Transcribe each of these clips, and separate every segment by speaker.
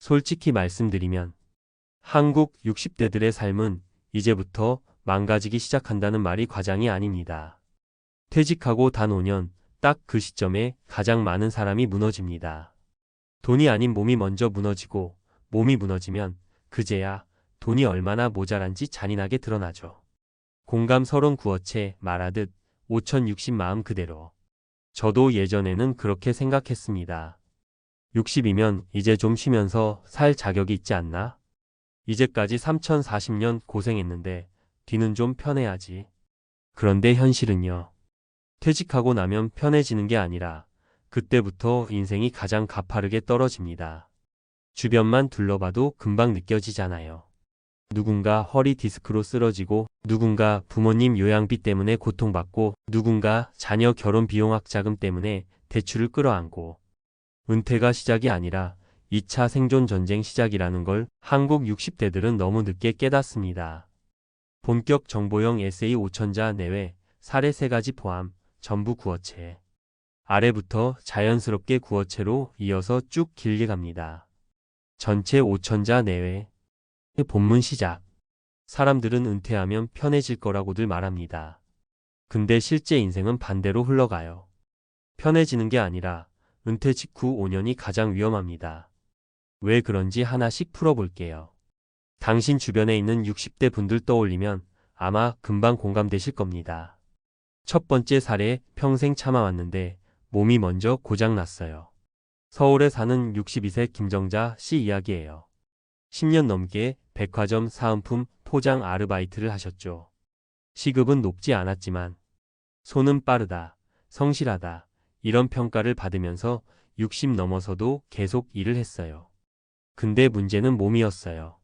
Speaker 1: 솔직히 말씀드리면 한국 60대들의 삶은 이제부터 망가지기 시작한다는 말이 과장이 아닙니다. 퇴직하고 단 5년, 딱 그 시점에 가장 많은 사람이 무너집니다. 돈이 아닌 몸이 먼저 무너지고 몸이 무너지면 그제야 돈이 얼마나 모자란지 잔인하게 드러나죠. 공감 서론 구어체 말하듯 5060 마음 그대로. 저도 예전에는 그렇게 생각했습니다. 60이면 이제 좀 쉬면서 살 자격이 있지 않나? 이제까지 3040년 고생했는데 뒤는 좀 편해야지. 그런데 현실은요. 퇴직하고 나면 편해지는 게 아니라 그때부터 인생이 가장 가파르게 떨어집니다. 주변만 둘러봐도 금방 느껴지잖아요. 누군가 허리 디스크로 쓰러지고, 누군가 부모님 요양비 때문에 고통받고, 누군가 자녀 결혼 비용 학자금 때문에 대출을 끌어안고, 은퇴가 시작이 아니라 2차 생존 전쟁 시작이라는 걸 한국 60대들은 너무 늦게 깨닫습니다. 본격 정보형 에세이 5천자 내외, 사례 3가지 포함, 전부 구어체. 아래부터 자연스럽게 구어체로 이어서 쭉 길게 갑니다. 전체 5천자 내외. 본문 시작. 사람들은 은퇴하면 편해질 거라고들 말합니다. 근데 실제 인생은 반대로 흘러가요. 편해지는 게 아니라 은퇴 직후 5년이 가장 위험합니다. 왜 그런지 하나씩 풀어볼게요. 당신 주변에 있는 60대 분들 떠올리면 아마 금방 공감되실 겁니다. 첫 번째 사례, 평생 참아왔는데 몸이 먼저 고장났어요. 서울에 사는 62세 김정자 씨 이야기예요. 10년 넘게 백화점 사은품 포장 아르바이트를 하셨죠. 시급은 높지 않았지만 손은 빠르다, 성실하다 이런 평가를 받으면서 60 넘어서도 계속 일을 했어요. 근데 문제는 몸이었어요.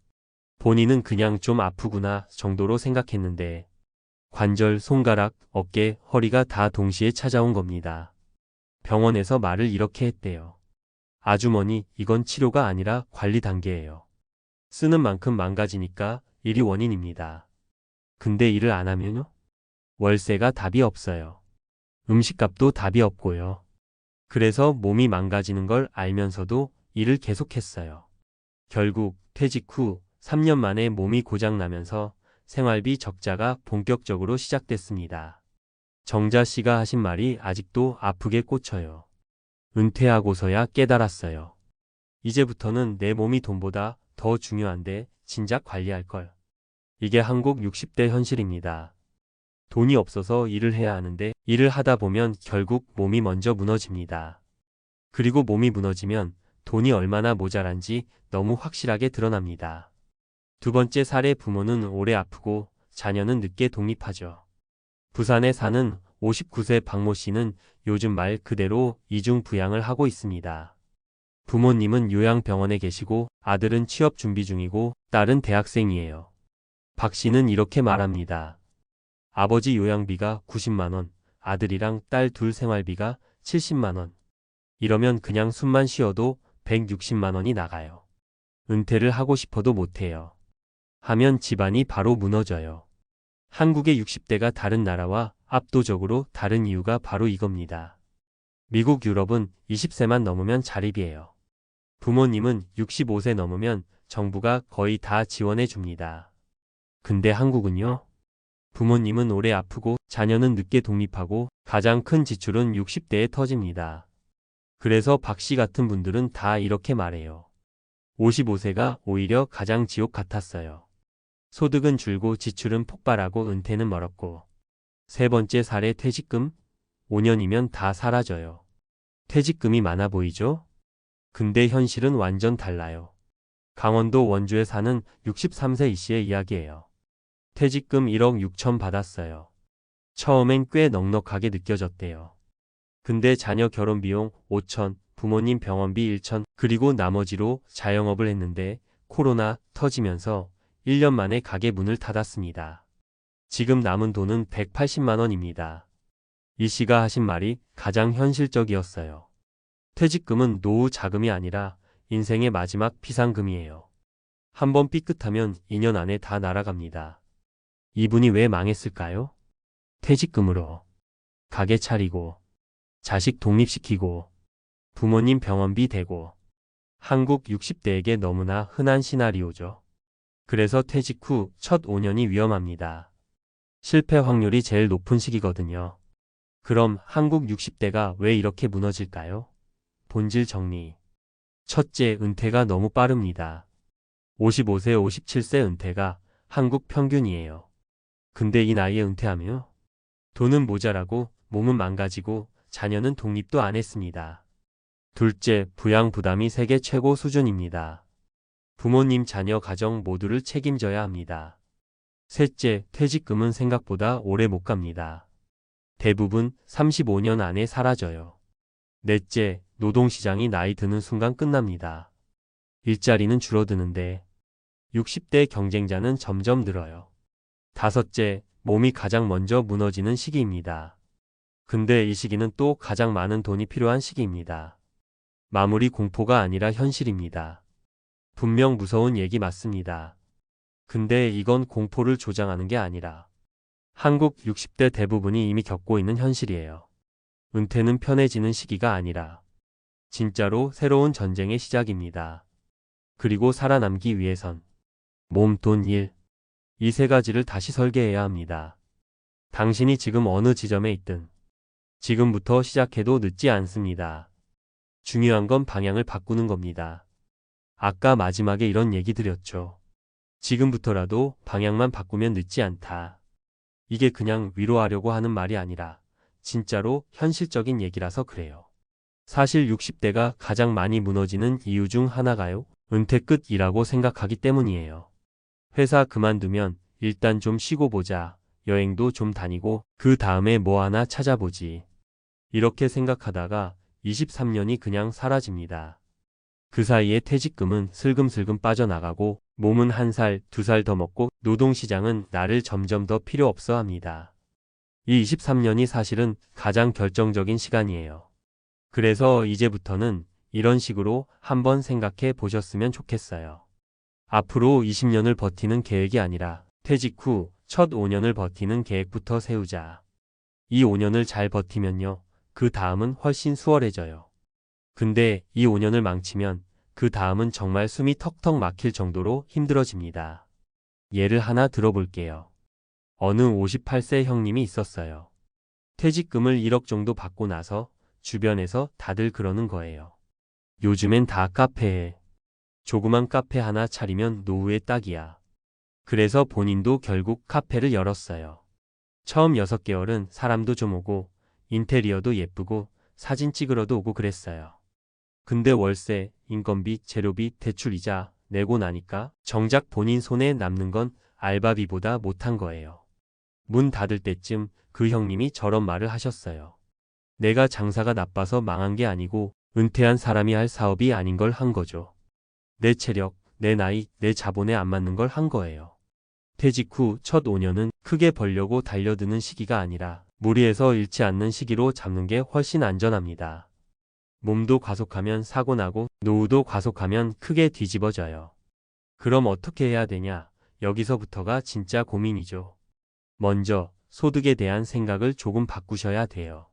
Speaker 1: 본인은 그냥 좀 아프구나 정도로 생각했는데 관절, 손가락, 어깨, 허리가 다 동시에 찾아온 겁니다. 병원에서 말을 이렇게 했대요. 아주머니, 이건 치료가 아니라 관리 단계예요. 쓰는 만큼 망가지니까 일이 원인입니다. 근데 일을 안 하면요? 월세가 답이 없어요. 음식값도 답이 없고요. 그래서 몸이 망가지는 걸 알면서도 일을 계속했어요. 결국 퇴직 후 3년 만에 몸이 고장나면서 생활비 적자가 본격적으로 시작됐습니다. 정자 씨가 하신 말이 아직도 아프게 꽂혀요. 은퇴하고서야 깨달았어요. 이제부터는 내 몸이 돈보다 더 중요한데 진작 관리할 걸. 이게 한국 60대 현실입니다. 돈이 없어서 일을 해야 하는데 일을 하다 보면 결국 몸이 먼저 무너집니다. 그리고 몸이 무너지면 돈이 얼마나 모자란지 너무 확실하게 드러납니다. 두 번째 사례, 부모는 오래 아프고 자녀는 늦게 독립하죠. 부산에 사는 59세 박모 씨는 요즘 말 그대로 이중 부양을 하고 있습니다. 부모님은 요양병원에 계시고 아들은 취업 준비 중이고 딸은 대학생이에요. 박 씨는 이렇게 말합니다. 아버지 요양비가 90만 원, 아들이랑 딸 둘 생활비가 70만 원. 이러면 그냥 숨만 쉬어도 160만 원이 나가요. 은퇴를 하고 싶어도 못해요. 하면 집안이 바로 무너져요. 한국의 60대가 다른 나라와 압도적으로 다른 이유가 바로 이겁니다. 미국, 유럽은 20세만 넘으면 자립이에요. 부모님은 65세 넘으면 정부가 거의 다 지원해 줍니다. 근데 한국은요? 부모님은 오래 아프고 자녀는 늦게 독립하고 가장 큰 지출은 60대에 터집니다. 그래서 박 씨 같은 분들은 다 이렇게 말해요. 55세가 오히려 가장 지옥 같았어요. 소득은 줄고 지출은 폭발하고 은퇴는 멀었고. 세 번째 사례, 퇴직금. 5년이면 다 사라져요. 퇴직금이 많아 보이죠? 근데 현실은 완전 달라요. 강원도 원주에 사는 63세 이 씨의 이야기예요. 퇴직금 1억 6천 받았어요. 처음엔 꽤 넉넉하게 느껴졌대요. 근데 자녀 결혼 비용 5천, 부모님 병원비 1천, 그리고 나머지로 자영업을 했는데 코로나 터지면서 1년 만에 가게 문을 닫았습니다. 지금 남은 돈은 180만 원입니다. 이 씨가 하신 말이 가장 현실적이었어요. 퇴직금은 노후 자금이 아니라 인생의 마지막 비상금이에요. 한번 삐끗하면 2년 안에 다 날아갑니다. 이분이 왜 망했을까요? 퇴직금으로 가게 차리고 자식 독립시키고 부모님 병원비 대고 한국 60대에게 너무나 흔한 시나리오죠. 그래서 퇴직 후 첫 5년이 위험합니다. 실패 확률이 제일 높은 시기거든요. 그럼 한국 60대가 왜 이렇게 무너질까요? 본질 정리. 첫째, 은퇴가 너무 빠릅니다. 55세, 57세 은퇴가 한국 평균이에요. 근데 이 나이에 은퇴하며 돈은 모자라고 몸은 망가지고 자녀는 독립도 안 했습니다. 둘째, 부양 부담이 세계 최고 수준입니다. 부모님, 자녀, 가정 모두를 책임져야 합니다. 셋째, 퇴직금은 생각보다 오래 못 갑니다. 대부분 35년 안에 사라져요. 넷째, 노동시장이 나이 드는 순간 끝납니다. 일자리는 줄어드는데 60대 경쟁자는 점점 늘어요. 다섯째, 몸이 가장 먼저 무너지는 시기입니다. 근데 이 시기는 또 가장 많은 돈이 필요한 시기입니다. 마무리 공포가 아니라 현실입니다. 분명 무서운 얘기 맞습니다. 근데 이건 공포를 조장하는 게 아니라 한국 60대 대부분이 이미 겪고 있는 현실이에요. 은퇴는 편해지는 시기가 아니라 진짜로 새로운 전쟁의 시작입니다. 그리고 살아남기 위해선 몸, 돈, 일, 이 세 가지를 다시 설계해야 합니다. 당신이 지금 어느 지점에 있든 지금부터 시작해도 늦지 않습니다. 중요한 건 방향을 바꾸는 겁니다. 아까 마지막에 이런 얘기 드렸죠. 지금부터라도 방향만 바꾸면 늦지 않다. 이게 그냥 위로하려고 하는 말이 아니라 진짜로 현실적인 얘기라서 그래요. 사실 60대가 가장 많이 무너지는 이유 중 하나가요. 은퇴 끝이라고 생각하기 때문이에요. 회사 그만두면 일단 좀 쉬고 보자. 여행도 좀 다니고 그 다음에 뭐 하나 찾아보지. 이렇게 생각하다가 23년이 그냥 사라집니다. 그 사이에 퇴직금은 슬금슬금 빠져나가고 몸은 한 살, 두 살 더 먹고 노동시장은 나를 점점 더 필요 없어 합니다. 이 23년이 사실은 가장 결정적인 시간이에요. 그래서 이제부터는 이런 식으로 한번 생각해 보셨으면 좋겠어요. 앞으로 20년을 버티는 계획이 아니라 퇴직 후 첫 5년을 버티는 계획부터 세우자. 이 5년을 잘 버티면요. 그 다음은 훨씬 수월해져요. 근데 이 5년을 망치면 그 다음은 정말 숨이 턱턱 막힐 정도로 힘들어집니다. 예를 하나 들어볼게요. 어느 58세 형님이 있었어요. 퇴직금을 1억 정도 받고 나서 주변에서 다들 그러는 거예요. 요즘엔 다 카페에. 조그만 카페 하나 차리면 노후에 딱이야. 그래서 본인도 결국 카페를 열었어요. 처음 6개월은 사람도 좀 오고 인테리어도 예쁘고 사진 찍으러도 오고 그랬어요. 근데 월세, 인건비, 재료비, 대출이자 내고 나니까 정작 본인 손에 남는 건 알바비보다 못한 거예요. 문 닫을 때쯤 그 형님이 저런 말을 하셨어요. 내가 장사가 나빠서 망한 게 아니고 은퇴한 사람이 할 사업이 아닌 걸 한 거죠. 내 체력, 내 나이, 내 자본에 안 맞는 걸 한 거예요. 퇴직 후 첫 5년은 크게 벌려고 달려드는 시기가 아니라 무리해서 잃지 않는 시기로 잡는 게 훨씬 안전합니다. 몸도 과속하면 사고 나고 노후도 과속하면 크게 뒤집어져요. 그럼 어떻게 해야 되냐? 여기서부터가 진짜 고민이죠. 먼저 소득에 대한 생각을 조금 바꾸셔야 돼요.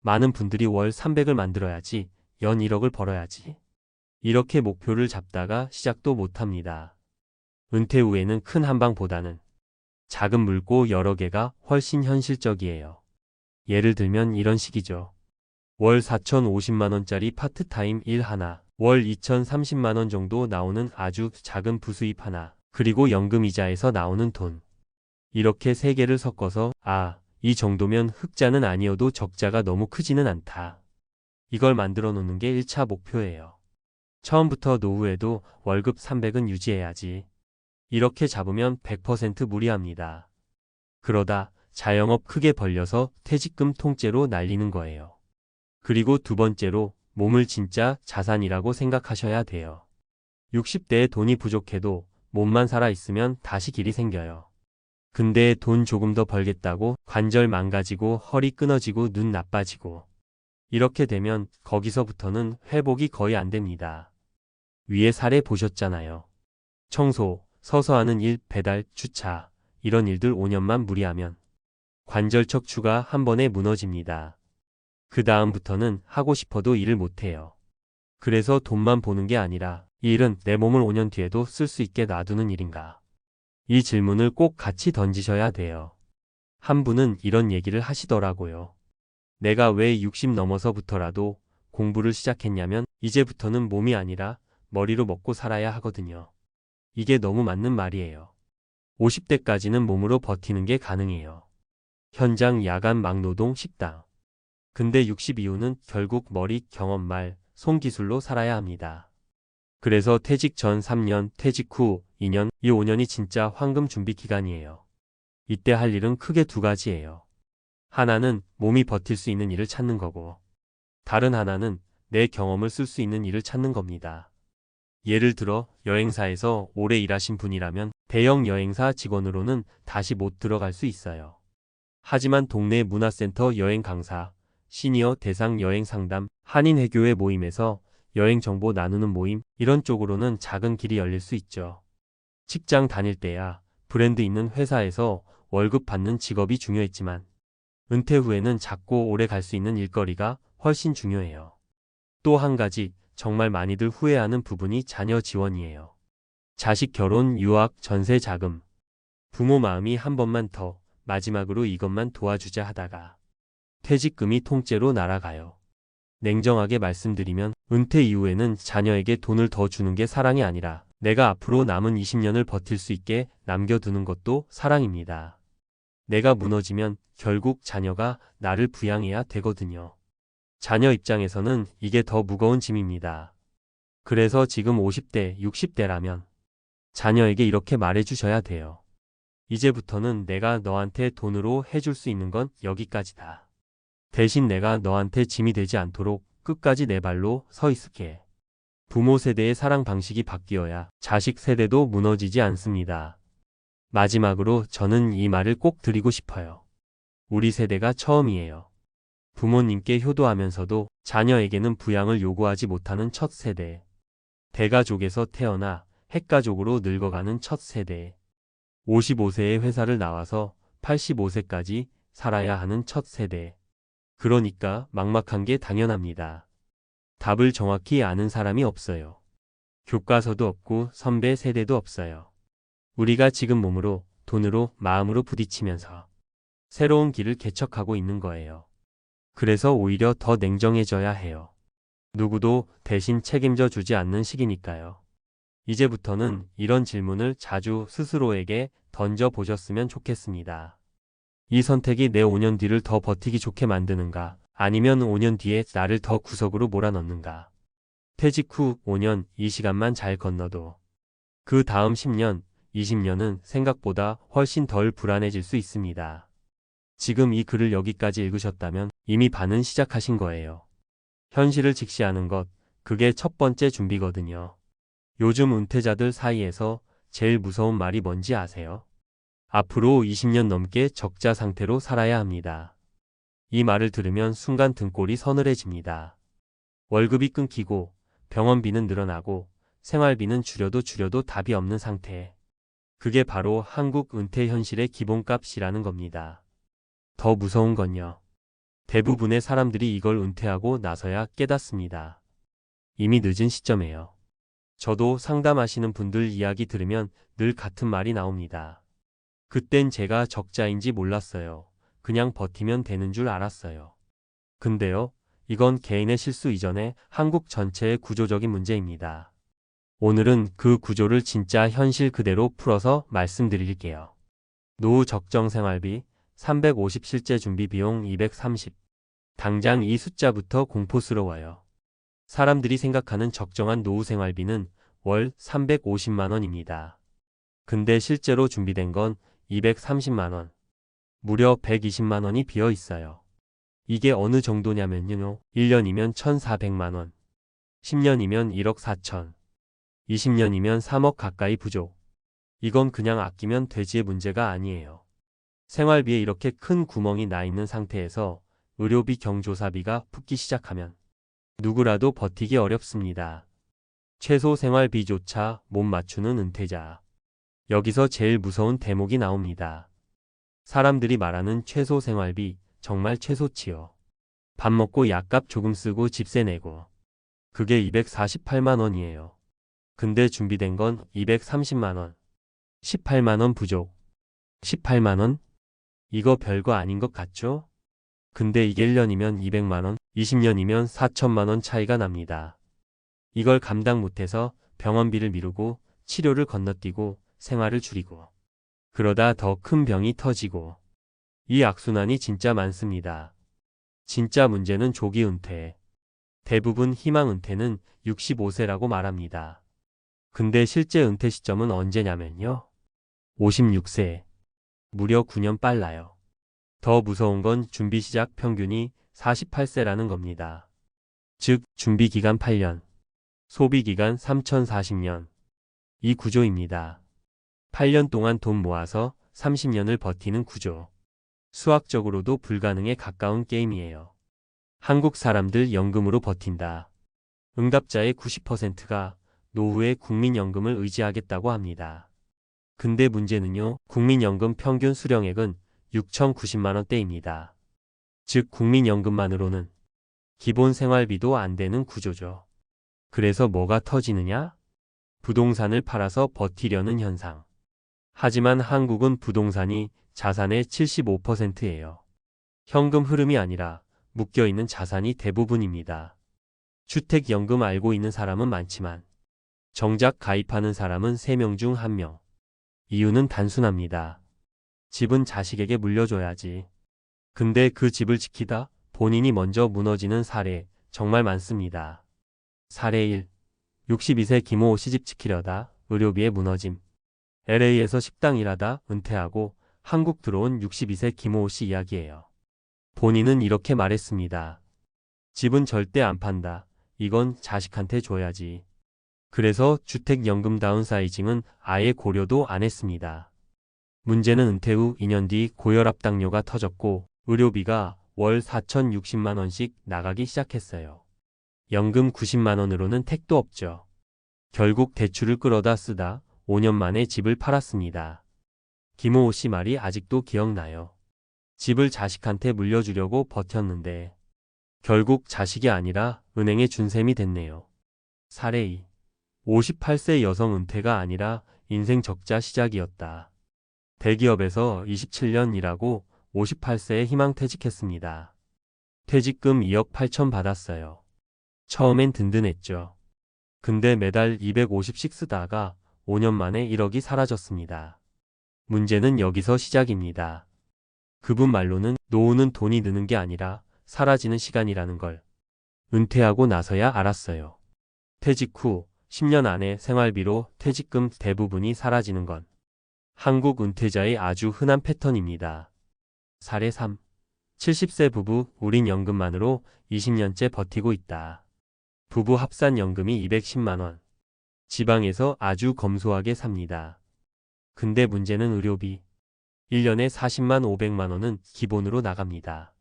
Speaker 1: 많은 분들이 월 300을 만들어야지, 연 1억을 벌어야지. 이렇게 목표를 잡다가 시작도 못합니다. 은퇴 후에는 큰 한방보다는 작은 물고 여러 개가 훨씬 현실적이에요. 예를 들면 이런 식이죠. 월 4,050만원짜리 파트타임 일 하나, 월 2,030만원 정도 나오는 아주 작은 부수입 하나, 그리고 연금이자에서 나오는 돈. 이렇게 세 개를 섞어서 이 정도면 흑자는 아니어도 적자가 너무 크지는 않다. 이걸 만들어 놓는 게 1차 목표예요. 처음부터 노후에도 월급 300은 유지해야지. 이렇게 잡으면 100% 무리합니다. 그러다 자영업 크게 벌려서 퇴직금 통째로 날리는 거예요. 그리고 두 번째로 몸을 진짜 자산이라고 생각하셔야 돼요. 60대에 돈이 부족해도 몸만 살아있으면 다시 길이 생겨요. 근데 돈 조금 더 벌겠다고 관절 망가지고 허리 끊어지고 눈 나빠지고 이렇게 되면 거기서부터는 회복이 거의 안 됩니다. 위에 사례 보셨잖아요. 청소, 서서 하는 일, 배달, 주차 이런 일들 5년만 무리하면 관절 척추가 한 번에 무너집니다. 그 다음부터는 하고 싶어도 일을 못해요. 그래서 돈만 보는 게 아니라 이 일은 내 몸을 5년 뒤에도 쓸 수 있게 놔두는 일인가? 이 질문을 꼭 같이 던지셔야 돼요. 한 분은 이런 얘기를 하시더라고요. 내가 왜 60 넘어서부터라도 공부를 시작했냐면 이제부터는 몸이 아니라 머리로 먹고 살아야 하거든요. 이게 너무 맞는 말이에요. 50대까지는 몸으로 버티는 게 가능해요. 현장, 야간, 막노동, 식당. 근데 60 이후는 결국 머리, 경험, 말, 손기술로 살아야 합니다. 그래서 퇴직 전 3년, 퇴직 후 2년, 이 5년이 진짜 황금 준비 기간이에요. 이때 할 일은 크게 두 가지예요. 하나는 몸이 버틸 수 있는 일을 찾는 거고, 다른 하나는 내 경험을 쓸 수 있는 일을 찾는 겁니다. 예를 들어 여행사에서 오래 일하신 분이라면 대형 여행사 직원으로는 다시 못 들어갈 수 있어요. 하지만 동네 문화센터 여행 강사, 시니어 대상 여행 상담, 한인 회교회 모임에서 여행 정보 나누는 모임, 이런 쪽으로는 작은 길이 열릴 수 있죠. 직장 다닐 때야 브랜드 있는 회사에서 월급 받는 직업이 중요했지만 은퇴 후에는 작고 오래 갈 수 있는 일거리가 훨씬 중요해요. 또 한 가지 정말 많이들 후회하는 부분이 자녀 지원이에요. 자식 결혼, 유학, 전세 자금. 부모 마음이 한 번만 더 마지막으로 이것만 도와주자 하다가 퇴직금이 통째로 날아가요. 냉정하게 말씀드리면 은퇴 이후에는 자녀에게 돈을 더 주는 게 사랑이 아니라 내가 앞으로 남은 20년을 버틸 수 있게 남겨두는 것도 사랑입니다. 내가 무너지면 결국 자녀가 나를 부양해야 되거든요. 자녀 입장에서는 이게 더 무거운 짐입니다. 그래서 지금 50대, 60대라면 자녀에게 이렇게 말해주셔야 돼요. 이제부터는 내가 너한테 돈으로 해줄 수 있는 건 여기까지다. 대신 내가 너한테 짐이 되지 않도록 끝까지 내 발로 서 있을게. 부모 세대의 사랑 방식이 바뀌어야 자식 세대도 무너지지 않습니다. 마지막으로 저는 이 말을 꼭 드리고 싶어요. 우리 세대가 처음이에요. 부모님께 효도하면서도 자녀에게는 부양을 요구하지 못하는 첫 세대. 대가족에서 태어나 핵가족으로 늙어가는 첫 세대. 55세에 회사를 나와서 85세까지 살아야 하는 첫 세대. 그러니까 막막한 게 당연합니다. 답을 정확히 아는 사람이 없어요. 교과서도 없고 선배 세대도 없어요. 우리가 지금 몸으로, 돈으로, 마음으로 부딪히면서 새로운 길을 개척하고 있는 거예요. 그래서 오히려 더 냉정해져야 해요. 누구도 대신 책임져 주지 않는 시기니까요. 이제부터는 이런 질문을 자주 스스로에게 던져 보셨으면 좋겠습니다. 이 선택이 내 5년 뒤를 더 버티기 좋게 만드는가, 아니면 5년 뒤에 나를 더 구석으로 몰아넣는가. 퇴직 후 5년 이 시간만 잘 건너도 그 다음 10년, 20년은 생각보다 훨씬 덜 불안해질 수 있습니다. 지금 이 글을 여기까지 읽으셨다면 이미 반은 시작하신 거예요. 현실을 직시하는 것, 그게 첫 번째 준비거든요. 요즘 은퇴자들 사이에서 제일 무서운 말이 뭔지 아세요? 앞으로 20년 넘게 적자 상태로 살아야 합니다. 이 말을 들으면 순간 등골이 서늘해집니다. 월급이 끊기고 병원비는 늘어나고 생활비는 줄여도 답이 없는 상태. 그게 바로 한국 은퇴 현실의 기본값이라는 겁니다. 더 무서운 건요. 대부분의 사람들이 이걸 은퇴하고 나서야 깨닫습니다. 이미 늦은 시점에요. 저도 상담하시는 분들 이야기 들으면 늘 같은 말이 나옵니다. 그땐 제가 적자인지 몰랐어요. 그냥 버티면 되는 줄 알았어요. 근데요, 이건 개인의 실수 이전에 한국 전체의 구조적인 문제입니다. 오늘은 그 구조를 진짜 현실 그대로 풀어서 말씀드릴게요. 노후 적정 생활비 350 실제 준비 비용 230. 당장 이 숫자부터 공포스러워요. 사람들이 생각하는 적정한 노후 생활비는 월 350만 원입니다. 근데 실제로 준비된 건 230만 원. 무려 120만 원이 비어 있어요. 이게 어느 정도냐면요. 1년이면 1,400만 원. 10년이면 1억 4천. 20년이면 3억 가까이 부족. 이건 그냥 아끼면 되지의 문제가 아니에요. 생활비에 이렇게 큰 구멍이 나 있는 상태에서 의료비 경조사비가 붙기 시작하면 누구라도 버티기 어렵습니다. 최소 생활비조차 못 맞추는 은퇴자. 여기서 제일 무서운 대목이 나옵니다. 사람들이 말하는 최소 생활비, 정말 최소치요. 밥 먹고 약값 조금 쓰고 집세 내고 그게 248만 원이에요. 근데 준비된 건 230만 원. 18만 원 부족. 18만 원? 이거 별거 아닌 것 같죠? 근데 이게 1년이면 200만 원, 20년이면 4천만 원 차이가 납니다. 이걸 감당 못해서 병원비를 미루고 치료를 건너뛰고 생활을 줄이고 그러다 더 큰 병이 터지고 이 악순환이 진짜 많습니다. 진짜 문제는 조기 은퇴. 대부분 희망 은퇴는 65세라고 말합니다. 근데 실제 은퇴 시점은 언제냐면요. 56세. 무려 9년 빨라요. 더 무서운 건 준비 시작 평균이 48세라는 겁니다. 즉, 준비 기간 8년, 소비 기간 3040년. 이 구조입니다. 8년 동안 돈 모아서 30년을 버티는 구조. 수학적으로도 불가능에 가까운 게임이에요. 한국 사람들 연금으로 버틴다. 응답자의 90%가 노후에 국민연금을 의지하겠다고 합니다. 근데 문제는요, 국민연금 평균 수령액은 6,090만 원대입니다. 즉 국민연금만으로는 기본 생활비도 안 되는 구조죠. 그래서 뭐가 터지느냐? 부동산을 팔아서 버티려는 현상. 하지만 한국은 부동산이 자산의 75%예요. 현금 흐름이 아니라 묶여있는 자산이 대부분입니다. 주택연금 알고 있는 사람은 많지만 정작 가입하는 사람은 3명 중 1명. 이유는 단순합니다. 집은 자식에게 물려줘야지. 근데 그 집을 지키다 본인이 먼저 무너지는 사례 정말 많습니다. 사례 1. 62세 김호 시집 지키려다 의료비에 무너짐. LA에서 식당 일하다 은퇴하고 한국 들어온 62세 김호 씨 이야기예요. 본인은 이렇게 말했습니다. 집은 절대 안 판다. 이건 자식한테 줘야지. 그래서 주택연금 다운사이징은 아예 고려도 안 했습니다. 문제는 은퇴 후 2년 뒤 고혈압 당뇨가 터졌고 의료비가 월 4,060만 원씩 나가기 시작했어요. 연금 90만 원으로는 택도 없죠. 결국 대출을 끌어다 쓰다 5년 만에 집을 팔았습니다. 김호호 씨 말이 아직도 기억나요. 집을 자식한테 물려주려고 버텼는데 결국 자식이 아니라 은행에 준 셈이 됐네요. 사례 2. 58세 여성 은퇴가 아니라 인생 적자 시작이었다. 대기업에서 27년 일하고 58세에 희망퇴직했습니다. 퇴직금 2억 8천 받았어요. 처음엔 든든했죠. 근데 매달 250씩 쓰다가 5년 만에 1억이 사라졌습니다. 문제는 여기서 시작입니다. 그분 말로는 노후는 돈이 느는 게 아니라 사라지는 시간이라는 걸 은퇴하고 나서야 알았어요. 퇴직 후 10년 안에 생활비로 퇴직금 대부분이 사라지는 건 한국 은퇴자의 아주 흔한 패턴입니다. 사례 3. 70세 부부 우린 연금만으로 20년째 버티고 있다. 부부 합산 연금이 210만 원. 지방에서 아주 검소하게 삽니다. 근데 문제는 의료비. 1년에 40만 500만 원은 기본으로 나갑니다.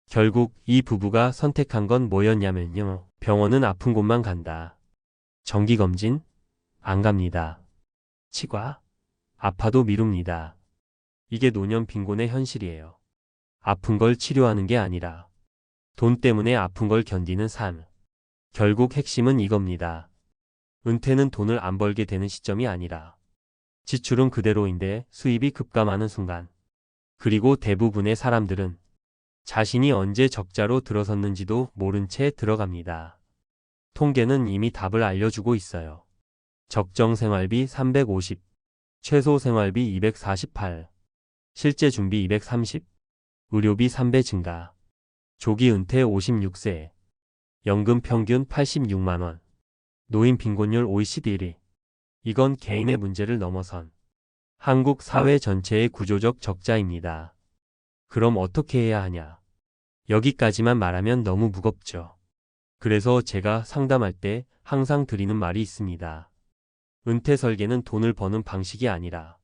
Speaker 1: 결국 이 부부가 선택한 건 뭐였냐면요. 병원은 아픈 곳만 간다. 정기검진? 안 갑니다. 치과? 아파도 미룹니다. 이게 노년 빈곤의 현실이에요. 아픈 걸 치료하는 게 아니라 돈 때문에 아픈 걸 견디는 삶. 결국 핵심은 이겁니다. 은퇴는 돈을 안 벌게 되는 시점이 아니라 지출은 그대로인데 수입이 급감하는 순간. 그리고 대부분의 사람들은 자신이 언제 적자로 들어섰는지도 모른 채 들어갑니다. 통계는 이미 답을 알려주고 있어요. 적정 생활비 350, 최소 생활비 248, 실제 준비 230, 의료비 3배 증가, 조기 은퇴 56세, 연금 평균 86만 원, 노인 빈곤율 OECD 1위. 이건 개인의 문제를 넘어선 한국 사회 전체의 구조적 적자입니다. 그럼 어떻게 해야 하냐? 여기까지만 말하면 너무 무겁죠. 그래서 제가 상담할 때 항상 드리는 말이 있습니다. 은퇴 설계는 돈을 버는 방식이 아니라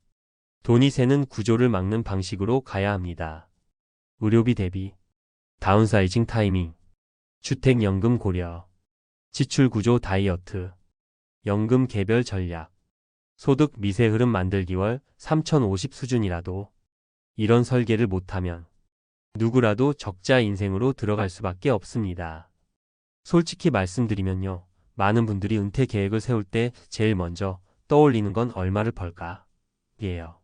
Speaker 1: 돈이 새는 구조를 막는 방식으로 가야 합니다. 의료비 대비, 다운사이징 타이밍, 주택연금 고려, 지출 구조 다이어트, 연금 개별 전략, 소득 미세 흐름 만들기 월 3,050 수준이라도 이런 설계를 못하면 누구라도 적자 인생으로 들어갈 수밖에 없습니다. 솔직히 말씀드리면요. 많은 분들이 은퇴 계획을 세울 때 제일 먼저 떠올리는 건 얼마를 벌까? 예요.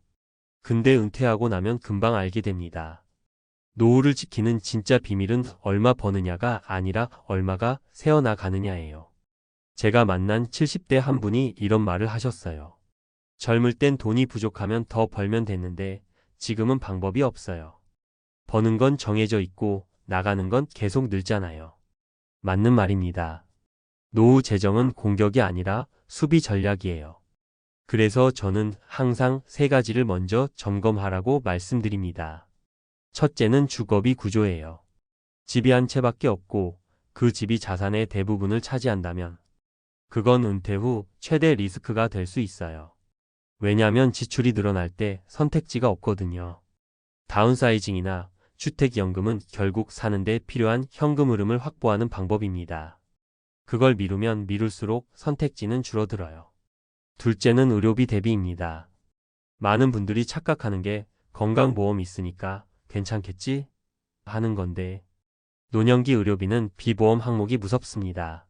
Speaker 1: 근데 은퇴하고 나면 금방 알게 됩니다. 노후를 지키는 진짜 비밀은 얼마 버느냐가 아니라 얼마가 새어나가느냐예요. 제가 만난 70대 한 분이 이런 말을 하셨어요. 젊을 땐 돈이 부족하면 더 벌면 됐는데 지금은 방법이 없어요. 버는 건 정해져 있고 나가는 건 계속 늘잖아요. 맞는 말입니다. 노후 재정은 공격이 아니라 수비 전략이에요. 그래서 저는 항상 세 가지를 먼저 점검하라고 말씀드립니다. 첫째는 주거비 구조예요. 집이 한 채밖에 없고 그 집이 자산의 대부분을 차지한다면 그건 은퇴 후 최대 리스크가 될 수 있어요. 왜냐하면 지출이 늘어날 때 선택지가 없거든요. 다운사이징이나 주택연금은 결국 사는데 필요한 현금 흐름을 확보하는 방법입니다. 그걸 미루면 미룰수록 선택지는 줄어들어요. 둘째는 의료비 대비입니다. 많은 분들이 착각하는 게 건강보험 있으니까 괜찮겠지? 하는 건데 노년기 의료비는 비보험 항목이 무섭습니다.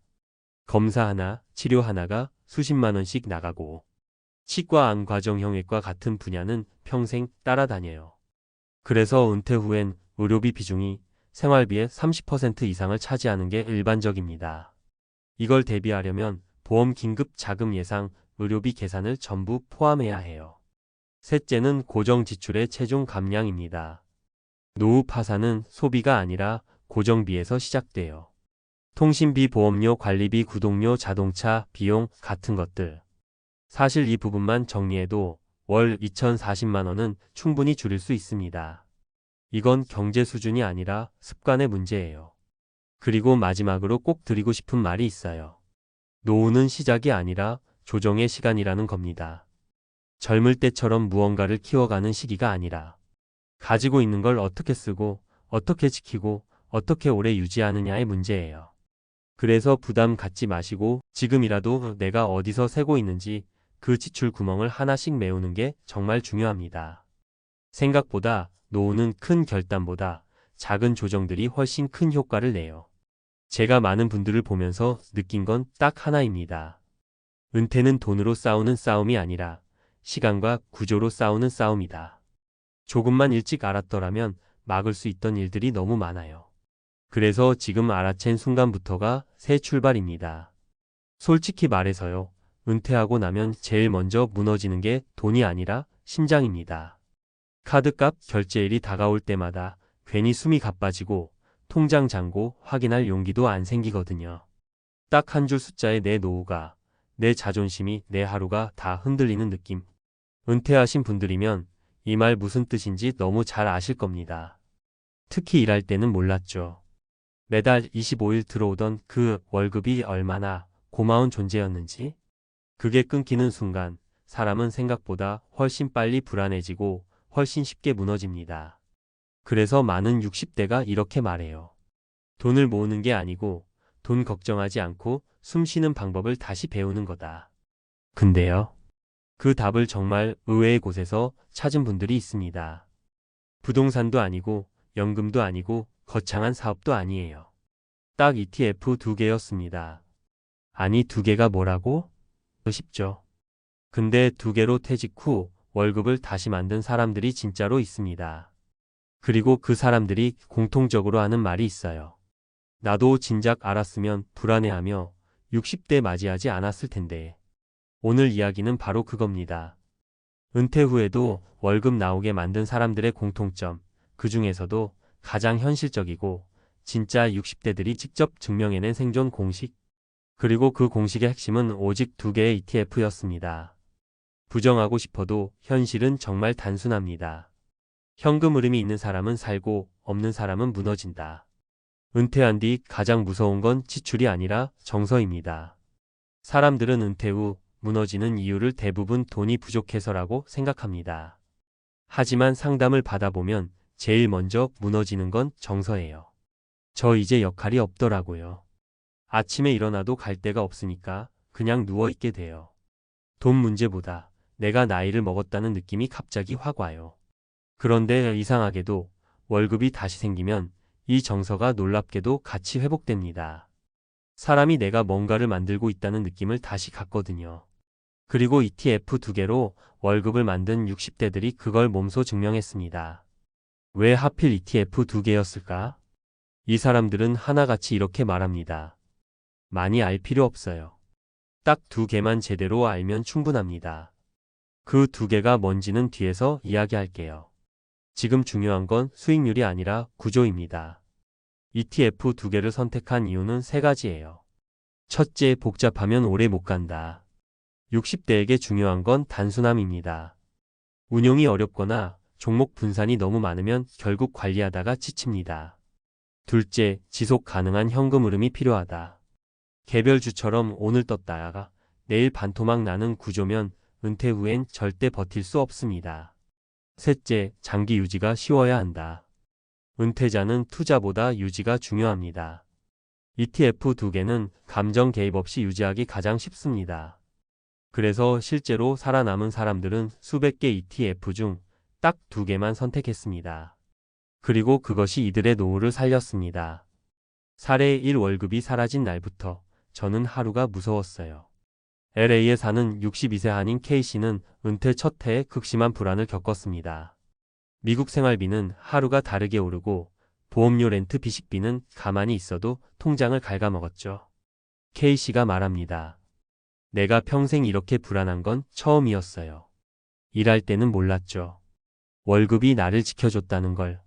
Speaker 1: 검사 하나, 치료 하나가 수십만 원씩 나가고 치과 안 과정형외과 같은 분야는 평생 따라다녀요. 그래서 은퇴 후엔 의료비 비중이 생활비의 30% 이상을 차지하는 게 일반적입니다. 이걸 대비하려면 보험 긴급 자금 예상, 의료비 계산을 전부 포함해야 해요. 셋째는 고정 지출의 체중 감량입니다. 노후 파산은 소비가 아니라 고정비에서 시작돼요. 통신비, 보험료, 관리비, 구독료, 자동차, 비용 같은 것들. 사실 이 부분만 정리해도 월 2040만 원은 충분히 줄일 수 있습니다. 이건 경제 수준이 아니라 습관의 문제예요. 그리고 마지막으로 꼭 드리고 싶은 말이 있어요. 노후는 시작이 아니라 조정의 시간이라는 겁니다. 젊을 때처럼 무언가를 키워가는 시기가 아니라 가지고 있는 걸 어떻게 쓰고 어떻게 지키고 어떻게 오래 유지하느냐의 문제예요. 그래서 부담 갖지 마시고 지금이라도 내가 어디서 새고 있는지 그 지출 구멍을 하나씩 메우는 게 정말 중요합니다. 생각보다 노후는 큰 결단보다 작은 조정들이 훨씬 큰 효과를 내요. 제가 많은 분들을 보면서 느낀 건 딱 하나입니다. 은퇴는 돈으로 싸우는 싸움이 아니라 시간과 구조로 싸우는 싸움이다. 조금만 일찍 알았더라면 막을 수 있던 일들이 너무 많아요. 그래서 지금 알아챈 순간부터가 새 출발입니다. 솔직히 말해서요. 은퇴하고 나면 제일 먼저 무너지는 게 돈이 아니라 심장입니다. 카드값 결제일이 다가올 때마다 괜히 숨이 가빠지고 통장 잔고 확인할 용기도 안 생기거든요. 딱 한 줄 숫자에 내 노후가, 내 자존심이, 내 하루가 다 흔들리는 느낌. 은퇴하신 분들이면 이 말 무슨 뜻인지 너무 잘 아실 겁니다. 특히 일할 때는 몰랐죠. 매달 25일 들어오던 그 월급이 얼마나 고마운 존재였는지. 그게 끊기는 순간 사람은 생각보다 훨씬 빨리 불안해지고 훨씬 쉽게 무너집니다. 그래서 많은 60대가 이렇게 말해요. 돈을 모으는 게 아니고 돈 걱정하지 않고 숨 쉬는 방법을 다시 배우는 거다. 근데요. 그 답을 정말 의외의 곳에서 찾은 분들이 있습니다. 부동산도 아니고 연금도 아니고 거창한 사업도 아니에요. 딱 ETF 2개였습니다. 아니 2개가 뭐라고? 쉽죠. 근데 2개로 퇴직 후 월급을 다시 만든 사람들이 진짜로 있습니다. 그리고 그 사람들이 공통적으로 하는 말이 있어요. 나도 진작 알았으면 불안해하며 60대 맞이하지 않았을 텐데. 오늘 이야기는 바로 그겁니다. 은퇴 후에도 월급 나오게 만든 사람들의 공통점, 그 중에서도 가장 현실적이고 진짜 60대들이 직접 증명해낸 생존 공식. 그리고 그 공식의 핵심은 오직 2개의 ETF였습니다. 부정하고 싶어도 현실은 정말 단순합니다. 현금 흐름이 있는 사람은 살고 없는 사람은 무너진다. 은퇴한 뒤 가장 무서운 건 지출이 아니라 정서입니다. 사람들은 은퇴 후 무너지는 이유를 대부분 돈이 부족해서라고 생각합니다. 하지만 상담을 받아보면 제일 먼저 무너지는 건 정서예요. 저 이제 역할이 없더라고요. 아침에 일어나도 갈 데가 없으니까 그냥 누워있게 돼요. 돈 문제보다 내가 나이를 먹었다는 느낌이 갑자기 확 와요. 그런데 이상하게도 월급이 다시 생기면 이 정서가 놀랍게도 같이 회복됩니다. 사람이 내가 뭔가를 만들고 있다는 느낌을 다시 갖거든요. 그리고 ETF 두 개로 월급을 만든 60대들이 그걸 몸소 증명했습니다. 왜 하필 ETF 두 개였을까? 이 사람들은 하나같이 이렇게 말합니다. 많이 알 필요 없어요. 딱 두 개만 제대로 알면 충분합니다. 그 두 개가 뭔지는 뒤에서 이야기할게요. 지금 중요한 건 수익률이 아니라 구조입니다. ETF 두 개를 선택한 이유는 세 가지예요. 첫째, 복잡하면 오래 못 간다. 60대에게 중요한 건 단순함입니다. 운용이 어렵거나 종목 분산이 너무 많으면 결국 관리하다가 지칩니다. 둘째, 지속 가능한 현금 흐름이 필요하다. 개별주처럼 오늘 떴다가 내일 반토막 나는 구조면 은퇴 후엔 절대 버틸 수 없습니다. 셋째, 장기 유지가 쉬워야 한다. 은퇴자는 투자보다 유지가 중요합니다. ETF 두 개는 감정 개입 없이 유지하기 가장 쉽습니다. 그래서 실제로 살아남은 사람들은 수백 개 ETF 중 딱 두 개만 선택했습니다. 그리고 그것이 이들의 노후를 살렸습니다. 사례 1, 월급이 사라진 날부터 저는 하루가 무서웠어요. LA에 사는 62세 한인 K씨는 은퇴 첫 해에 극심한 불안을 겪었습니다. 미국 생활비는 하루가 다르게 오르고 보험료, 렌트, 비식비는 가만히 있어도 통장을 갉아먹었죠. K씨가 말합니다. 내가 평생 이렇게 불안한 건 처음이었어요. 일할 때는 몰랐죠. 월급이 나를 지켜줬다는 걸.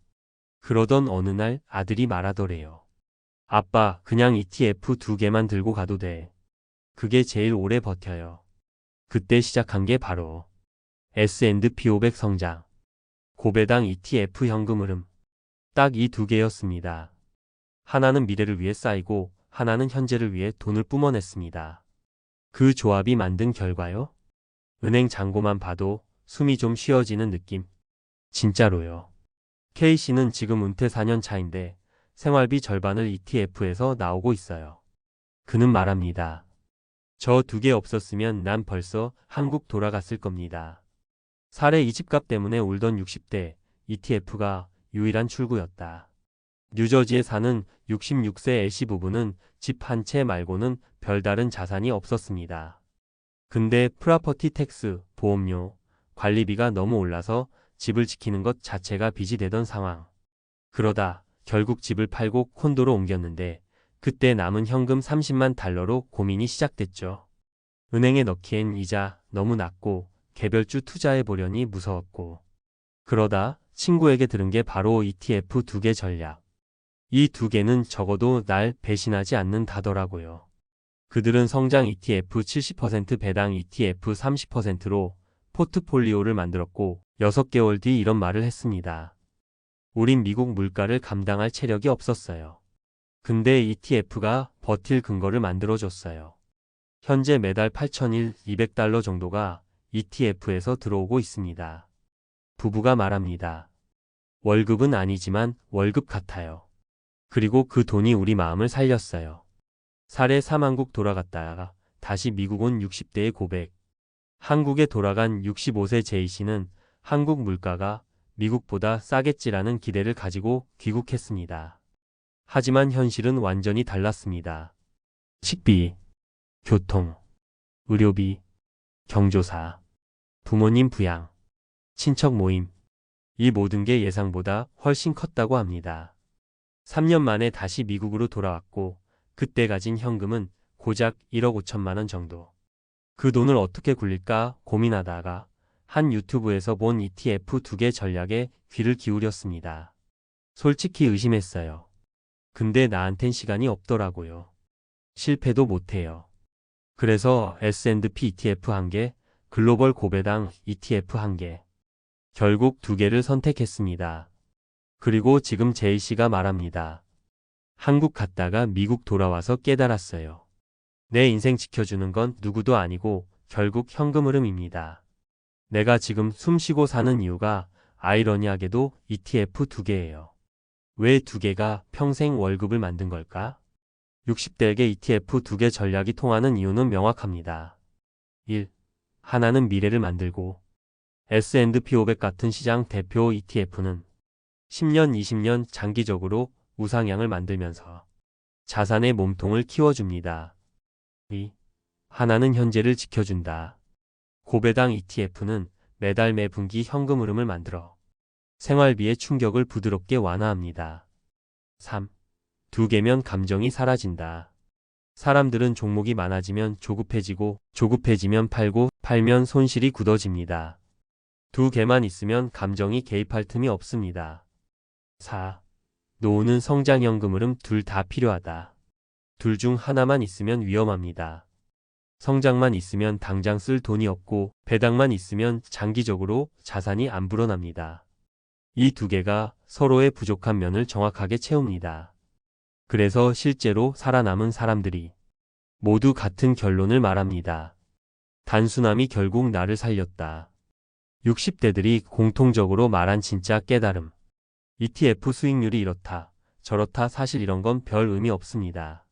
Speaker 1: 그러던 어느 날 아들이 말하더래요. 아빠, 그냥 ETF 두 개만 들고 가도 돼. 그게 제일 오래 버텨요. 그때 시작한 게 바로 S&P 500 성장, 고배당 ETF 현금 흐름. 딱 이 두 개였습니다. 하나는 미래를 위해 쌓이고 하나는 현재를 위해 돈을 뿜어냈습니다. 그 조합이 만든 결과요? 은행 잔고만 봐도 숨이 좀 쉬어지는 느낌. 진짜로요. K씨는 지금 은퇴 4년 차인데 생활비 절반을 ETF에서 나오고 있어요. 그는 말합니다. 저 두 개 없었으면 난 벌써 한국 돌아갔을 겁니다. 사례 이 집값 때문에 울던 60대, ETF가 유일한 출구였다. 뉴저지에 사는 66세 A씨 부부는 집 한 채 말고는 별다른 자산이 없었습니다. 근데 프라퍼티 텍스, 보험료, 관리비가 너무 올라서 집을 지키는 것 자체가 빚이 되던 상황. 그러다 결국 집을 팔고 콘도로 옮겼는데 그때 남은 현금 30만 달러로 고민이 시작됐죠. 은행에 넣기엔 이자 너무 낮고 개별주 투자해보려니 무서웠고. 그러다 친구에게 들은 게 바로 ETF 두 개 전략. 이 두 개는 적어도 날 배신하지 않는다더라고요. 그들은 성장 ETF 70%, 배당 ETF 30%로 포트폴리오를 만들었고 6개월 뒤 이런 말을 했습니다. 우린 미국 물가를 감당할 체력이 없었어요. 근데 ETF가 버틸 근거를 만들어줬어요. 현재 매달 8,200달러 정도가 ETF에서 들어오고 있습니다. 부부가 말합니다. 월급은 아니지만 월급 같아요. 그리고 그 돈이 우리 마음을 살렸어요. 사례 3, 한국 돌아갔다가 다시 미국 온 60대의 고백. 한국에 돌아간 65세 J씨는 한국 물가가 미국보다 싸겠지라는 기대를 가지고 귀국했습니다. 하지만 현실은 완전히 달랐습니다. 식비, 교통, 의료비, 경조사, 부모님 부양, 친척 모임, 이 모든 게 예상보다 훨씬 컸다고 합니다. 3년 만에 다시 미국으로 돌아왔고 그때 가진 현금은 고작 1억 5천만 원 정도. 그 돈을 어떻게 굴릴까 고민하다가 한 유튜브에서 본 ETF 두 개 전략에 귀를 기울였습니다. 솔직히 의심했어요. 근데 나한텐 시간이 없더라고요. 실패도 못해요. 그래서 S&P ETF 한 개, 글로벌 고배당 ETF 한 개. 결국 두 개를 선택했습니다. 그리고 지금 J씨가 말합니다. 한국 갔다가 미국 돌아와서 깨달았어요. 내 인생 지켜주는 건 누구도 아니고 결국 현금 흐름입니다. 내가 지금 숨 쉬고 사는 이유가 아이러니하게도 ETF 두 개예요. 왜 두 개가 평생 월급을 만든 걸까? 60대에게 ETF 두 개 전략이 통하는 이유는 명확합니다. 1. 하나는 미래를 만들고 S&P 500 같은 시장 대표 ETF는 10년, 20년 장기적으로 우상향을 만들면서 자산의 몸통을 키워줍니다. 이 하나는 현재를 지켜준다. 고배당 ETF는 매달 매 분기 현금 흐름을 만들어 생활비의 충격을 부드럽게 완화합니다. 3. 두 개면 감정이 사라진다. 사람들은 종목이 많아지면 조급해지고 조급해지면 팔고 팔면 손실이 굳어집니다. 두 개만 있으면 감정이 개입할 틈이 없습니다. 4. 노후는 성장현금 흐름 둘 다 필요하다. 둘 중 하나만 있으면 위험합니다. 성장만 있으면 당장 쓸 돈이 없고 배당만 있으면 장기적으로 자산이 안 불어납니다. 이 두 개가 서로의 부족한 면을 정확하게 채웁니다. 그래서 실제로 살아남은 사람들이 모두 같은 결론을 말합니다. 단순함이 결국 나를 살렸다. 60대들이 공통적으로 말한 진짜 깨달음. ETF 수익률이 이렇다, 저렇다 사실 이런 건 별 의미 없습니다.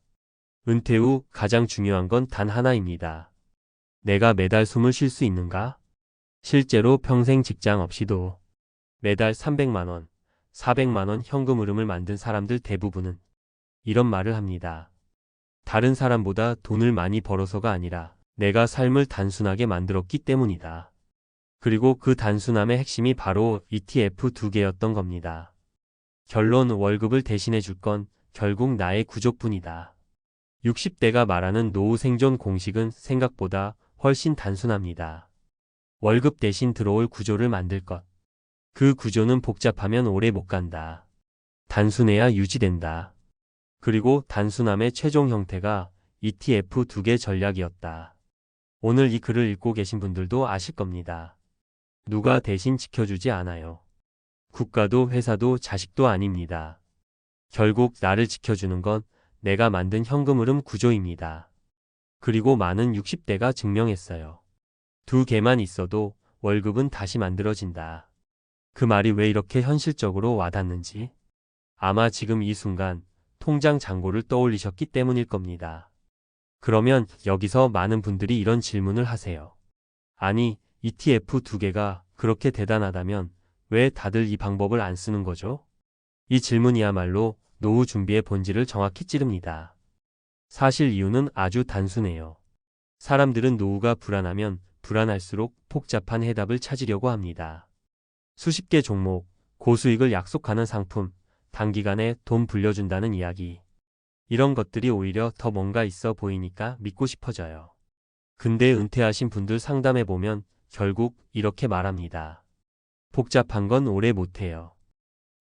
Speaker 1: 은퇴 후 가장 중요한 건 단 하나입니다. 내가 매달 숨을 쉴 수 있는가? 실제로 평생 직장 없이도 매달 300만 원, 400만 원 현금 흐름을 만든 사람들 대부분은 이런 말을 합니다. 다른 사람보다 돈을 많이 벌어서가 아니라 내가 삶을 단순하게 만들었기 때문이다. 그리고 그 단순함의 핵심이 바로 ETF 두 개였던 겁니다. 결론, 월급을 대신해 줄 건 결국 나의 구조뿐이다. 60대가 말하는 노후 생존 공식은 생각보다 훨씬 단순합니다. 월급 대신 들어올 구조를 만들 것. 그 구조는 복잡하면 오래 못 간다. 단순해야 유지된다. 그리고 단순함의 최종 형태가 ETF 두 개 전략이었다. 오늘 이 글을 읽고 계신 분들도 아실 겁니다. 누가 대신 지켜주지 않아요. 국가도 회사도 자식도 아닙니다. 결국 나를 지켜주는 건 내가 만든 현금 흐름 구조입니다. 그리고 많은 60대가 증명했어요. 두 개만 있어도 월급은 다시 만들어진다. 그 말이 왜 이렇게 현실적으로 와닿는지 아마 지금 이 순간 통장 잔고를 떠올리셨기 때문일 겁니다. 그러면 여기서 많은 분들이 이런 질문을 하세요. 아니, ETF 두 개가 그렇게 대단하다면 왜 다들 이 방법을 안 쓰는 거죠? 이 질문이야말로 노후 준비의 본질을 정확히 찌릅니다. 사실 이유는 아주 단순해요. 사람들은 노후가 불안하면 불안할수록 복잡한 해답을 찾으려고 합니다. 수십 개 종목, 고수익을 약속하는 상품, 단기간에 돈 불려준다는 이야기. 이런 것들이 오히려 더 뭔가 있어 보이니까 믿고 싶어져요. 근데 은퇴하신 분들 상담해보면 결국 이렇게 말합니다. 복잡한 건 오래 못해요.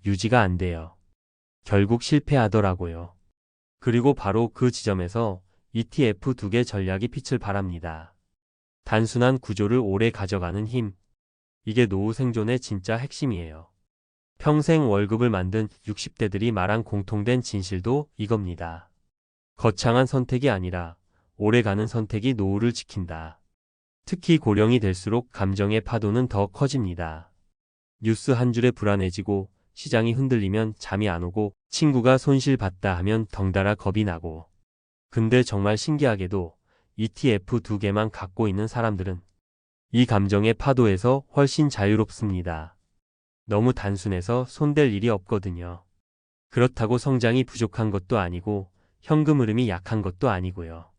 Speaker 1: 유지가 안 돼요. 결국 실패하더라고요. 그리고 바로 그 지점에서 ETF 두 개 전략이 빛을 발합니다. 단순한 구조를 오래 가져가는 힘. 이게 노후 생존의 진짜 핵심이에요. 평생 월급을 만든 60대들이 말한 공통된 진실도 이겁니다. 거창한 선택이 아니라 오래가는 선택이 노후를 지킨다. 특히 고령이 될수록 감정의 파도는 더 커집니다. 뉴스 한 줄에 불안해지고 시장이 흔들리면 잠이 안 오고 친구가 손실봤다 하면 덩달아 겁이 나고. 근데 정말 신기하게도 ETF 두 개만 갖고 있는 사람들은 이 감정의 파도에서 훨씬 자유롭습니다. 너무 단순해서 손댈 일이 없거든요. 그렇다고 성장이 부족한 것도 아니고 현금 흐름이 약한 것도 아니고요.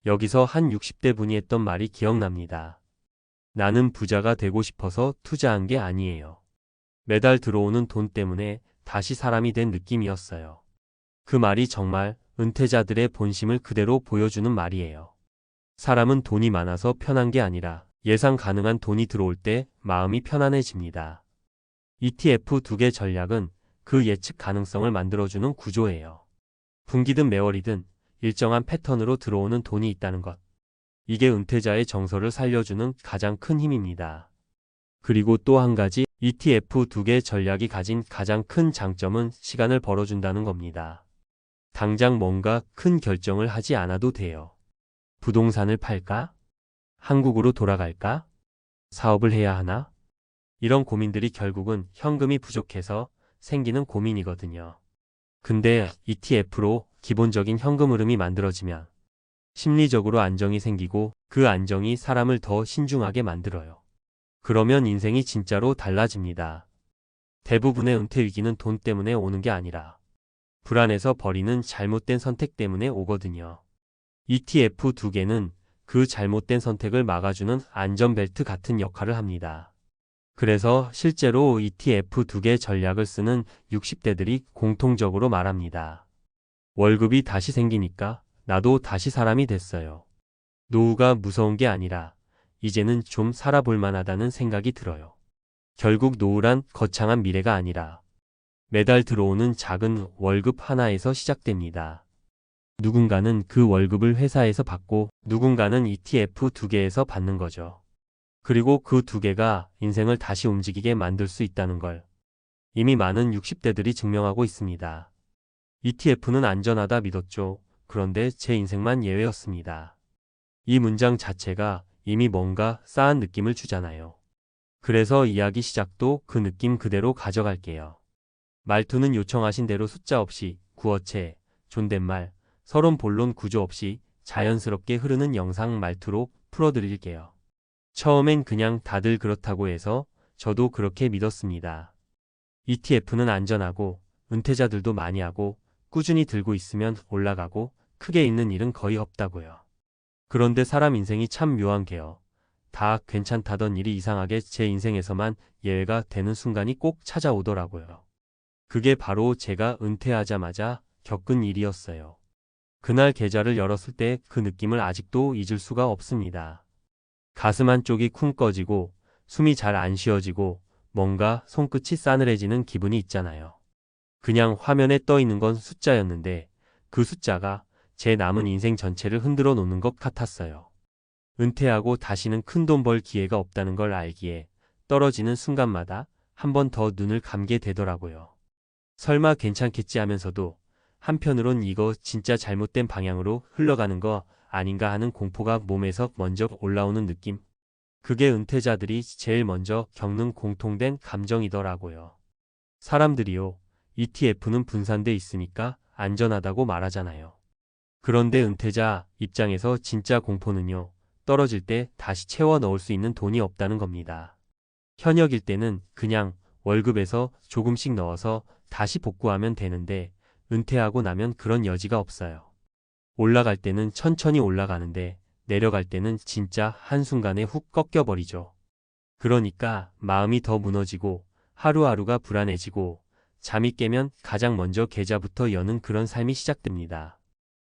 Speaker 1: 여기서 한 60대 분이 했던 말이 기억납니다. 나는 부자가 되고 싶어서 투자한 게 아니에요. 매달 들어오는 돈 때문에 다시 사람이 된 느낌이었어요. 그 말이 정말 은퇴자들의 본심을 그대로 보여주는 말이에요. 사람은 돈이 많아서 편한 게 아니라 예상 가능한 돈이 들어올 때 마음이 편안해집니다. ETF 두 개 전략은 그 예측 가능성을 만들어주는 구조예요. 분기든 매월이든 일정한 패턴으로 들어오는 돈이 있다는 것. 이게 은퇴자의 정서를 살려주는 가장 큰 힘입니다. 그리고 또 한 가지 ETF 두 개 전략이 가진 가장 큰 장점은 시간을 벌어준다는 겁니다. 당장 뭔가 큰 결정을 하지 않아도 돼요. 부동산을 팔까? 한국으로 돌아갈까? 사업을 해야 하나? 이런 고민들이 결국은 현금이 부족해서 생기는 고민이거든요. 근데 ETF로 기본적인 현금 흐름이 만들어지면 심리적으로 안정이 생기고 그 안정이 사람을 더 신중하게 만들어요. 그러면 인생이 진짜로 달라집니다. 대부분의 은퇴 위기는 돈 때문에 오는 게 아니라 불안해서 버리는 잘못된 선택 때문에 오거든요. ETF 두 개는 그 잘못된 선택을 막아주는 안전벨트 같은 역할을 합니다. 그래서 실제로 ETF 두 개 전략을 쓰는 60대들이 공통적으로 말합니다. 월급이 다시 생기니까 나도 다시 사람이 됐어요. 노후가 무서운 게 아니라 이제는 좀 살아볼 만하다는 생각이 들어요. 결국 노후란 거창한 미래가 아니라 매달 들어오는 작은 월급 하나에서 시작됩니다. 누군가는 그 월급을 회사에서 받고 누군가는 ETF 두 개에서 받는 거죠. 그리고 그 두 개가 인생을 다시 움직이게 만들 수 있다는 걸 이미 많은 60대들이 증명하고 있습니다. ETF는 안전하다 믿었죠. 그런데 제 인생만 예외였습니다. 이 문장 자체가 이미 뭔가 싸한 느낌을 주잖아요. 그래서 이야기 시작도 그 느낌 그대로 가져갈게요. 말투는 요청하신 대로 숫자 없이 구어체, 존댓말, 서론 본론 구조 없이 자연스럽게 흐르는 영상 말투로 풀어드릴게요. 처음엔 그냥 다들 그렇다고 해서 저도 그렇게 믿었습니다. ETF는 안전하고 은퇴자들도 많이 하고 꾸준히 들고 있으면 올라가고 크게 잃는 일은 거의 없다고요. 그런데 사람 인생이 참 묘한 게요. 다 괜찮다던 일이 이상하게 제 인생에서만 예외가 되는 순간이 꼭 찾아오더라고요. 그게 바로 제가 은퇴하자마자 겪은 일이었어요. 그날 계좌를 열었을 때 그 느낌을 아직도 잊을 수가 없습니다. 가슴 한쪽이 쿵 꺼지고 숨이 잘 안 쉬어지고 뭔가 손끝이 싸늘해지는 기분이 있잖아요. 그냥 화면에 떠 있는 건 숫자였는데 그 숫자가 제 남은 인생 전체를 흔들어 놓는 것 같았어요. 은퇴하고 다시는 큰돈 벌 기회가 없다는 걸 알기에 떨어지는 순간마다 한 번 더 눈을 감게 되더라고요. 설마 괜찮겠지 하면서도 한편으론 이거 진짜 잘못된 방향으로 흘러가는 거 아닌가 하는 공포가 몸에서 먼저 올라오는 느낌. 그게 은퇴자들이 제일 먼저 겪는 공통된 감정이더라고요. 사람들이요, ETF는 분산돼 있으니까 안전하다고 말하잖아요. 그런데 은퇴자 입장에서 진짜 공포는요, 떨어질 때 다시 채워 넣을 수 있는 돈이 없다는 겁니다. 현역일 때는 그냥 월급에서 조금씩 넣어서 다시 복구하면 되는데 은퇴하고 나면 그런 여지가 없어요. 올라갈 때는 천천히 올라가는데 내려갈 때는 진짜 한순간에 훅 꺾여버리죠. 그러니까 마음이 더 무너지고 하루하루가 불안해지고 잠이 깨면 가장 먼저 계좌부터 여는 그런 삶이 시작됩니다.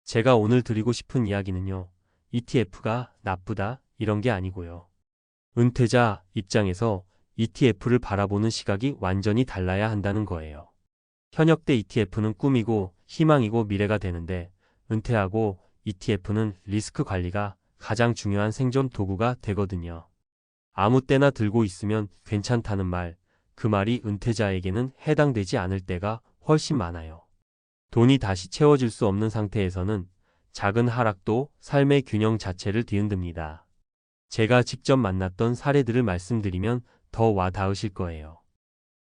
Speaker 1: 제가 오늘 드리고 싶은 이야기는요. ETF가 나쁘다 이런 게 아니고요. 은퇴자 입장에서 ETF를 바라보는 시각이 완전히 달라야 한다는 거예요. 현역 때 ETF는 꿈이고 희망이고 미래가 되는데 은퇴하고 ETF는 리스크 관리가 가장 중요한 생존 도구가 되거든요. 아무 때나 들고 있으면 괜찮다는 말, 그 말이 은퇴자에게는 해당되지 않을 때가 훨씬 많아요. 돈이 다시 채워질 수 없는 상태에서는 작은 하락도 삶의 균형 자체를 뒤흔듭니다. 제가 직접 만났던 사례들을 말씀드리면 더 와닿으실 거예요.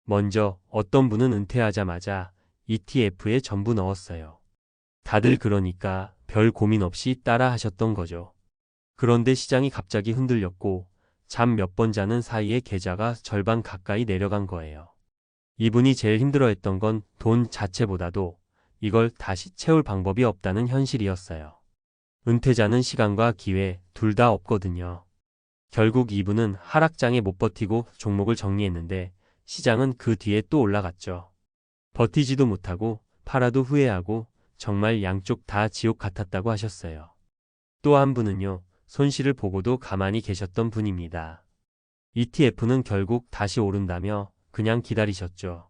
Speaker 1: 먼저 어떤 분은 은퇴하자마자 ETF에 전부 넣었어요. 다들 그러니까 별 고민 없이 따라 하셨던 거죠. 그런데 시장이 갑자기 흔들렸고 잠 몇 번 자는 사이에 계좌가 절반 가까이 내려간 거예요. 이분이 제일 힘들어했던 건 돈 자체보다도 이걸 다시 채울 방법이 없다는 현실이었어요. 은퇴자는 시간과 기회 둘 다 없거든요. 결국 이분은 하락장에 못 버티고 종목을 정리했는데 시장은 그 뒤에 또 올라갔죠. 버티지도 못하고 팔아도 후회하고 정말 양쪽 다 지옥 같았다고 하셨어요. 또 한 분은요. 손실을 보고도 가만히 계셨던 분입니다. ETF는 결국 다시 오른다며 그냥 기다리셨죠.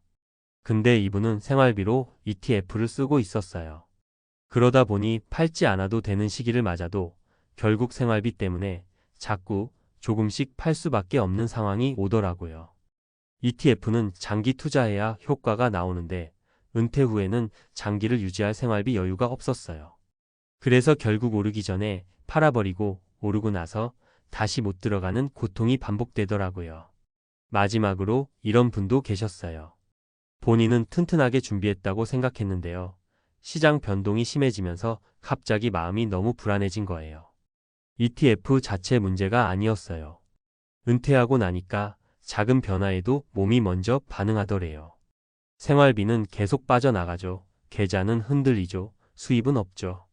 Speaker 1: 근데 이분은 생활비로 ETF를 쓰고 있었어요. 그러다 보니 팔지 않아도 되는 시기를 맞아도 결국 생활비 때문에 자꾸 조금씩 팔 수밖에 없는 상황이 오더라고요. ETF는 장기 투자해야 효과가 나오는데 은퇴 후에는 장기를 유지할 생활비 여유가 없었어요. 그래서 결국 오르기 전에 팔아버리고 오르고 나서 다시 못 들어가는 고통이 반복되더라고요. 마지막으로 이런 분도 계셨어요. 본인은 튼튼하게 준비했다고 생각했는데요. 시장 변동이 심해지면서 갑자기 마음이 너무 불안해진 거예요. ETF 자체 문제가 아니었어요. 은퇴하고 나니까 작은 변화에도 몸이 먼저 반응하더래요. 생활비는 계속 빠져나가죠. 계좌는 흔들리죠. 수입은 없죠.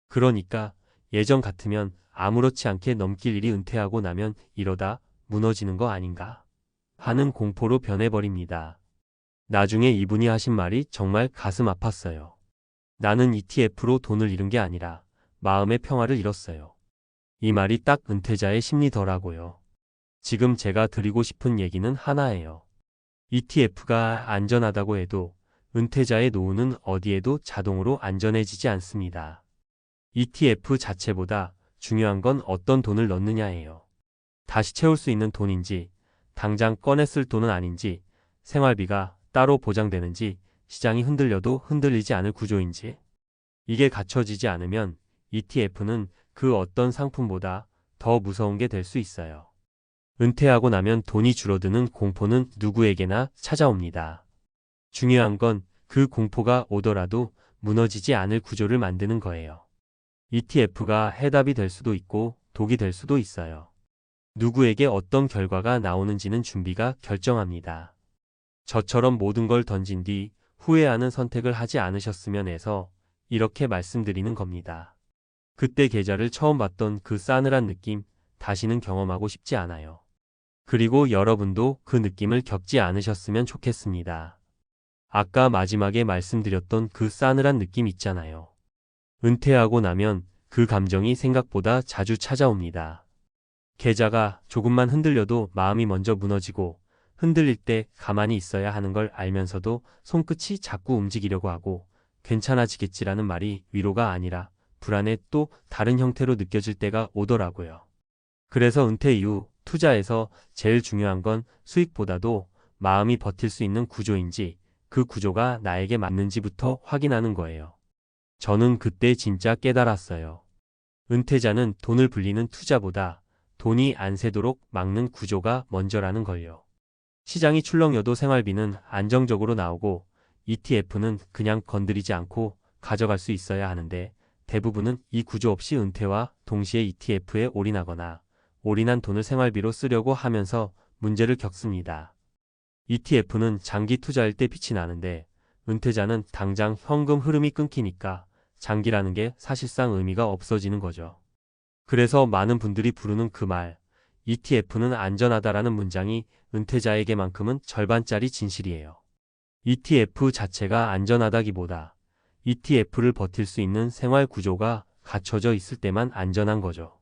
Speaker 1: 그러니까 예전 같으면 아무렇지 않게 넘길 일이 은퇴하고 나면 이러다 무너지는 거 아닌가 하는 공포로 변해버립니다. 나중에 이분이 하신 말이 정말 가슴 아팠어요. 나는 ETF로 돈을 잃은 게 아니라 마음의 평화를 잃었어요. 이 말이 딱 은퇴자의 심리더라고요. 지금 제가 드리고 싶은 얘기는 하나예요. ETF가 안전하다고 해도 은퇴자의 노후는 어디에도 자동으로 안전해지지 않습니다. ETF 자체보다 중요한 건 어떤 돈을 넣느냐예요. 다시 채울 수 있는 돈인지, 당장 꺼내 쓸 돈은 아닌지, 생활비가 따로 보장되는지, 시장이 흔들려도 흔들리지 않을 구조인지. 이게 갖춰지지 않으면 ETF는 그 어떤 상품보다 더 무서운 게 될 수 있어요. 은퇴하고 나면 돈이 줄어드는 공포는 누구에게나 찾아옵니다. 중요한 건 그 공포가 오더라도 무너지지 않을 구조를 만드는 거예요. ETF가 해답이 될 수도 있고 독이 될 수도 있어요. 누구에게 어떤 결과가 나오는지는 준비가 결정합니다. 저처럼 모든 걸 던진 뒤 후회하는 선택을 하지 않으셨으면 해서 이렇게 말씀드리는 겁니다. 그때 계좌를 처음 봤던 그 싸늘한 느낌 다시는 경험하고 싶지 않아요. 그리고 여러분도 그 느낌을 겪지 않으셨으면 좋겠습니다. 아까 마지막에 말씀드렸던 그 싸늘한 느낌 있잖아요. 은퇴하고 나면 그 감정이 생각보다 자주 찾아옵니다. 계좌가 조금만 흔들려도 마음이 먼저 무너지고 흔들릴 때 가만히 있어야 하는 걸 알면서도 손끝이 자꾸 움직이려고 하고 괜찮아지겠지라는 말이 위로가 아니라 불안의 또 다른 형태로 느껴질 때가 오더라고요. 그래서 은퇴 이후 투자에서 제일 중요한 건 수익보다도 마음이 버틸 수 있는 구조인지 그 구조가 나에게 맞는지부터 확인하는 거예요. 저는 그때 진짜 깨달았어요. 은퇴자는 돈을 불리는 투자보다 돈이 안 새도록 막는 구조가 먼저라는 걸요. 시장이 출렁여도 생활비는 안정적으로 나오고 ETF는 그냥 건드리지 않고 가져갈 수 있어야 하는데 대부분은 이 구조 없이 은퇴와 동시에 ETF에 올인하거나 올인한 돈을 생활비로 쓰려고 하면서 문제를 겪습니다. ETF는 장기 투자일 때 빛이 나는데 은퇴자는 당장 현금 흐름이 끊기니까 장기라는 게 사실상 의미가 없어지는 거죠. 그래서 많은 분들이 부르는 그 말, ETF는 안전하다라는 문장이 은퇴자에게만큼은 절반짜리 진실이에요. ETF 자체가 안전하다기보다 ETF를 버틸 수 있는 생활 구조가 갖춰져 있을 때만 안전한 거죠.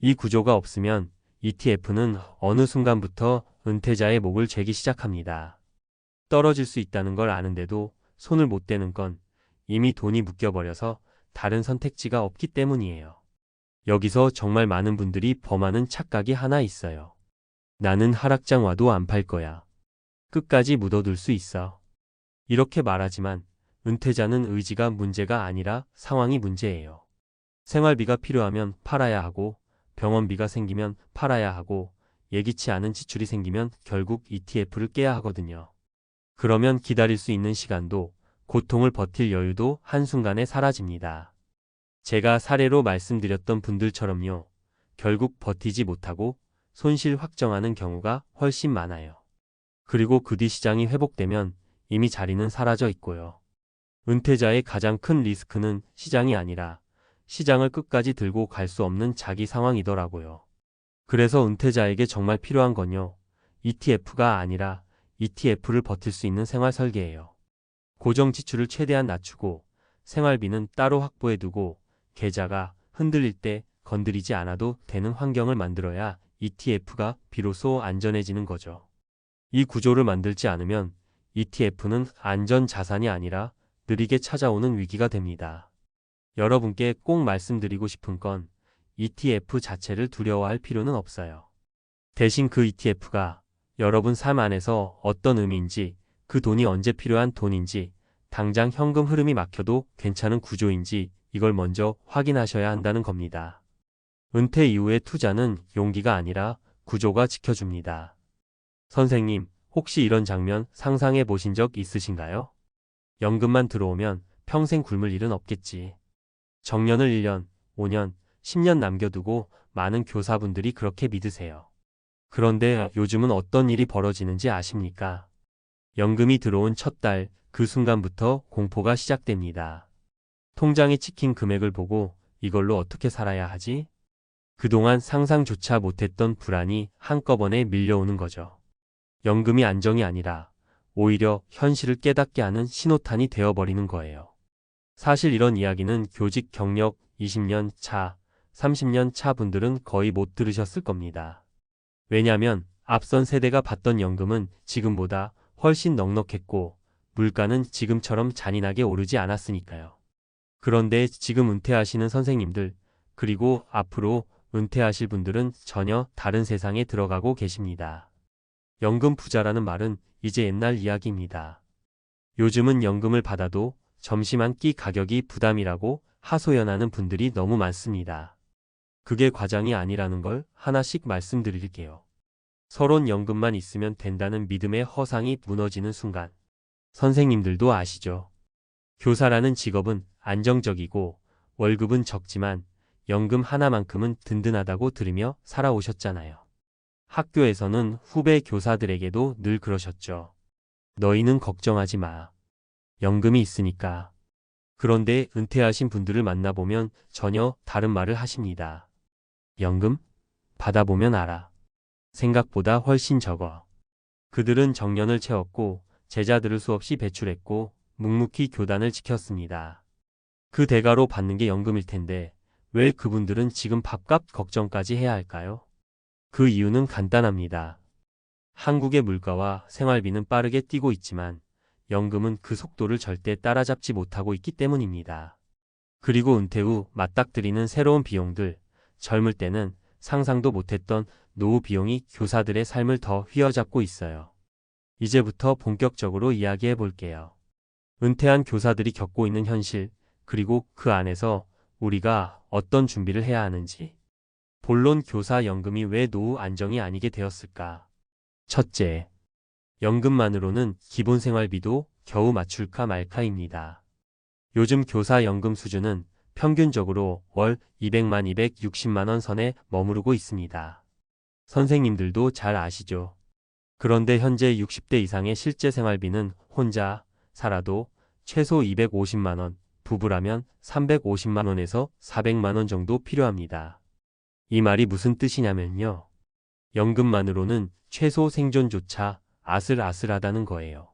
Speaker 1: 이 구조가 없으면 ETF는 어느 순간부터 은퇴자의 목을 죄기 시작합니다. 떨어질 수 있다는 걸 아는데도 손을 못 대는 건 이미 돈이 묶여버려서 다른 선택지가 없기 때문이에요. 여기서 정말 많은 분들이 범하는 착각이 하나 있어요. 나는 하락장 와도 안 팔 거야. 끝까지 묻어둘 수 있어. 이렇게 말하지만 은퇴자는 의지가 문제가 아니라 상황이 문제예요. 생활비가 필요하면 팔아야 하고 병원비가 생기면 팔아야 하고 예기치 않은 지출이 생기면 결국 ETF를 깨야 하거든요. 그러면 기다릴 수 있는 시간도 고통을 버틸 여유도 한순간에 사라집니다. 제가 사례로 말씀드렸던 분들처럼요. 결국 버티지 못하고 손실 확정하는 경우가 훨씬 많아요. 그리고 그 뒤 시장이 회복되면 이미 자리는 사라져 있고요. 은퇴자의 가장 큰 리스크는 시장이 아니라 시장을 끝까지 들고 갈 수 없는 자기 상황이더라고요. 그래서 은퇴자에게 정말 필요한 건요. ETF가 아니라 ETF를 버틸 수 있는 생활 설계예요. 고정 지출을 최대한 낮추고 생활비는 따로 확보해두고 계좌가 흔들릴 때 건드리지 않아도 되는 환경을 만들어야 ETF가 비로소 안전해지는 거죠. 이 구조를 만들지 않으면 ETF는 안전 자산이 아니라 느리게 찾아오는 위기가 됩니다. 여러분께 꼭 말씀드리고 싶은 건 ETF 자체를 두려워할 필요는 없어요. 대신 그 ETF가 여러분 삶 안에서 어떤 의미인지, 그 돈이 언제 필요한 돈인지, 당장 현금 흐름이 막혀도 괜찮은 구조인지 이걸 먼저 확인하셔야 한다는 겁니다. 은퇴 이후의 투자는 용기가 아니라 구조가 지켜줍니다. 선생님, 혹시 이런 장면 상상해 보신 적 있으신가요? 연금만 들어오면 평생 굶을 일은 없겠지. 정년을 1년, 5년, 10년 남겨두고 많은 교사분들이 그렇게 믿으세요. 그런데 요즘은 어떤 일이 벌어지는지 아십니까? 연금이 들어온 첫 달, 그 순간부터 공포가 시작됩니다. 통장에 찍힌 금액을 보고 이걸로 어떻게 살아야 하지? 그동안 상상조차 못했던 불안이 한꺼번에 밀려오는 거죠. 연금이 안정이 아니라 오히려 현실을 깨닫게 하는 신호탄이 되어버리는 거예요. 사실 이런 이야기는 교직 경력 20년 차, 30년 차 분들은 거의 못 들으셨을 겁니다. 왜냐하면 앞선 세대가 받던 연금은 지금보다 훨씬 넉넉했고 물가는 지금처럼 잔인하게 오르지 않았으니까요. 그런데 지금 은퇴하시는 선생님들, 그리고 앞으로 은퇴하실 분들은 전혀 다른 세상에 들어가고 계십니다. 연금 부자라는 말은 이제 옛날 이야기입니다. 요즘은 연금을 받아도 점심 한 끼 가격이 부담이라고 하소연하는 분들이 너무 많습니다. 그게 과장이 아니라는 걸 하나씩 말씀드릴게요. 서론 연금만 있으면 된다는 믿음의 허상이 무너지는 순간. 선생님들도 아시죠? 교사라는 직업은 안정적이고 월급은 적지만 연금 하나만큼은 든든하다고 들으며 살아오셨잖아요. 학교에서는 후배 교사들에게도 늘 그러셨죠. 너희는 걱정하지 마. 연금이 있으니까. 그런데 은퇴하신 분들을 만나보면 전혀 다른 말을 하십니다. 연금? 받아보면 알아. 생각보다 훨씬 적어. 그들은 정년을 채웠고 제자들을 수없이 배출했고 묵묵히 교단을 지켰습니다. 그 대가로 받는 게 연금일 텐데 왜 그분들은 지금 밥값 걱정까지 해야 할까요? 그 이유는 간단합니다. 한국의 물가와 생활비는 빠르게 뛰고 있지만 연금은 그 속도를 절대 따라잡지 못하고 있기 때문입니다. 그리고 은퇴 후 맞닥뜨리는 새로운 비용들, 젊을 때는 상상도 못했던 노후 비용이 교사들의 삶을 더 휘어잡고 있어요. 이제부터 본격적으로 이야기해 볼게요. 은퇴한 교사들이 겪고 있는 현실, 그리고 그 안에서 우리가 어떤 준비를 해야 하는지. 본론 교사 연금이 왜 노후 안정이 아니게 되었을까? 첫째, 연금만으로는 기본 생활비도 겨우 맞출까 말까입니다. 요즘 교사 연금 수준은 평균적으로 월 200만 260만 원 선에 머무르고 있습니다. 선생님들도 잘 아시죠? 그런데 현재 60대 이상의 실제 생활비는 혼자 살아도 최소 250만 원, 부부라면 350만 원에서 400만 원 정도 필요합니다. 이 말이 무슨 뜻이냐면요. 연금만으로는 최소 생존조차 아슬아슬하다는 거예요.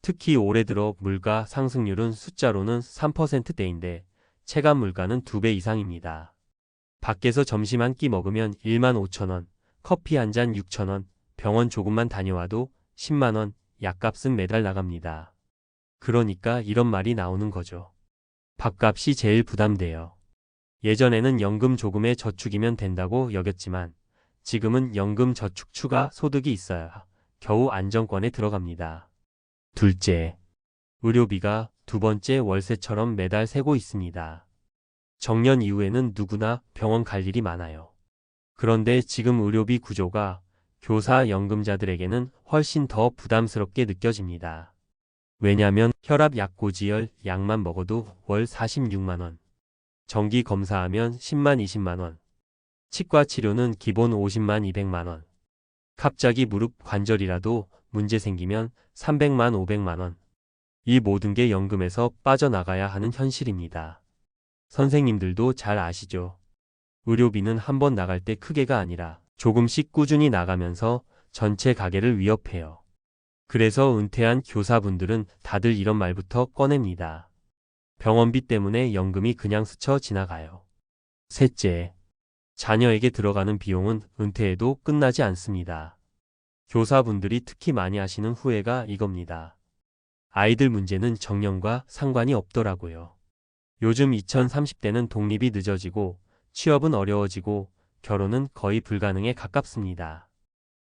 Speaker 1: 특히 올해 들어 물가 상승률은 숫자로는 3%대인데 체감 물가는 2배 이상입니다. 밖에서 점심 한 끼 먹으면 1만 5천 원, 커피 한 잔 6천 원, 병원 조금만 다녀와도 10만 원, 약값은 매달 나갑니다. 그러니까 이런 말이 나오는 거죠. 밥값이 제일 부담돼요. 예전에는 연금 조금의 저축이면 된다고 여겼지만 지금은 연금 저축 추가 소득이 있어야 겨우 안정권에 들어갑니다. 둘째, 의료비가 두 번째 월세처럼 매달 새고 있습니다. 정년 이후에는 누구나 병원 갈 일이 많아요. 그런데 지금 의료비 구조가 교사 연금자들에게는 훨씬 더 부담스럽게 느껴집니다. 왜냐면 혈압 약고지혈 약만 먹어도 월 46만 원. 정기 검사하면 10만 20만 원. 치과 치료는 기본 50만 200만 원. 갑자기 무릎 관절이라도 문제 생기면 300만 500만 원. 이 모든 게 연금에서 빠져나가야 하는 현실입니다. 선생님들도 잘 아시죠? 의료비는 한 번 나갈 때 크게가 아니라 조금씩 꾸준히 나가면서 전체 가계를 위협해요. 그래서 은퇴한 교사분들은 다들 이런 말부터 꺼냅니다. 병원비 때문에 연금이 그냥 스쳐 지나가요. 셋째, 자녀에게 들어가는 비용은 은퇴해도 끝나지 않습니다. 교사분들이 특히 많이 하시는 후회가 이겁니다. 아이들 문제는 정년과 상관이 없더라고요. 요즘 2030대는 독립이 늦어지고 취업은 어려워지고 결혼은 거의 불가능에 가깝습니다.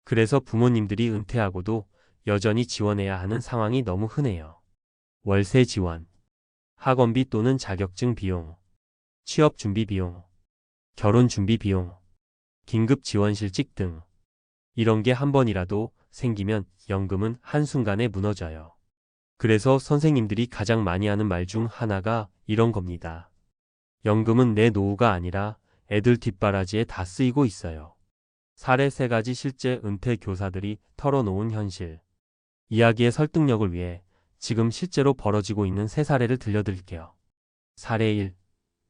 Speaker 1: 그래서 부모님들이 은퇴하고도 여전히 지원해야 하는 상황이 너무 흔해요. 월세 지원, 학원비 또는 자격증 비용, 취업 준비 비용, 결혼 준비 비용, 긴급 지원실직 등 이런 게 한 번이라도 생기면 연금은 한순간에 무너져요. 그래서 선생님들이 가장 많이 하는 말 중 하나가 이런 겁니다. 연금은 내 노후가 아니라 애들 뒷바라지에 다 쓰이고 있어요. 사례 3가지 실제 은퇴 교사들이 털어놓은 현실. 이야기의 설득력을 위해 지금 실제로 벌어지고 있는 세 사례를 들려드릴게요. 사례 1.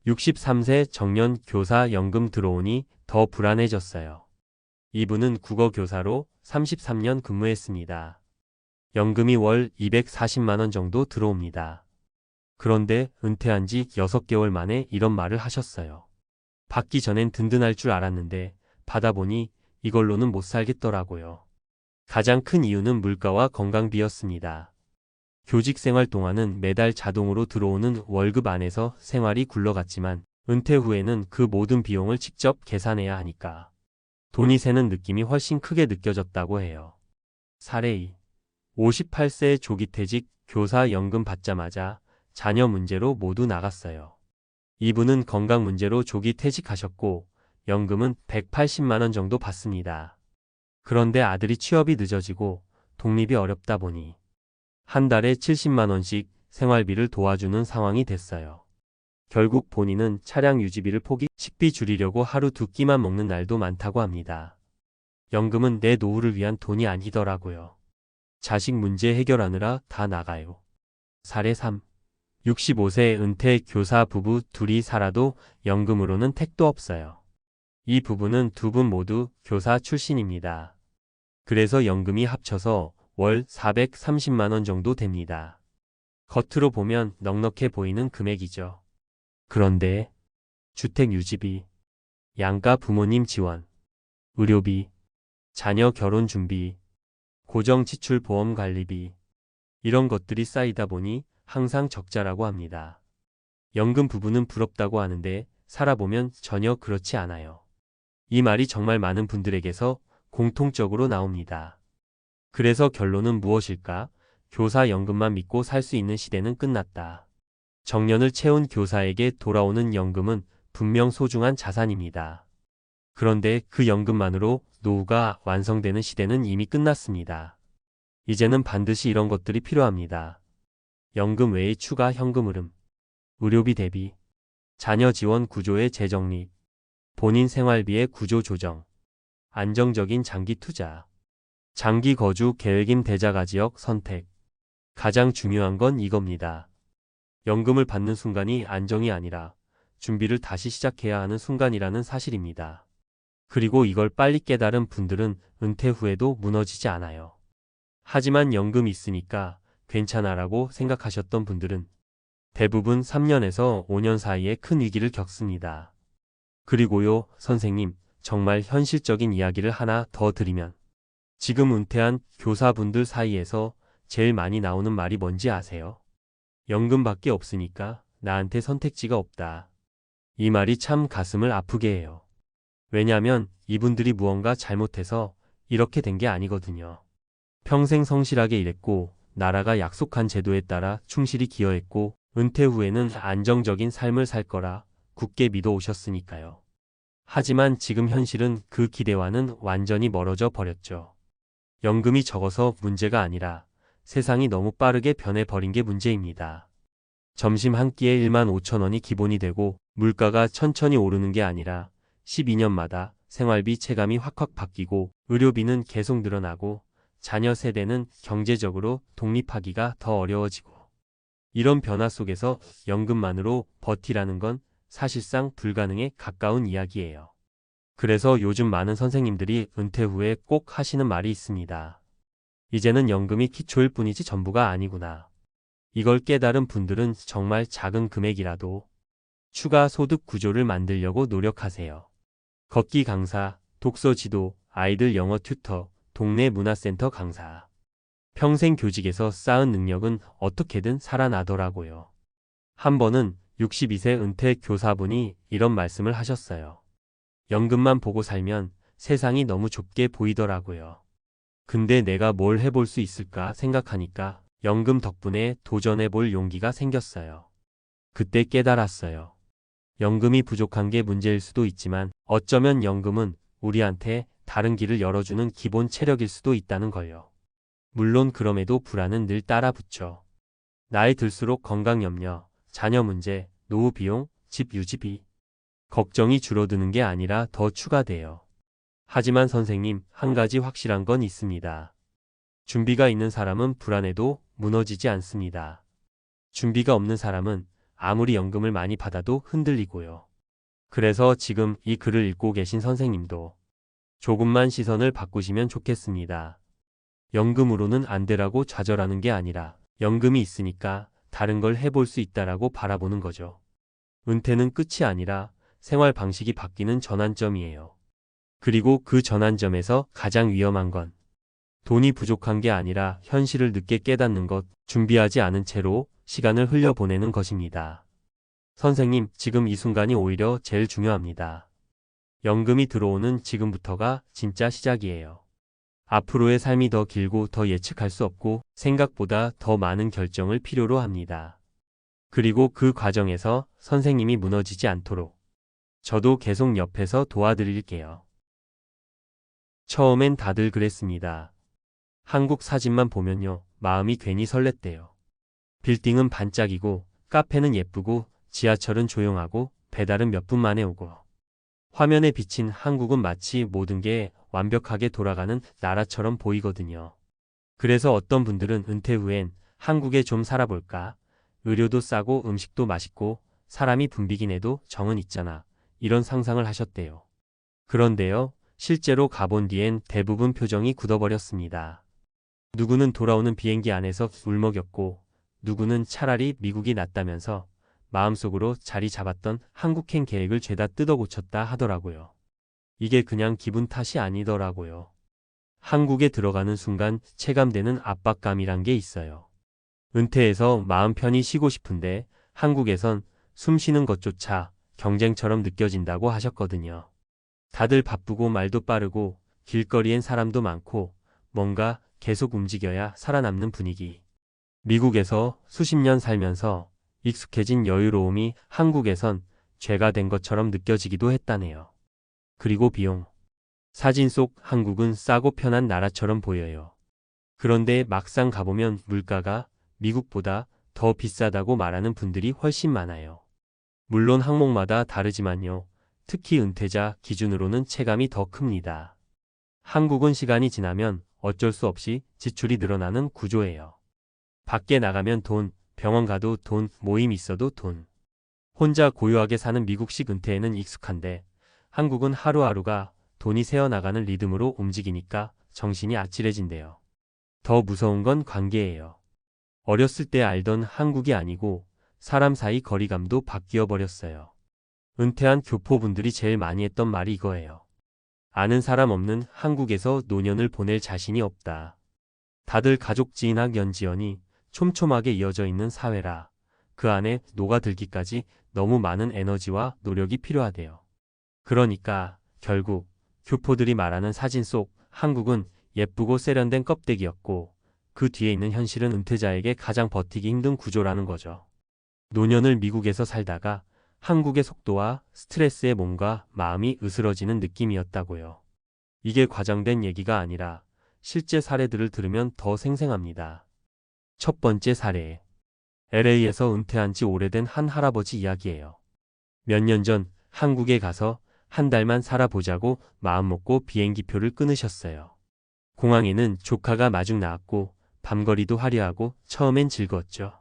Speaker 1: 63세 정년 교사 연금 들어오니 더 불안해졌어요. 이분은 국어 교사로 33년 근무했습니다. 연금이 월 240만 원 정도 들어옵니다. 그런데 은퇴한 지 6개월 만에 이런 말을 하셨어요. 받기 전엔 든든할 줄 알았는데 받아보니 이걸로는 못 살겠더라고요. 가장 큰 이유는 물가와 건강비였습니다. 교직 생활 동안은 매달 자동으로 들어오는 월급 안에서 생활이 굴러갔지만 은퇴 후에는 그 모든 비용을 직접 계산해야 하니까 돈이 새는 느낌이 훨씬 크게 느껴졌다고 해요. 사례 2. 58세 조기퇴직 교사 연금 받자마자 자녀 문제로 모두 나갔어요. 이분은 건강 문제로 조기 퇴직하셨고 연금은 180만 원 정도 받습니다. 그런데 아들이 취업이 늦어지고 독립이 어렵다 보니 한 달에 70만 원씩 생활비를 도와주는 상황이 됐어요. 결국 본인은 차량 유지비를 포기, 식비 줄이려고 하루 2끼만 먹는 날도 많다고 합니다. 연금은 내 노후를 위한 돈이 아니더라고요. 자식 문제 해결하느라 다 나가요. 사례 3. 65세 은퇴 교사 부부 둘이 살아도 연금으로는 택도 없어요. 이 부부는 두 분 모두 교사 출신입니다. 그래서 연금이 합쳐서 월 430만 원 정도 됩니다. 겉으로 보면 넉넉해 보이는 금액이죠. 그런데 주택 유지비, 양가 부모님 지원, 의료비, 자녀 결혼 준비, 고정 지출 보험 관리비, 이런 것들이 쌓이다 보니 항상 적자라고 합니다. 연금 부부는 부럽다고 하는데 살아보면 전혀 그렇지 않아요. 이 말이 정말 많은 분들에게서 공통적으로 나옵니다. 그래서 결론은 무엇일까? 교사 연금만 믿고 살 수 있는 시대는 끝났다. 정년을 채운 교사에게 돌아오는 연금은 분명 소중한 자산입니다. 그런데 그 연금만으로 노후가 완성되는 시대는 이미 끝났습니다. 이제는 반드시 이런 것들이 필요합니다. 연금 외의 추가 현금 흐름, 의료비 대비, 자녀 지원 구조의 재정립, 본인 생활비의 구조 조정, 안정적인 장기 투자, 장기 거주 계획인 대자가 지역 선택. 가장 중요한 건 이겁니다. 연금을 받는 순간이 안정이 아니라 준비를 다시 시작해야 하는 순간이라는 사실입니다. 그리고 이걸 빨리 깨달은 분들은 은퇴 후에도 무너지지 않아요. 하지만 연금 있으니까 괜찮아라고 생각하셨던 분들은 대부분 3년에서 5년 사이에 큰 위기를 겪습니다. 그리고요, 선생님, 정말 현실적인 이야기를 하나 더 드리면 지금 은퇴한 교사분들 사이에서 제일 많이 나오는 말이 뭔지 아세요? 연금밖에 없으니까 나한테 선택지가 없다. 이 말이 참 가슴을 아프게 해요. 왜냐면 이분들이 무언가 잘못해서 이렇게 된 게 아니거든요. 평생 성실하게 일했고 나라가 약속한 제도에 따라 충실히 기여했고 은퇴 후에는 안정적인 삶을 살 거라 굳게 믿어 오셨으니까요. 하지만 지금 현실은 그 기대와는 완전히 멀어져 버렸죠. 연금이 적어서 문제가 아니라 세상이 너무 빠르게 변해버린 게 문제입니다. 점심 한 끼에 1만 5천 원이 기본이 되고 물가가 천천히 오르는 게 아니라 12년마다 생활비 체감이 확확 바뀌고 의료비는 계속 늘어나고 자녀 세대는 경제적으로 독립하기가 더 어려워지고 이런 변화 속에서 연금만으로 버티라는 건 사실상 불가능에 가까운 이야기예요. 그래서 요즘 많은 선생님들이 은퇴 후에 꼭 하시는 말이 있습니다. 이제는 연금이 기초일 뿐이지 전부가 아니구나. 이걸 깨달은 분들은 정말 작은 금액이라도 추가 소득 구조를 만들려고 노력하세요. 걷기 강사, 독서 지도, 아이들 영어 튜터, 동네 문화센터 강사. 평생 교직에서 쌓은 능력은 어떻게든 살아나더라고요. 한 번은 62세 은퇴 교사분이 이런 말씀을 하셨어요. 연금만 보고 살면 세상이 너무 좁게 보이더라고요. 근데 내가 뭘 해볼 수 있을까 생각하니까 연금 덕분에 도전해볼 용기가 생겼어요. 그때 깨달았어요. 연금이 부족한 게 문제일 수도 있지만 어쩌면 연금은 우리한테 다른 길을 열어주는 기본 체력일 수도 있다는 걸요. 물론 그럼에도 불안은 늘 따라붙죠. 나이 들수록 건강 염려, 자녀 문제, 노후 비용, 집 유지비. 걱정이 줄어드는 게 아니라 더 추가돼요. 하지만 선생님, 한 가지 확실한 건 있습니다. 준비가 있는 사람은 불안해도 무너지지 않습니다. 준비가 없는 사람은 아무리 연금을 많이 받아도 흔들리고요. 그래서 지금 이 글을 읽고 계신 선생님도 조금만 시선을 바꾸시면 좋겠습니다. 연금으로는 안 되라고 좌절하는 게 아니라 연금이 있으니까 다른 걸 해볼 수 있다라고 바라보는 거죠. 은퇴는 끝이 아니라 생활 방식이 바뀌는 전환점이에요. 그리고 그 전환점에서 가장 위험한 건 돈이 부족한 게 아니라 현실을 늦게 깨닫는 것, 준비하지 않은 채로 시간을 흘려보내는 것입니다. 선생님, 지금 이 순간이 오히려 제일 중요합니다. 연금이 들어오는 지금부터가 진짜 시작이에요. 앞으로의 삶이 더 길고 더 예측할 수 없고 생각보다 더 많은 결정을 필요로 합니다. 그리고 그 과정에서 선생님이 무너지지 않도록 저도 계속 옆에서 도와드릴게요. 처음엔 다들 그랬습니다. 한국 사진만 보면요, 마음이 괜히 설렜대요. 빌딩은 반짝이고 카페는 예쁘고 지하철은 조용하고 배달은 몇 분 만에 오고 화면에 비친 한국은 마치 모든 게 완벽하게 돌아가는 나라처럼 보이거든요. 그래서 어떤 분들은 은퇴 후엔 한국에 좀 살아볼까? 의료도 싸고 음식도 맛있고 사람이 붐비긴 해도 정은 있잖아. 이런 상상을 하셨대요. 그런데요, 실제로 가본 뒤엔 대부분 표정이 굳어버렸습니다. 누구는 돌아오는 비행기 안에서 울먹였고 누구는 차라리 미국이 낫다면서 마음속으로 자리 잡았던 한국행 계획을 죄다 뜯어고쳤다 하더라고요. 이게 그냥 기분 탓이 아니더라고요. 한국에 들어가는 순간 체감되는 압박감이란 게 있어요. 은퇴해서 마음 편히 쉬고 싶은데 한국에선 숨 쉬는 것조차 경쟁처럼 느껴진다고 하셨거든요. 다들 바쁘고 말도 빠르고 길거리엔 사람도 많고 뭔가 계속 움직여야 살아남는 분위기. 미국에서 수십 년 살면서 익숙해진 여유로움이 한국에선 죄가 된 것처럼 느껴지기도 했다네요. 그리고 비용. 사진 속 한국은 싸고 편한 나라처럼 보여요. 그런데 막상 가보면 물가가 미국보다 더 비싸다고 말하는 분들이 훨씬 많아요. 물론 항목마다 다르지만요. 특히 은퇴자 기준으로는 체감이 더 큽니다. 한국은 시간이 지나면 어쩔 수 없이 지출이 늘어나는 구조예요. 밖에 나가면 돈, 병원 가도 돈, 모임 있어도 돈. 혼자 고요하게 사는 미국식 은퇴에는 익숙한데 한국은 하루하루가 돈이 새어나가는 리듬으로 움직이니까 정신이 아찔해진대요. 더 무서운 건 관계예요. 어렸을 때 알던 한국이 아니고 사람 사이 거리감도 바뀌어 버렸어요. 은퇴한 교포분들이 제일 많이 했던 말이 이거예요. 아는 사람 없는 한국에서 노년을 보낼 자신이 없다. 다들 가족 지인학 연지연이 촘촘하게 이어져 있는 사회라 그 안에 녹아들기까지 너무 많은 에너지와 노력이 필요하대요. 그러니까 결국 교포들이 말하는 사진 속 한국은 예쁘고 세련된 껍데기였고 그 뒤에 있는 현실은 은퇴자에게 가장 버티기 힘든 구조라는 거죠. 노년을 미국에서 살다가 한국의 속도와 스트레스에 몸과 마음이 으스러지는 느낌이었다고요. 이게 과장된 얘기가 아니라 실제 사례들을 들으면 더 생생합니다. 첫 번째 사례. LA에서 은퇴한 지 오래된 한 할아버지 이야기예요. 몇 년 전 한국에 가서 한 달만 살아보자고 마음먹고 비행기표를 끊으셨어요. 공항에는 조카가 마중 나왔고 밤거리도 화려하고 처음엔 즐거웠죠.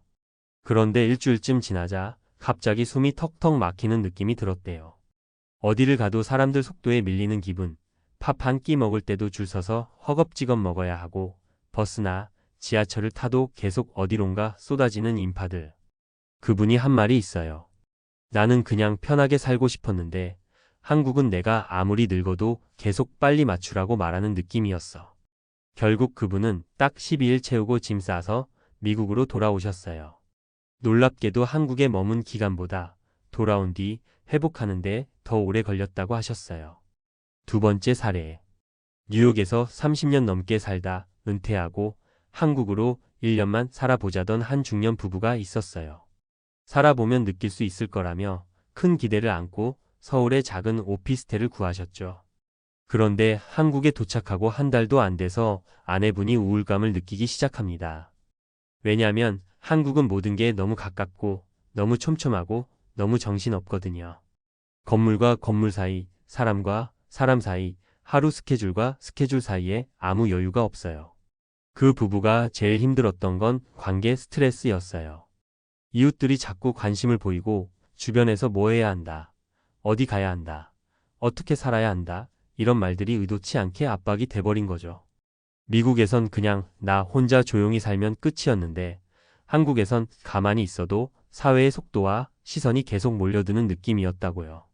Speaker 1: 그런데 일주일쯤 지나자 갑자기 숨이 턱턱 막히는 느낌이 들었대요. 어디를 가도 사람들 속도에 밀리는 기분, 밥 한 끼 먹을 때도 줄 서서 허겁지겁 먹어야 하고 버스나 지하철을 타도 계속 어디론가 쏟아지는 인파들. 그분이 한 말이 있어요. 나는 그냥 편하게 살고 싶었는데 한국은 내가 아무리 늙어도 계속 빨리 맞추라고 말하는 느낌이었어. 결국 그분은 딱 12일 채우고 짐 싸서 미국으로 돌아오셨어요. 놀랍게도 한국에 머문 기간보다 돌아온 뒤 회복하는데 더 오래 걸렸다고 하셨어요. 두 번째 사례. 뉴욕에서 30년 넘게 살다 은퇴하고 한국으로 1년만 살아보자던 한 중년 부부가 있었어요. 살아보면 느낄 수 있을 거라며 큰 기대를 안고 서울의 작은 오피스텔을 구하셨죠. 그런데 한국에 도착하고 한 달도 안 돼서 아내분이 우울감을 느끼기 시작합니다. 왜냐하면 한국은 모든 게 너무 가깝고 너무 촘촘하고 너무 정신없거든요. 건물과 건물 사이, 사람과 사람 사이, 하루 스케줄과 스케줄 사이에 아무 여유가 없어요. 그 부부가 제일 힘들었던 건 관계 스트레스였어요. 이웃들이 자꾸 관심을 보이고 주변에서 뭐 해야 한다, 어디 가야 한다, 어떻게 살아야 한다, 이런 말들이 의도치 않게 압박이 돼버린 거죠. 미국에선 그냥 나 혼자 조용히 살면 끝이었는데 한국에선 가만히 있어도 사회의 속도와 시선이 계속 몰려드는 느낌이었다고요.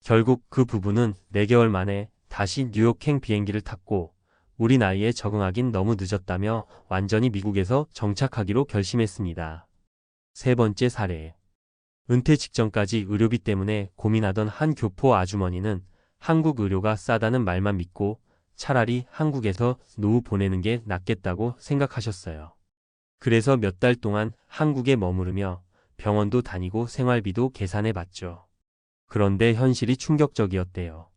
Speaker 1: 결국 그 부부는 4개월 만에 다시 뉴욕행 비행기를 탔고 우리 나이에 적응하긴 너무 늦었다며 완전히 미국에서 정착하기로 결심했습니다. 세 번째 사례. 은퇴 직전까지 의료비 때문에 고민하던 한 교포 아주머니는 한국 의료가 싸다는 말만 믿고 차라리 한국에서 노후 보내는 게 낫겠다고 생각하셨어요. 그래서 몇 달 동안 한국에 머무르며 병원도 다니고 생활비도 계산해 봤죠. 그런데 현실이 충격적이었대요.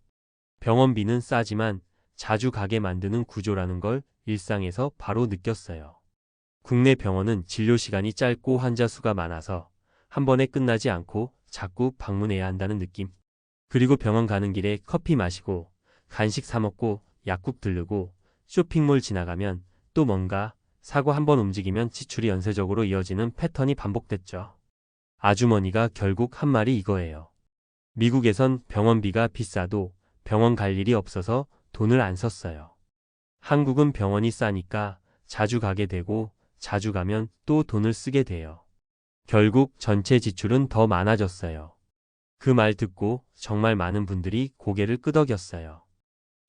Speaker 1: 병원비는 싸지만 자주 가게 만드는 구조라는 걸 일상에서 바로 느꼈어요. 국내 병원은 진료 시간이 짧고 환자 수가 많아서 한 번에 끝나지 않고 자꾸 방문해야 한다는 느낌. 그리고 병원 가는 길에 커피 마시고 간식 사 먹고 약국 들르고 쇼핑몰 지나가면 또 뭔가 사고 한 번 움직이면 지출이 연쇄적으로 이어지는 패턴이 반복됐죠. 아주머니가 결국 한 말이 이거예요. 미국에선 병원비가 비싸도 병원 갈 일이 없어서 돈을 안 썼어요. 한국은 병원이 싸니까 자주 가게 되고 자주 가면 또 돈을 쓰게 돼요. 결국 전체 지출은 더 많아졌어요. 그 말 듣고 정말 많은 분들이 고개를 끄덕였어요.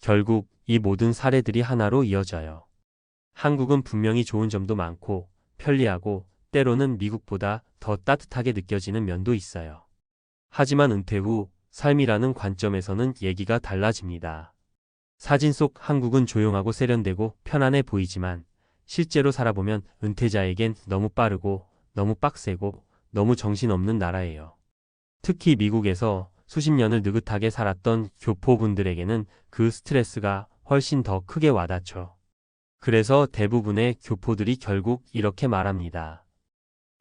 Speaker 1: 결국 이 모든 사례들이 하나로 이어져요. 한국은 분명히 좋은 점도 많고 편리하고 때로는 미국보다 더 따뜻하게 느껴지는 면도 있어요. 하지만 은퇴 후 삶이라는 관점에서는 얘기가 달라집니다. 사진 속 한국은 조용하고 세련되고 편안해 보이지만 실제로 살아보면 은퇴자에겐 너무 빠르고 너무 빡세고 너무 정신없는 나라예요. 특히 미국에서 수십 년을 느긋하게 살았던 교포분들에게는 그 스트레스가 훨씬 더 크게 와닿죠. 그래서 대부분의 교포들이 결국 이렇게 말합니다.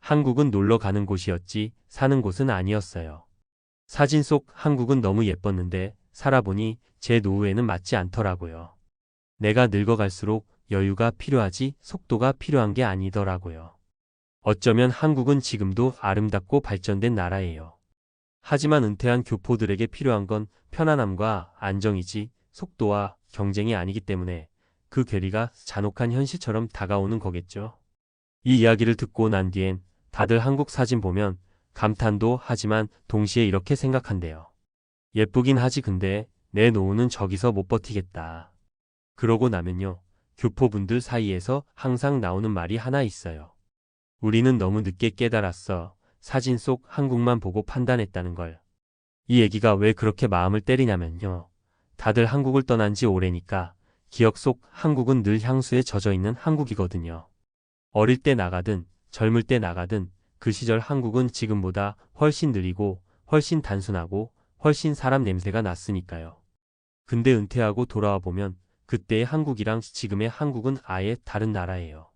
Speaker 1: 한국은 놀러 가는 곳이었지 사는 곳은 아니었어요. 사진 속 한국은 너무 예뻤는데 살아보니 제 노후에는 맞지 않더라고요. 내가 늙어갈수록 여유가 필요하지 속도가 필요한 게 아니더라고요. 어쩌면 한국은 지금도 아름답고 발전된 나라예요. 하지만 은퇴한 교포들에게 필요한 건 편안함과 안정이지 속도와 경쟁이 아니기 때문에 그 괴리가 잔혹한 현실처럼 다가오는 거겠죠. 이 이야기를 듣고 난 뒤엔 다들 한국 사진 보면 감탄도 하지만 동시에 이렇게 생각한대요. 예쁘긴 하지 근데 내 노후는 저기서 못 버티겠다. 그러고 나면요. 교포분들 사이에서 항상 나오는 말이 하나 있어요. 우리는 너무 늦게 깨달았어. 사진 속 한국만 보고 판단했다는 걸. 이 얘기가 왜 그렇게 마음을 때리냐면요. 다들 한국을 떠난 지 오래니까 기억 속 한국은 늘 향수에 젖어 있는 한국이거든요. 어릴 때 나가든 젊을 때 나가든 그 시절 한국은 지금보다 훨씬 느리고 훨씬 단순하고 훨씬 사람 냄새가 났으니까요. 근데 은퇴하고 돌아와 보면 그때의 한국이랑 지금의 한국은 아예 다른 나라예요.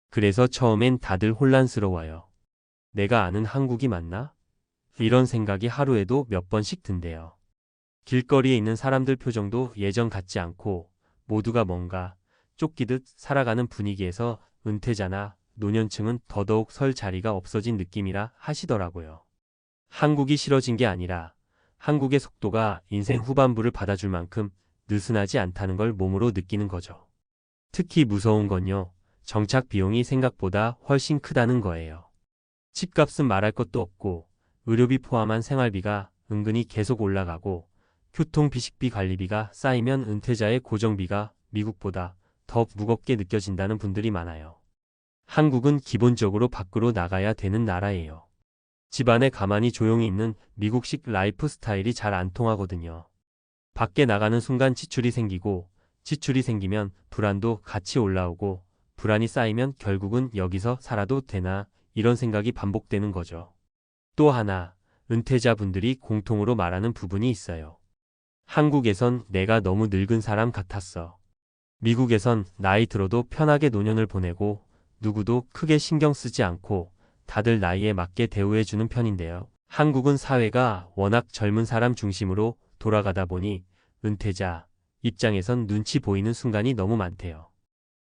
Speaker 1: 그래서 처음엔 다들 혼란스러워요. 내가 아는 한국이 맞나? 이런 생각이 하루에도 몇 번씩 든대요. 길거리에 있는 사람들 표정도 예전 같지 않고 모두가 뭔가 쫓기듯 살아가는 분위기에서 은퇴자나 노년층은 더더욱 설 자리가 없어진 느낌이라 하시더라고요. 한국이 싫어진 게 아니라 한국의 속도가 인생 후반부를 받아줄 만큼 느슨하지 않다는 걸 몸으로 느끼는 거죠. 특히 무서운 건요. 정착 비용이 생각보다 훨씬 크다는 거예요. 집값은 말할 것도 없고 의료비 포함한 생활비가 은근히 계속 올라가고 교통비 식비 관리비가 쌓이면 은퇴자의 고정비가 미국보다 더 무겁게 느껴진다는 분들이 많아요. 한국은 기본적으로 밖으로 나가야 되는 나라예요. 집안에 가만히 조용히 있는 미국식 라이프 스타일이 잘 안 통하거든요. 밖에 나가는 순간 지출이 생기고 지출이 생기면 불안도 같이 올라오고 불안이 쌓이면 결국은 여기서 살아도 되나 이런 생각이 반복되는 거죠. 또 하나 은퇴자분들이 공통으로 말하는 부분이 있어요. 한국에선 내가 너무 늙은 사람 같았어. 미국에선 나이 들어도 편하게 노년을 보내고 누구도 크게 신경 쓰지 않고 다들 나이에 맞게 대우해주는 편인데요. 한국은 사회가 워낙 젊은 사람 중심으로 돌아가다 보니 은퇴자 입장에선 눈치 보이는 순간이 너무 많대요.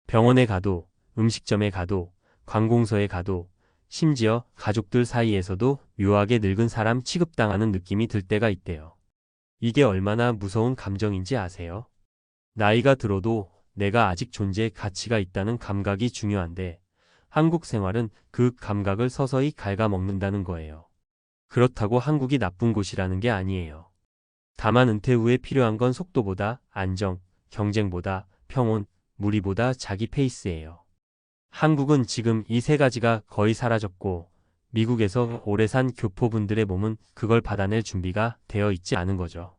Speaker 1: 병원에 가도 음식점에 가도, 관공서에 가도, 심지어 가족들 사이에서도 묘하게 늙은 사람 취급당하는 느낌이 들 때가 있대요. 이게 얼마나 무서운 감정인지 아세요? 나이가 들어도 내가 아직 존재의 가치가 있다는 감각이 중요한데, 한국 생활은 그 감각을 서서히 갉아먹는다는 거예요. 그렇다고 한국이 나쁜 곳이라는 게 아니에요. 다만 은퇴 후에 필요한 건 속도보다 안정, 경쟁보다 평온, 무리보다 자기 페이스예요. 한국은 지금 이 세 가지가 거의 사라졌고, 미국에서 오래 산 교포분들의 몸은 그걸 받아낼 준비가 되어 있지 않은 거죠.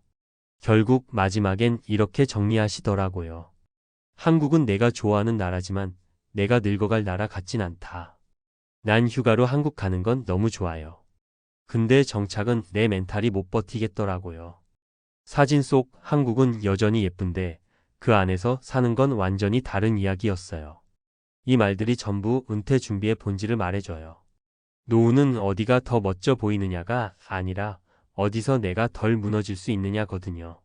Speaker 1: 결국 마지막엔 이렇게 정리하시더라고요. 한국은 내가 좋아하는 나라지만 내가 늙어갈 나라 같진 않다. 난 휴가로 한국 가는 건 너무 좋아요. 근데 정착은 내 멘탈이 못 버티겠더라고요. 사진 속 한국은 여전히 예쁜데 그 안에서 사는 건 완전히 다른 이야기였어요. 이 말들이 전부 은퇴 준비의 본질을 말해줘요. 노후는 어디가 더 멋져 보이느냐가 아니라 어디서 내가 덜 무너질 수 있느냐거든요.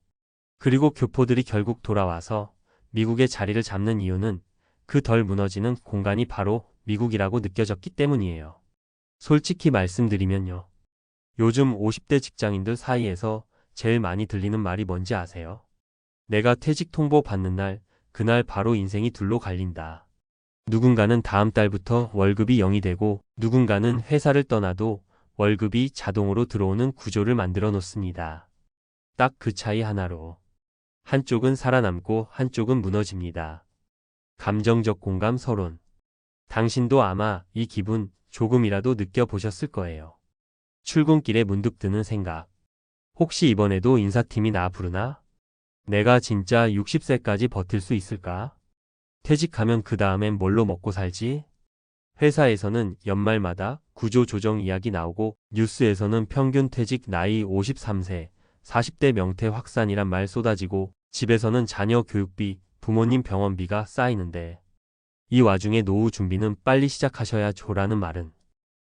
Speaker 1: 그리고 교포들이 결국 돌아와서 미국의 자리를 잡는 이유는 그 덜 무너지는 공간이 바로 미국이라고 느껴졌기 때문이에요. 솔직히 말씀드리면요. 요즘 50대 직장인들 사이에서 제일 많이 들리는 말이 뭔지 아세요? 내가 퇴직 통보 받는 날, 그날 바로 인생이 둘로 갈린다. 누군가는 다음 달부터 월급이 0이 되고 누군가는 회사를 떠나도 월급이 자동으로 들어오는 구조를 만들어 놓습니다. 딱 그 차이 하나로. 한쪽은 살아남고 한쪽은 무너집니다. 감정적 공감 서론. 당신도 아마 이 기분 조금이라도 느껴보셨을 거예요. 출근길에 문득 드는 생각. 혹시 이번에도 인사팀이 나 부르나? 내가 진짜 60세까지 버틸 수 있을까? 퇴직하면 그 다음엔 뭘로 먹고 살지? 회사에서는 연말마다 구조조정 이야기 나오고 뉴스에서는 평균 퇴직 나이 53세, 40대 명퇴 확산이란 말 쏟아지고 집에서는 자녀 교육비, 부모님 병원비가 쌓이는데 이 와중에 노후 준비는 빨리 시작하셔야죠라는 말은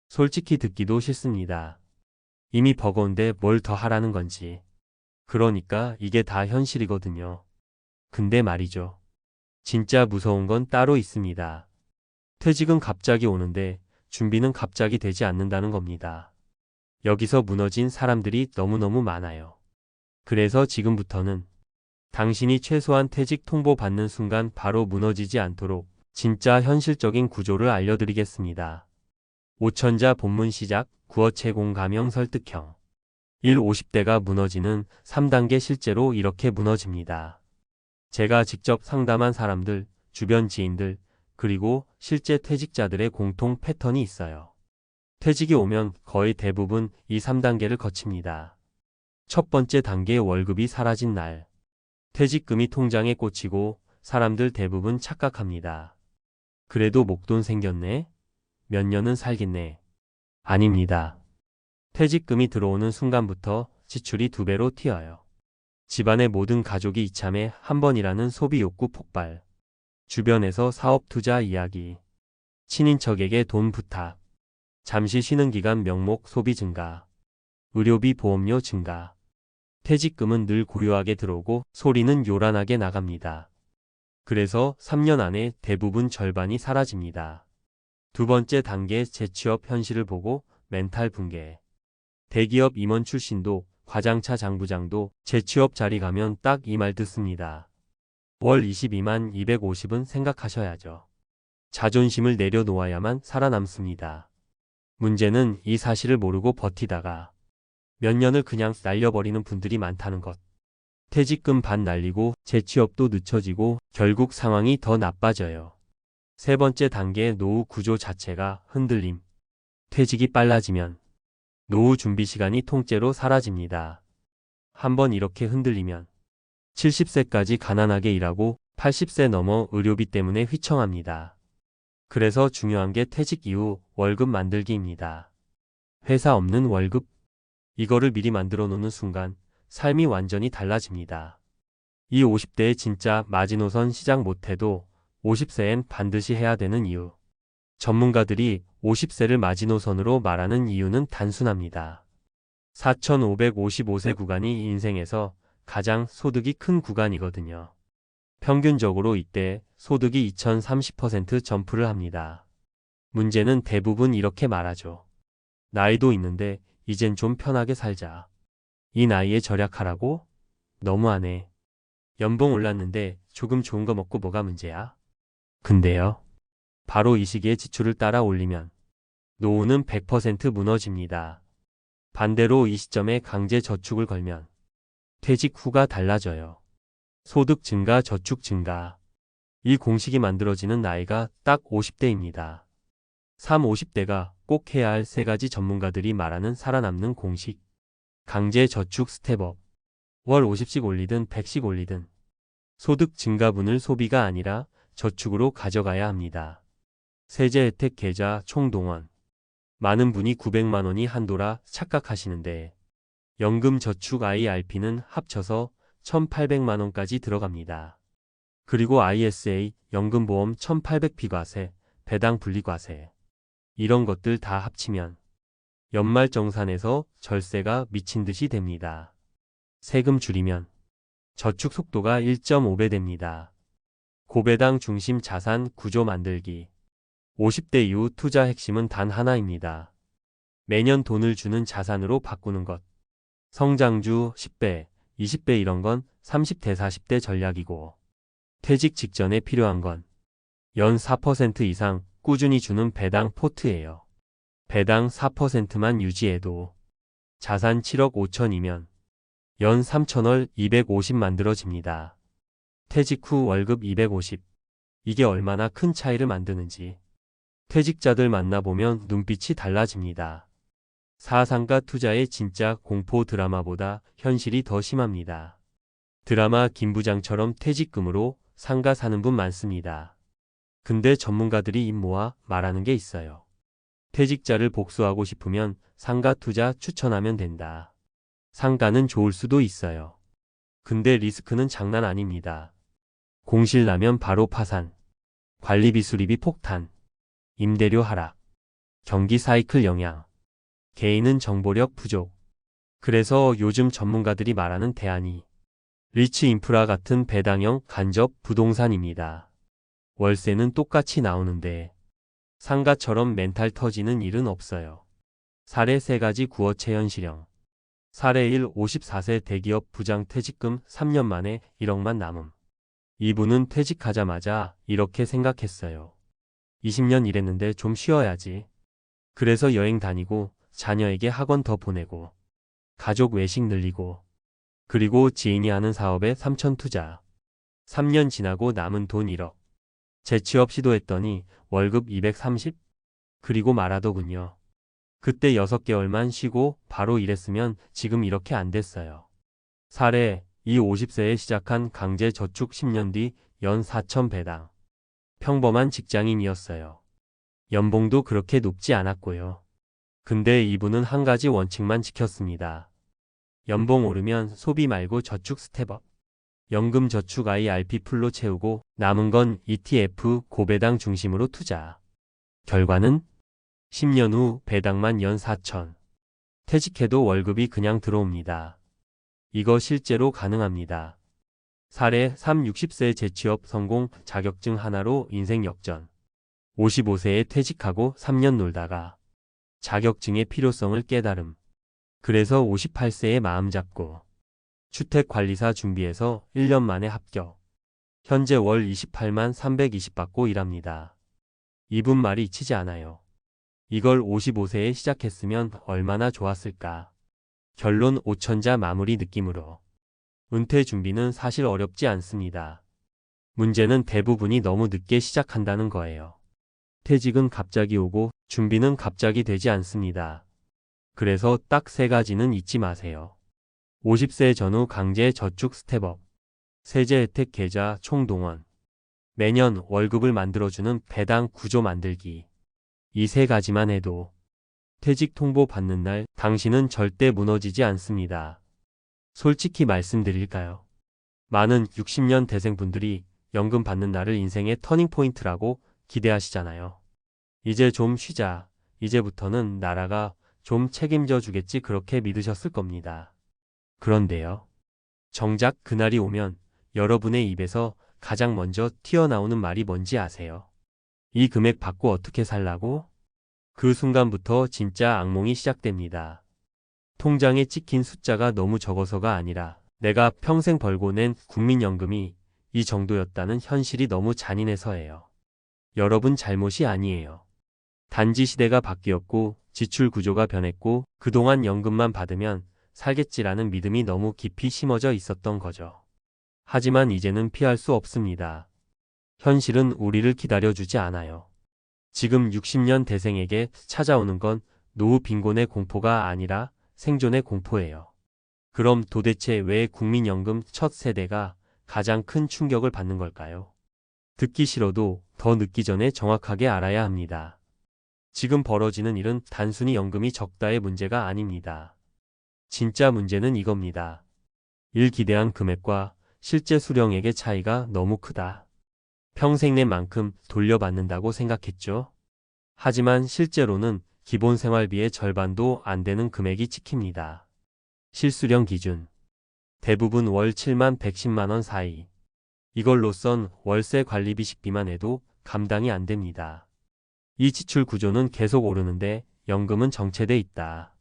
Speaker 1: 솔직히 듣기도 싫습니다. 이미 버거운데 뭘 더 하라는 건지. 그러니까 이게 다 현실이거든요. 근데 말이죠. 진짜 무서운 건 따로 있습니다. 퇴직은 갑자기 오는데 준비는 갑자기 되지 않는다는 겁니다. 여기서 무너진 사람들이 너무너무 많아요. 그래서 지금부터는 당신이 최소한 퇴직 통보 받는 순간 바로 무너지지 않도록 진짜 현실적인 구조를 알려드리겠습니다. 오천자 본문 시작, 구어체공 감형 설득형. 50대가 무너지는 3단계 실제로 이렇게 무너집니다. 제가 직접 상담한 사람들, 주변 지인들, 그리고 실제 퇴직자들의 공통 패턴이 있어요. 퇴직이 오면 거의 대부분 이 3단계를 거칩니다. 첫 번째 단계 월급이 사라진 날. 퇴직금이 통장에 꽂히고 사람들 대부분 착각합니다. 그래도 목돈 생겼네? 몇 년은 살겠네. 아닙니다. 퇴직금이 들어오는 순간부터 지출이 2배로 튀어요. 집안의 모든 가족이 이참에 한 번이라는 소비 욕구 폭발. 주변에서 사업 투자 이야기. 친인척에게 돈 부탁. 잠시 쉬는 기간 명목 소비 증가. 의료비 보험료 증가. 퇴직금은 늘 고요하게 들어오고 소리는 요란하게 나갑니다. 그래서 3년 안에 대부분 절반이 사라집니다. 두 번째 단계 재취업 현실을 보고 멘탈 붕괴. 대기업 임원 출신도 과장차 장부장도 재취업 자리 가면 딱 이 말 듣습니다. 월 22만 250은 생각하셔야죠. 자존심을 내려놓아야만 살아남습니다. 문제는 이 사실을 모르고 버티다가 몇 년을 그냥 날려버리는 분들이 많다는 것. 퇴직금 반 날리고 재취업도 늦춰지고 결국 상황이 더 나빠져요. 세 번째 단계의 노후 구조 자체가 흔들림. 퇴직이 빨라지면 노후 준비 시간이 통째로 사라집니다. 한번 이렇게 흔들리면 70세까지 가난하게 일하고 80세 넘어 의료비 때문에 휘청합니다. 그래서 중요한 게 퇴직 이후 월급 만들기입니다. 회사 없는 월급. 이거를 미리 만들어 놓는 순간 삶이 완전히 달라집니다. 이 50대에 진짜 마지노선 시작 못해도 50세엔 반드시 해야 되는 이유. 전문가들이 50세를 마지노선으로 말하는 이유는 단순합니다. 4,555세 구간이 인생에서 가장 소득이 큰 구간이거든요. 평균적으로 이때 소득이 2030% 점프를 합니다. 문제는 대부분 이렇게 말하죠. 나이도 있는데 이젠 좀 편하게 살자. 이 나이에 절약하라고? 너무하네. 연봉 올랐는데 조금 좋은 거 먹고 뭐가 문제야? 근데요. 바로 이 시기에 지출을 따라 올리면 노후는 100% 무너집니다. 반대로 이 시점에 강제 저축을 걸면 퇴직 후가 달라져요. 소득 증가, 저축 증가. 이 공식이 만들어지는 나이가 딱 50대입니다. 50대가 꼭 해야 할 세 가지 전문가들이 말하는 살아남는 공식. 강제 저축 스텝업. 월 50씩 올리든 100씩 올리든 소득 증가분을 소비가 아니라 저축으로 가져가야 합니다. 세제 혜택 계좌 총동원. 많은 분이 900만 원이 한도라 착각하시는데 연금 저축 IRP는 합쳐서 1,800만 원까지 들어갑니다. 그리고 ISA, 연금보험 1,800 비과세, 배당 분리과세. 이런 것들 다 합치면 연말정산에서 절세가 미친 듯이 됩니다. 세금 줄이면 저축 속도가 1.5배 됩니다. 고배당 중심 자산 구조 만들기. 50대 이후 투자 핵심은 단 하나입니다. 매년 돈을 주는 자산으로 바꾸는 것. 성장주 10배, 20배 이런 건 30대 40대 전략이고 퇴직 직전에 필요한 건 연 4% 이상 꾸준히 주는 배당 포트예요. 배당 4%만 유지해도 자산 7억 5천이면 연 3천월 250 만들어집니다. 퇴직 후 월급 250. 이게 얼마나 큰 차이를 만드는지 퇴직자들 만나보면 눈빛이 달라집니다. 사상가 투자의 진짜 공포 드라마보다 현실이 더 심합니다. 드라마 김부장처럼 퇴직금으로 상가 사는 분 많습니다. 근데 전문가들이 입 모아 말하는 게 있어요. 퇴직자를 복수하고 싶으면 상가 투자 추천하면 된다. 상가는 좋을 수도 있어요. 근데 리스크는 장난 아닙니다. 공실 나면 바로 파산, 관리비 수리비 폭탄, 임대료 하락, 경기 사이클 영향, 개인은 정보력 부족. 그래서 요즘 전문가들이 말하는 대안이 리츠 인프라 같은 배당형 간접 부동산입니다. 월세는 똑같이 나오는데 상가처럼 멘탈 터지는 일은 없어요. 사례 3가지 구어체 현실형. 사례 1, 54세 대기업 부장 퇴직금 3년 만에 1억만 남음. 이분은 퇴직하자마자 이렇게 생각했어요. 20년 일했는데 좀 쉬어야지. 그래서 여행 다니고 자녀에게 학원 더 보내고 가족 외식 늘리고 그리고 지인이 하는 사업에 3천 투자. 3년 지나고 남은 돈 1억. 재취업 시도했더니 월급 230? 그리고 말하더군요. 그때 6개월만 쉬고 바로 일했으면 지금 이렇게 안 됐어요. 사례, 이 50세에 시작한 강제 저축 10년 뒤 연 4천 배당. 평범한 직장인이었어요. 연봉도 그렇게 높지 않았고요. 근데 이분은 한 가지 원칙만 지켰습니다. 연봉 오르면 소비 말고 저축 스텝업. 연금 저축 IRP 풀로 채우고 남은 건 ETF 고배당 중심으로 투자. 결과는 10년 후 배당만 연 4천. 퇴직해도 월급이 그냥 들어옵니다. 이거 실제로 가능합니다. 사례 3, 60세 재취업 성공 자격증 하나로 인생 역전. 55세에 퇴직하고 3년 놀다가 자격증의 필요성을 깨달음. 그래서 58세에 마음 잡고 주택관리사 준비해서 1년 만에 합격. 현재 월 28만 320 받고 일합니다. 이분 말이 잊히지 않아요. 이걸 55세에 시작했으면 얼마나 좋았을까. 결론 5천자 마무리 느낌으로. 은퇴 준비는 사실 어렵지 않습니다. 문제는 대부분이 너무 늦게 시작한다는 거예요. 퇴직은 갑자기 오고 준비는 갑자기 되지 않습니다. 그래서 딱 3가지는 잊지 마세요. 50세 전후 강제 저축 스텝업, 세제 혜택 계좌 총동원, 매년 월급을 만들어주는 배당 구조 만들기. 이 3가지만 해도 퇴직 통보 받는 날 당신은 절대 무너지지 않습니다. 솔직히 말씀드릴까요? 많은 60년 대생분들이 연금 받는 날을 인생의 터닝포인트라고 기대하시잖아요. 이제 좀 쉬자. 이제부터는 나라가 좀 책임져 주겠지 그렇게 믿으셨을 겁니다. 그런데요. 정작 그날이 오면 여러분의 입에서 가장 먼저 튀어나오는 말이 뭔지 아세요? 이 금액 받고 어떻게 살라고? 그 순간부터 진짜 악몽이 시작됩니다. 통장에 찍힌 숫자가 너무 적어서가 아니라 내가 평생 벌고 낸 국민연금이 이 정도였다는 현실이 너무 잔인해서예요. 여러분 잘못이 아니에요. 단지 시대가 바뀌었고 지출 구조가 변했고 그동안 연금만 받으면 살겠지라는 믿음이 너무 깊이 심어져 있었던 거죠. 하지만 이제는 피할 수 없습니다. 현실은 우리를 기다려주지 않아요. 지금 60년 대생에게 찾아오는 건 노후 빈곤의 공포가 아니라 생존의 공포예요. 그럼 도대체 왜 국민연금 첫 세대가 가장 큰 충격을 받는 걸까요? 듣기 싫어도 더 늦기 전에 정확하게 알아야 합니다. 지금 벌어지는 일은 단순히 연금이 적다의 문제가 아닙니다. 진짜 문제는 이겁니다. 일 기대한 금액과 실제 수령액의 차이가 너무 크다. 평생 낸 만큼 돌려받는다고 생각했죠. 하지만 실제로는 기본 생활비의 절반도 안 되는 금액이 찍힙니다. 실수령 기준. 대부분 월 7만 110만 원 사이. 이걸로선 월세 관리비 식비만 해도 감당이 안 됩니다. 이 지출 구조는 계속 오르는데 연금은 정체돼 있다.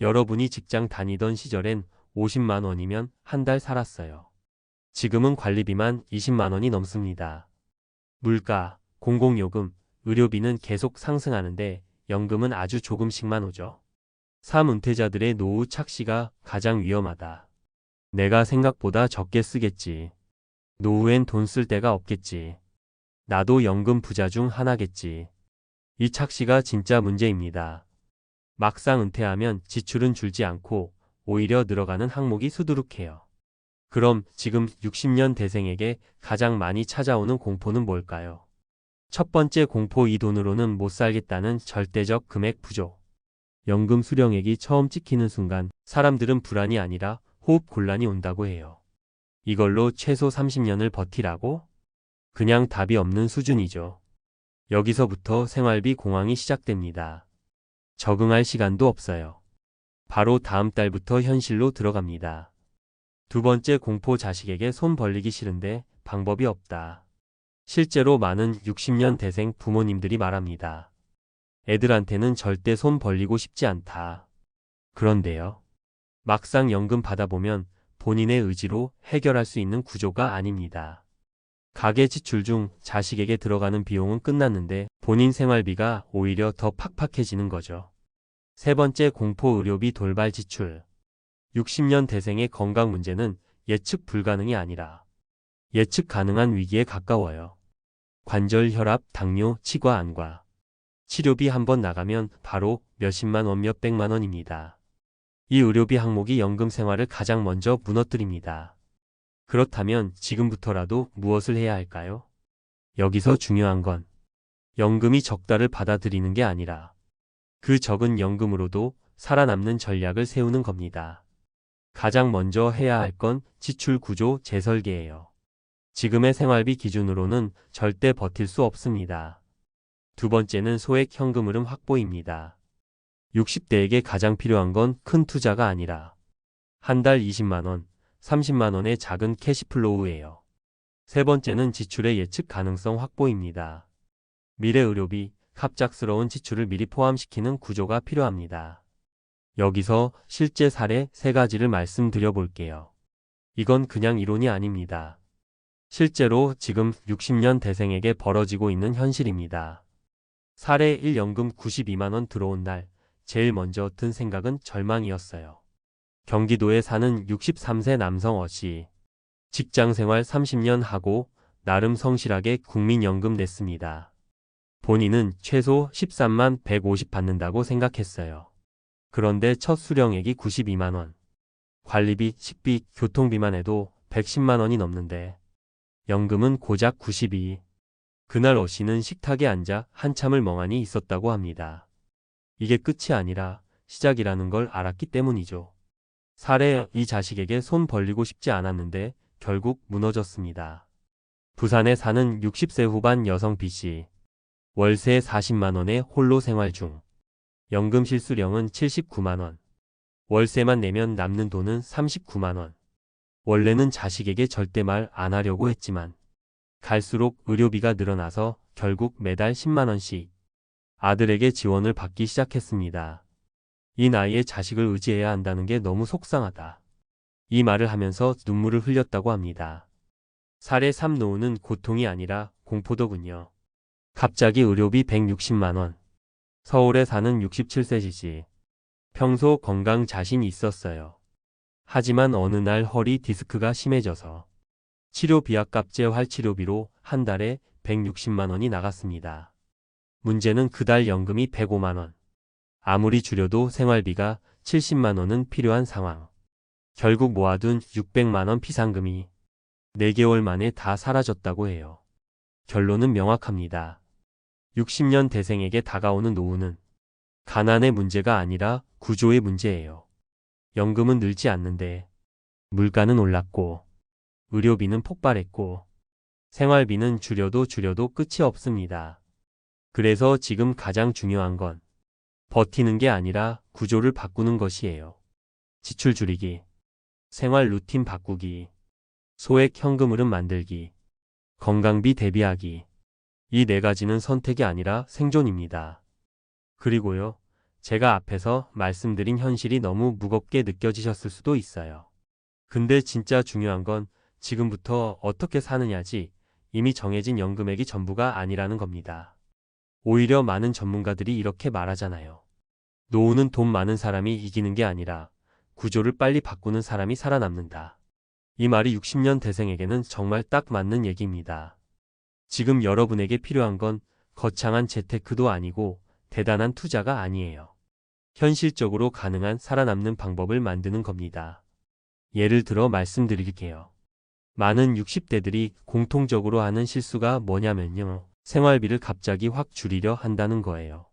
Speaker 1: 여러분이 직장 다니던 시절엔 50만 원이면 한 달 살았어요. 지금은 관리비만 20만 원이 넘습니다. 물가, 공공요금, 의료비는 계속 상승하는데 연금은 아주 조금씩만 오죠. 삶 은퇴자들의 노후 착시가 가장 위험하다. 내가 생각보다 적게 쓰겠지. 노후엔 돈 쓸 데가 없겠지. 나도 연금 부자 중 하나겠지. 이 착시가 진짜 문제입니다. 막상 은퇴하면 지출은 줄지 않고 오히려 늘어가는 항목이 수두룩해요. 그럼 지금 60년 대생에게 가장 많이 찾아오는 공포는 뭘까요? 첫 번째 공포, 이 돈으로는 못 살겠다는 절대적 금액 부족. 연금 수령액이 처음 찍히는 순간 사람들은 불안이 아니라 호흡 곤란이 온다고 해요. 이걸로 최소 30년을 버티라고? 그냥 답이 없는 수준이죠. 여기서부터 생활비 공황이 시작됩니다. 적응할 시간도 없어요. 바로 다음 달부터 현실로 들어갑니다. 두 번째 공포, 자식에게 손 벌리기 싫은데 방법이 없다. 실제로 많은 60년 대생 부모님들이 말합니다. 애들한테는 절대 손 벌리고 싶지 않다. 그런데요. 막상 연금 받아보면 본인의 의지로 해결할 수 있는 구조가 아닙니다. 가계 지출 중 자식에게 들어가는 비용은 끝났는데 본인 생활비가 오히려 더 팍팍해지는 거죠. 세 번째 공포, 의료비 돌발 지출. 60년 대생의 건강 문제는 예측 불가능이 아니라 예측 가능한 위기에 가까워요. 관절, 혈압, 당뇨, 치과, 안과. 치료비 한 번 나가면 바로 몇십만 원, 몇백만 원입니다. 이 의료비 항목이 연금 생활을 가장 먼저 무너뜨립니다. 그렇다면 지금부터라도 무엇을 해야 할까요? 여기서 중요한 건 연금이 적다를 받아들이는 게 아니라 그 적은 연금으로도 살아남는 전략을 세우는 겁니다. 가장 먼저 해야 할 건 지출 구조 재설계예요. 지금의 생활비 기준으로는 절대 버틸 수 없습니다. 두 번째는 소액 현금 흐름 확보입니다. 60대에게 가장 필요한 건 큰 투자가 아니라 한 달 20만 원, 30만 원의 작은 캐시플로우예요. 세 번째는 지출의 예측 가능성 확보입니다. 미래 의료비, 갑작스러운 지출을 미리 포함시키는 구조가 필요합니다. 여기서 실제 사례 3가지를 말씀드려 볼게요. 이건 그냥 이론이 아닙니다. 실제로 지금 60년 대생에게 벌어지고 있는 현실입니다. 사례 1, 연금 92만 원 들어온 날 제일 먼저 든 생각은 절망이었어요. 경기도에 사는 63세 남성 어씨. 직장생활 30년 하고 나름 성실하게 국민연금 냈습니다. 본인은 최소 13만 150 받는다고 생각했어요. 그런데 첫 수령액이 92만 원. 관리비, 식비, 교통비만 해도 110만 원이 넘는데 연금은 고작 92. 그날 어씨는 식탁에 앉아 한참을 멍하니 있었다고 합니다. 이게 끝이 아니라 시작이라는 걸 알았기 때문이죠. 사례, 이 자식에게 손 벌리고 싶지 않았는데 결국 무너졌습니다. 부산에 사는 60세 후반 여성 B씨. 월세 40만 원에 홀로 생활 중. 연금 실수령은 79만 원. 월세만 내면 남는 돈은 39만 원. 원래는 자식에게 절대 말 안 하려고 했지만 갈수록 의료비가 늘어나서 결국 매달 10만 원씩 아들에게 지원을 받기 시작했습니다. 이 나이에 자식을 의지해야 한다는 게 너무 속상하다. 이 말을 하면서 눈물을 흘렸다고 합니다. 살해 3 노후는 고통이 아니라 공포더군요. 갑자기 의료비 160만 원. 서울에 사는 67세 지지. 평소 건강 자신이 있었어요. 하지만 어느 날 허리 디스크가 심해져서 치료 비약값제 활치료비로 한 달에 160만 원이 나갔습니다. 문제는 그달 연금이 105만 원. 아무리 줄여도 생활비가 70만 원은 필요한 상황. 결국 모아둔 600만 원 피상금이 4개월 만에 다 사라졌다고 해요. 결론은 명확합니다. 60년 대생에게 다가오는 노후는 가난의 문제가 아니라 구조의 문제예요. 연금은 늘지 않는데 물가는 올랐고 의료비는 폭발했고 생활비는 줄여도 끝이 없습니다. 그래서 지금 가장 중요한 건 버티는 게 아니라 구조를 바꾸는 것이에요. 지출 줄이기, 생활 루틴 바꾸기, 소액 현금 흐름 만들기, 건강비 대비하기. 이 4가지는 선택이 아니라 생존입니다. 그리고요, 제가 앞에서 말씀드린 현실이 너무 무겁게 느껴지셨을 수도 있어요. 근데 진짜 중요한 건 지금부터 어떻게 사느냐지 이미 정해진 연금액이 전부가 아니라는 겁니다. 오히려 많은 전문가들이 이렇게 말하잖아요. 노후는 돈 많은 사람이 이기는 게 아니라 구조를 빨리 바꾸는 사람이 살아남는다. 이 말이 60년 대생에게는 정말 딱 맞는 얘기입니다. 지금 여러분에게 필요한 건 거창한 재테크도 아니고 대단한 투자가 아니에요. 현실적으로 가능한 살아남는 방법을 만드는 겁니다. 예를 들어 말씀드릴게요. 많은 60대들이 공통적으로 하는 실수가 뭐냐면요. 생활비를 갑자기 확 줄이려 한다는 거예요.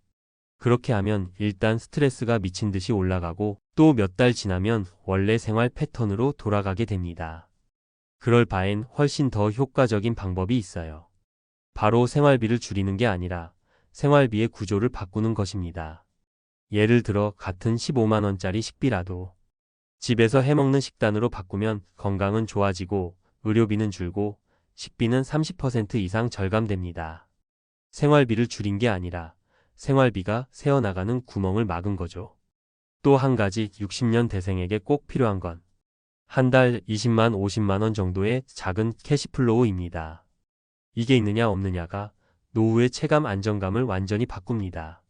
Speaker 1: 그렇게 하면 일단 스트레스가 미친 듯이 올라가고 또 몇 달 지나면 원래 생활 패턴으로 돌아가게 됩니다. 그럴 바엔 훨씬 더 효과적인 방법이 있어요. 바로 생활비를 줄이는 게 아니라 생활비의 구조를 바꾸는 것입니다. 예를 들어 같은 15만 원짜리 식비라도 집에서 해먹는 식단으로 바꾸면 건강은 좋아지고 의료비는 줄고 식비는 30% 이상 절감됩니다. 생활비를 줄인 게 아니라 생활비가 새어나가는 구멍을 막은 거죠. 또 한 가지 60년 대생에게 꼭 필요한 건 한 달 20만 50만 원 정도의 작은 캐시플로우입니다. 이게 있느냐 없느냐가 노후의 체감 안정감을 완전히 바꿉니다.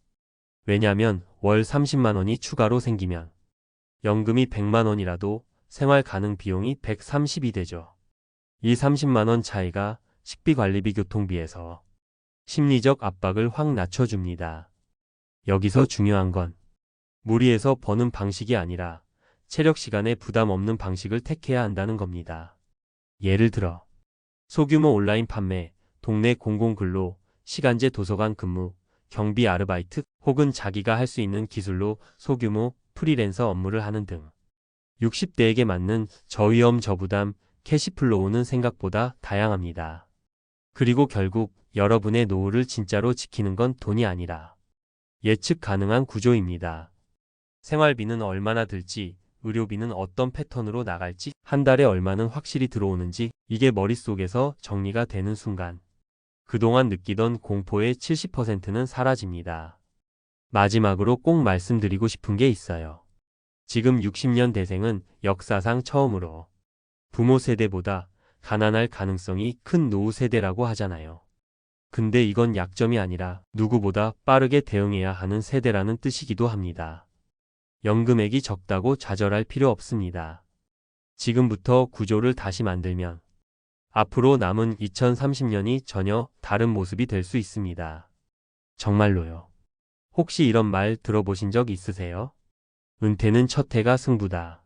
Speaker 1: 왜냐면 월 30만 원이 추가로 생기면 연금이 100만 원이라도 생활 가능 비용이 130이 되죠. 이 30만 원 차이가 식비 관리비 교통비에서 심리적 압박을 확 낮춰줍니다. 여기서 중요한 건 무리해서 버는 방식이 아니라 체력 시간에 부담 없는 방식을 택해야 한다는 겁니다. 예를 들어 소규모 온라인 판매, 동네 공공근로, 시간제 도서관 근무, 경비 아르바이트 혹은 자기가 할 수 있는 기술로 소규모 프리랜서 업무를 하는 등 60대에게 맞는 저위험 저부담 캐시플로우는 생각보다 다양합니다. 그리고 결국 여러분의 노후를 진짜로 지키는 건 돈이 아니라 예측 가능한 구조입니다. 생활비는 얼마나 들지, 의료비는 어떤 패턴으로 나갈지, 한 달에 얼마는 확실히 들어오는지 이게 머릿속에서 정리가 되는 순간 그동안 느끼던 공포의 70%는 사라집니다. 마지막으로 꼭 말씀드리고 싶은 게 있어요. 지금 60년 대생은 역사상 처음으로 부모 세대보다 가난할 가능성이 큰 노후 세대라고 하잖아요. 근데 이건 약점이 아니라 누구보다 빠르게 대응해야 하는 세대라는 뜻이기도 합니다. 연금액이 적다고 좌절할 필요 없습니다. 지금부터 구조를 다시 만들면 앞으로 남은 2030년이 전혀 다른 모습이 될 수 있습니다. 정말로요. 혹시 이런 말 들어보신 적 있으세요? 은퇴는 첫 해가 승부다.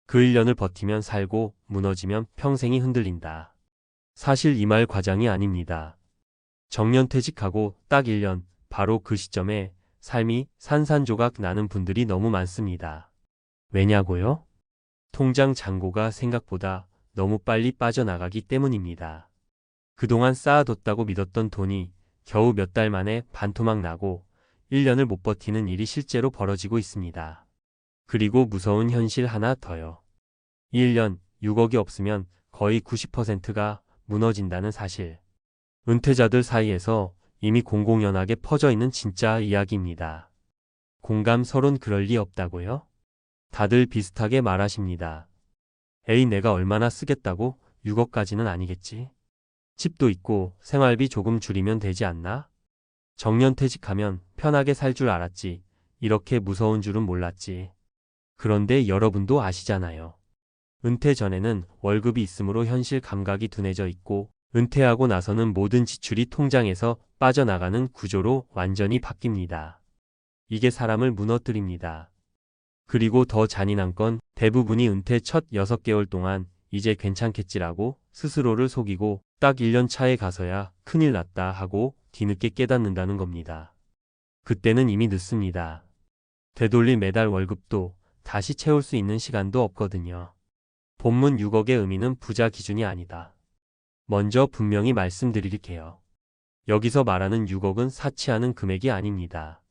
Speaker 1: 그 1년을 버티면 살고 무너지면 평생이 흔들린다. 사실 이 말 과장이 아닙니다. 정년퇴직하고 딱 1년, 바로 그 시점에 삶이 산산조각 나는 분들이 너무 많습니다. 왜냐고요? 통장 잔고가 생각보다 너무 빨리 빠져나가기 때문입니다. 그동안 쌓아뒀다고 믿었던 돈이 겨우 몇 달 만에 반토막 나고 1년을 못 버티는 일이 실제로 벌어지고 있습니다. 그리고 무서운 현실 하나 더요. 1년 6억이 없으면 거의 90%가 무너진다는 사실. 은퇴자들 사이에서 이미 공공연하게 퍼져 있는 진짜 이야기입니다. 공감 서론 그럴 리 없다고요? 다들 비슷하게 말하십니다. 에이, 내가 얼마나 쓰겠다고 6억까지는 아니겠지. 집도 있고 생활비 조금 줄이면 되지 않나? 정년퇴직하면 편하게 살 줄 알았지. 이렇게 무서운 줄은 몰랐지. 그런데 여러분도 아시잖아요. 은퇴 전에는 월급이 있으므로 현실 감각이 둔해져 있고 은퇴하고 나서는 모든 지출이 통장에서 빠져나가는 구조로 완전히 바뀝니다. 이게 사람을 무너뜨립니다. 그리고 더 잔인한 건 대부분이 은퇴 첫 6개월 동안 이제 괜찮겠지라고 스스로를 속이고 딱 1년 차에 가서야 큰일 났다 하고 뒤늦게 깨닫는다는 겁니다. 그때는 이미 늦습니다. 되돌릴 매달 월급도 다시 채울 수 있는 시간도 없거든요. 본문 6억의 의미는 부자 기준이 아니다. 먼저 분명히 말씀드릴게요. 여기서 말하는 6억은 사치하는 금액이 아닙니다.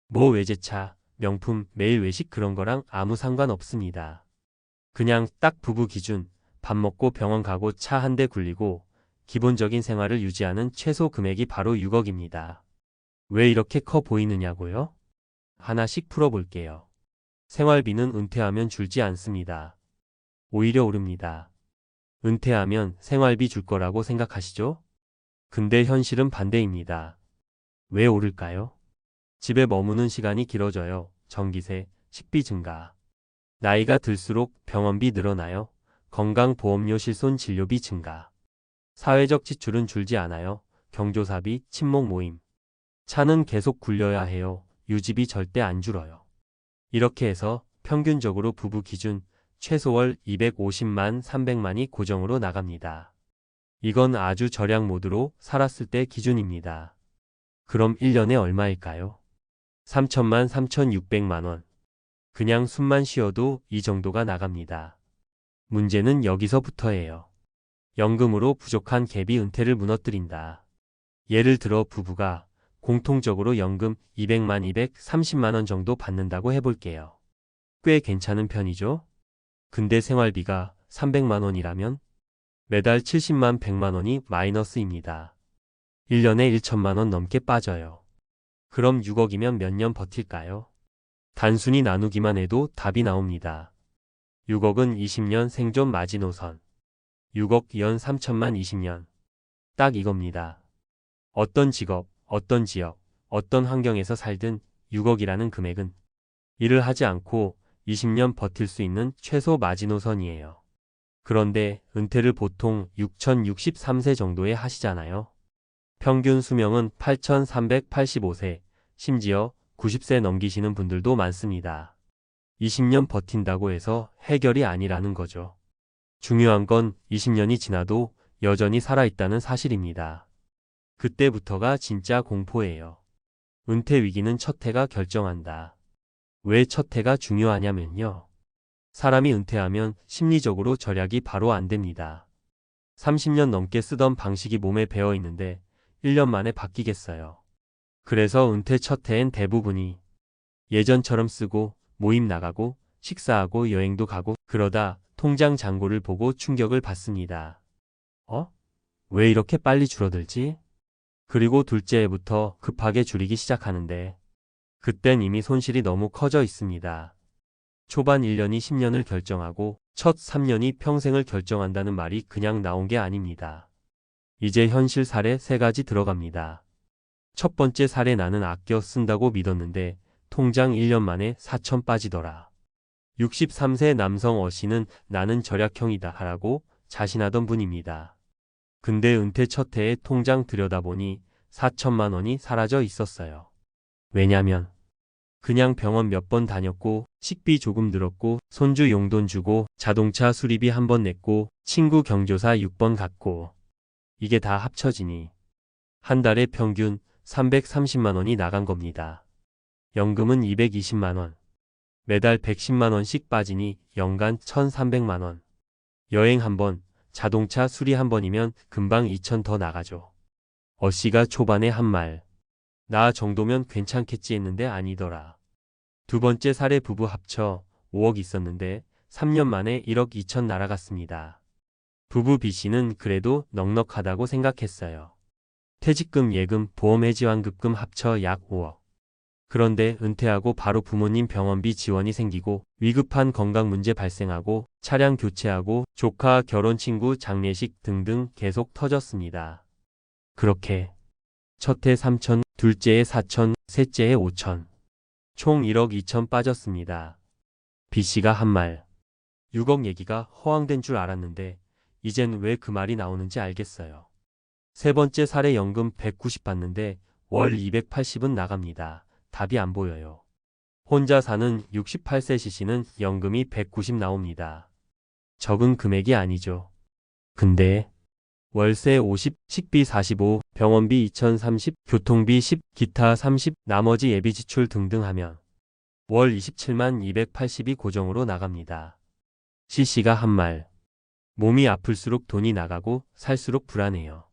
Speaker 1: 뭐 외제차, 명품, 매일 외식 그런 거랑 아무 상관없습니다. 그냥 딱 부부 기준, 밥 먹고 병원 가고 차 한 대 굴리고 기본적인 생활을 유지하는 최소 금액이 바로 6억입니다. 왜 이렇게 커 보이느냐고요? 하나씩 풀어볼게요. 생활비는 은퇴하면 줄지 않습니다. 오히려 오릅니다. 은퇴하면 생활비 줄 거라고 생각하시죠? 근데 현실은 반대입니다. 왜 오를까요? 집에 머무는 시간이 길어져요. 전기세, 식비 증가. 나이가 들수록 병원비 늘어나요. 건강보험료 실손 진료비 증가. 사회적 지출은 줄지 않아요. 경조사비, 친목 모임. 차는 계속 굴려야 해요. 유지비 절대 안 줄어요. 이렇게 해서 평균적으로 부부 기준 최소 월 250만, 300만이 고정으로 나갑니다. 이건 아주 절약 모드로 살았을 때 기준입니다. 그럼 1년에 얼마일까요? 3천만 3,600만 원. 그냥 숨만 쉬어도 이 정도가 나갑니다. 문제는 여기서부터예요. 연금으로 부족한 갭이 은퇴를 무너뜨린다. 예를 들어 부부가 공통적으로 연금 200만 230만 원 정도 받는다고 해볼게요. 꽤 괜찮은 편이죠? 근데 생활비가 300만 원이라면 매달 70만 100만 원이 마이너스입니다. 1년에 1천만 원 넘게 빠져요. 그럼 6억이면 몇 년 버틸까요? 단순히 나누기만 해도 답이 나옵니다. 6억은 20년 생존 마지노선. 6억 연 3천만 20년. 딱 이겁니다. 어떤 직업, 어떤 지역, 어떤 환경에서 살든 6억이라는 금액은 일을 하지 않고 20년 버틸 수 있는 최소 마지노선이에요. 그런데 은퇴를 보통 6,063세 정도에 하시잖아요. 평균 수명은 8,385세, 심지어 90세 넘기시는 분들도 많습니다. 20년 버틴다고 해서 해결이 아니라는 거죠. 중요한 건 20년이 지나도 여전히 살아있다는 사실입니다. 그때부터가 진짜 공포예요. 은퇴 위기는 첫 해가 결정한다. 왜 첫 해가 중요하냐면요. 사람이 은퇴하면 심리적으로 절약이 바로 안 됩니다. 30년 넘게 쓰던 방식이 몸에 배어 있는데 1년 만에 바뀌겠어요. 그래서 은퇴 첫 해엔 대부분이 예전처럼 쓰고 모임 나가고 식사하고 여행도 가고 그러다 통장 잔고를 보고 충격을 받습니다. 왜 이렇게 빨리 줄어들지? 그리고 둘째 해부터 급하게 줄이기 시작하는데 그땐 이미 손실이 너무 커져 있습니다. 초반 1년이 10년을 결정하고 첫 3년이 평생을 결정한다는 말이 그냥 나온 게 아닙니다. 이제 현실 사례 3가지 들어갑니다. 첫 번째 사례 나는 아껴 쓴다고 믿었는데 통장 1년 만에 4천 빠지더라. 63세 남성 어씨는 나는 절약형이다 하라고 자신하던 분입니다. 근데 은퇴 첫 해에 통장 들여다보니 4천만 원이 사라져 있었어요. 왜냐면 그냥 병원 몇 번 다녔고 식비 조금 늘었고 손주 용돈 주고 자동차 수리비 한 번 냈고 친구 경조사 6번 갔고 이게 다 합쳐지니 한 달에 평균 330만 원이 나간 겁니다. 연금은 220만 원. 매달 110만 원씩 빠지니 연간 1,300만 원. 여행 한 번, 자동차 수리 한 번이면 금방 2천 더 나가죠. 어씨가 초반에 한 말. 나 정도면 괜찮겠지 했는데 아니더라. 두 번째 사례 부부 합쳐 5억 있었는데 3년 만에 1억 2천 날아갔습니다. 부부 B씨는 그래도 넉넉하다고 생각했어요. 퇴직금, 예금, 보험해지환급금 합쳐 약 5억. 그런데 은퇴하고 바로 부모님 병원비 지원이 생기고 위급한 건강 문제 발생하고 차량 교체하고 조카 결혼, 친구 장례식 등등 계속 터졌습니다. 그렇게 첫해 3천, 둘째에 4천, 셋째에 5천. 총 1억 2천 빠졌습니다. B씨가 한 말. 6억 얘기가 허황된 줄 알았는데 이젠 왜 그 말이 나오는지 알겠어요. 세 번째 살에 연금 190 받는데 월 280은 나갑니다. 답이 안 보여요. 혼자 사는 68세 C씨는 연금이 190 나옵니다. 적은 금액이 아니죠. 근데 월세 50, 식비 45, 병원비 2030, 교통비 10, 기타 30, 나머지 예비 지출 등등 하면 월 27만 280이 고정으로 나갑니다. C씨가 한 말. 몸이 아플수록 돈이 나가고 살수록 불안해요.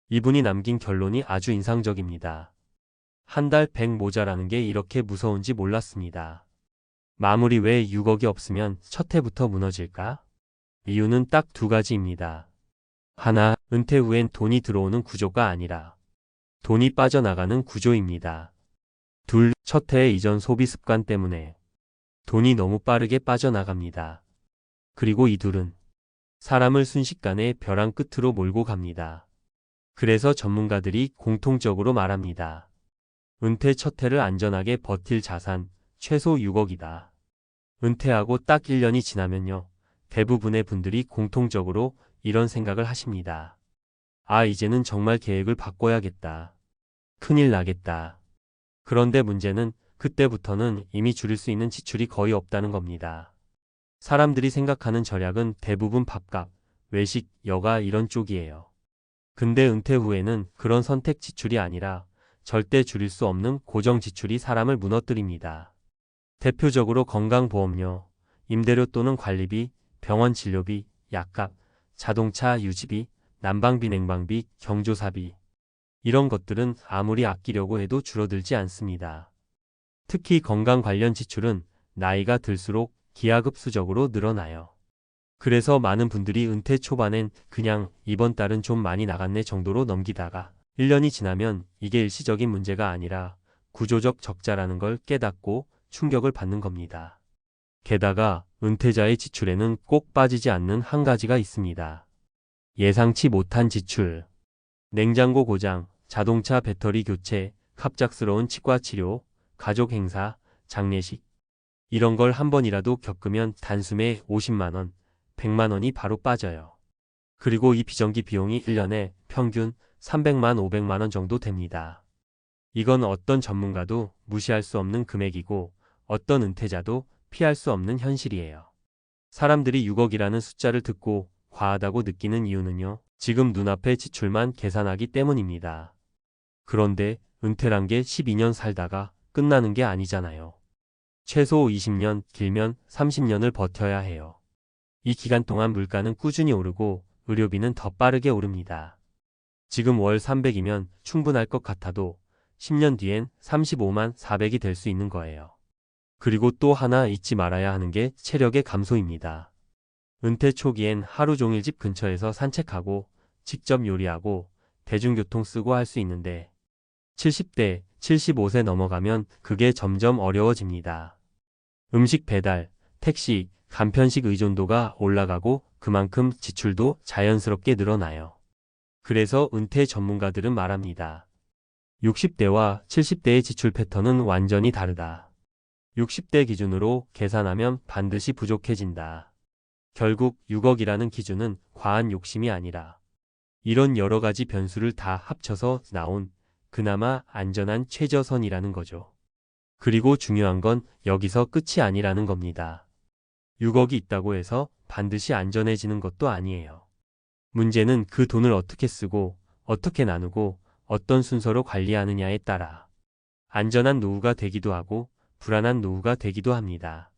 Speaker 1: 이분이 남긴 결론이 아주 인상적입니다. 한 달 100 모자라는 게 이렇게 무서운지 몰랐습니다. 마무리 외에 6억이 없으면 첫 해부터 무너질까? 이유는 딱 두 가지입니다. 하나, 은퇴 후엔 돈이 들어오는 구조가 아니라 돈이 빠져나가는 구조입니다. 둘, 첫 해의 이전 소비 습관 때문에 돈이 너무 빠르게 빠져나갑니다. 그리고 이 둘은 사람을 순식간에 벼랑 끝으로 몰고 갑니다. 그래서 전문가들이 공통적으로 말합니다. 은퇴 첫 해를 안전하게 버틸 자산 최소 6억이다. 은퇴하고 딱 1년이 지나면요. 대부분의 분들이 공통적으로 이런 생각을 하십니다. 아, 이제는 정말 계획을 바꿔야겠다. 큰일 나겠다. 그런데 문제는 그때부터는 이미 줄일 수 있는 지출이 거의 없다는 겁니다. 사람들이 생각하는 절약은 대부분 밥값, 외식, 여가 이런 쪽이에요. 근데 은퇴 후에는 그런 선택 지출이 아니라 절대 줄일 수 없는 고정 지출이 사람을 무너뜨립니다. 대표적으로 건강보험료, 임대료 또는 관리비, 병원 진료비, 약값, 자동차 유지비, 난방비, 냉방비, 경조사비. 이런 것들은 아무리 아끼려고 해도 줄어들지 않습니다. 특히 건강 관련 지출은 나이가 들수록 기하급수적으로 늘어나요. 그래서 많은 분들이 은퇴 초반엔 그냥 이번 달은 좀 많이 나갔네 정도로 넘기다가 1년이 지나면 이게 일시적인 문제가 아니라 구조적 적자라는 걸 깨닫고 충격을 받는 겁니다. 게다가 은퇴자의 지출에는 꼭 빠지지 않는 한 가지가 있습니다. 예상치 못한 지출. 냉장고 고장, 자동차 배터리 교체, 갑작스러운 치과 치료, 가족 행사, 장례식. 이런 걸 한 번이라도 겪으면 단숨에 50만 원, 100만 원이 바로 빠져요. 그리고 이 비정기 비용이 1년에 평균 300만, 500만 원 정도 됩니다. 이건 어떤 전문가도 무시할 수 없는 금액이고 어떤 은퇴자도 피할 수 없는 현실이에요. 사람들이 6억이라는 숫자를 듣고 과하다고 느끼는 이유는요. 지금 눈앞의 지출만 계산하기 때문입니다. 그런데 은퇴란 게 12년 살다가 끝나는 게 아니잖아요. 최소 20년, 길면 30년을 버텨야 해요. 이 기간 동안 물가는 꾸준히 오르고 의료비는 더 빠르게 오릅니다. 지금 월 300이면 충분할 것 같아도 10년 뒤엔 35만 400이 될 수 있는 거예요. 그리고 또 하나 잊지 말아야 하는 게 체력의 감소입니다. 은퇴 초기엔 하루 종일 집 근처에서 산책하고 직접 요리하고 대중교통 쓰고 할 수 있는데 70대, 75세 넘어가면 그게 점점 어려워집니다. 음식 배달, 택시, 간편식 의존도가 올라가고 그만큼 지출도 자연스럽게 늘어나요. 그래서 은퇴 전문가들은 말합니다. 60대와 70대의 지출 패턴은 완전히 다르다. 60대 기준으로 계산하면 반드시 부족해진다. 결국 6억이라는 기준은 과한 욕심이 아니라 이런 여러 가지 변수를 다 합쳐서 나온 그나마 안전한 최저선이라는 거죠. 그리고 중요한 건 여기서 끝이 아니라는 겁니다. 6억이 있다고 해서 반드시 안전해지는 것도 아니에요. 문제는 그 돈을 어떻게 쓰고 어떻게 나누고 어떤 순서로 관리하느냐에 따라 안전한 노후가 되기도 하고 불안한 노후가 되기도 합니다.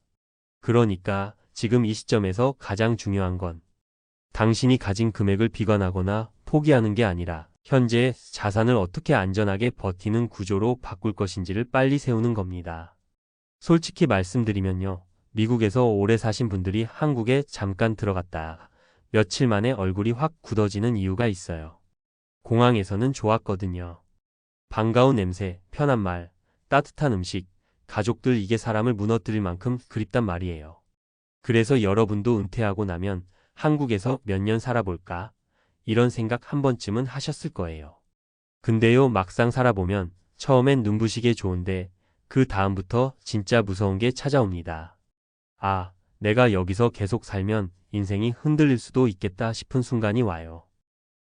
Speaker 1: 그러니까 지금 이 시점에서 가장 중요한 건 당신이 가진 금액을 비관하거나 포기하는 게 아니라 현재 자산을 어떻게 안전하게 버티는 구조로 바꿀 것인지를 빨리 세우는 겁니다. 솔직히 말씀드리면요. 미국에서 오래 사신 분들이 한국에 잠깐 들어갔다 며칠 만에 얼굴이 확 굳어지는 이유가 있어요. 공항에서는 좋았거든요. 반가운 냄새, 편한 말, 따뜻한 음식, 가족들 이게 사람을 무너뜨릴 만큼 그립단 말이에요. 그래서 여러분도 은퇴하고 나면 한국에서 몇 년 살아볼까? 이런 생각 한 번쯤은 하셨을 거예요. 근데요, 막상 살아보면 처음엔 눈부시게 좋은데 그 다음부터 진짜 무서운 게 찾아옵니다. 아, 내가 여기서 계속 살면 인생이 흔들릴 수도 있겠다 싶은 순간이 와요.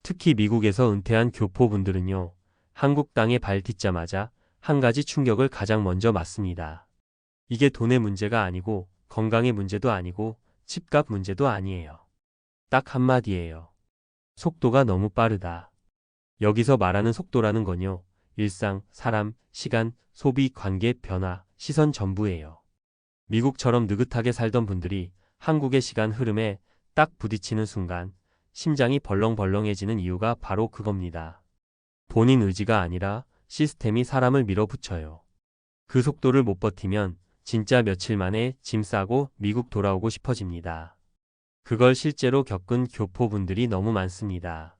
Speaker 1: 특히 미국에서 은퇴한 교포분들은요, 한국 땅에 발 딛자마자 한 가지 충격을 가장 먼저 맞습니다. 이게 돈의 문제가 아니고 건강의 문제도 아니고 집값 문제도 아니에요. 딱 한마디예요. 속도가 너무 빠르다. 여기서 말하는 속도라는 건요, 일상, 사람, 시간, 소비, 관계, 변화, 시선 전부예요. 미국처럼 느긋하게 살던 분들이 한국의 시간 흐름에 딱 부딪히는 순간 심장이 벌렁벌렁해지는 이유가 바로 그겁니다. 본인 의지가 아니라 시스템이 사람을 밀어붙여요. 그 속도를 못 버티면 진짜 며칠 만에 짐 싸고 미국 돌아오고 싶어집니다. 그걸 실제로 겪은 교포분들이 너무 많습니다.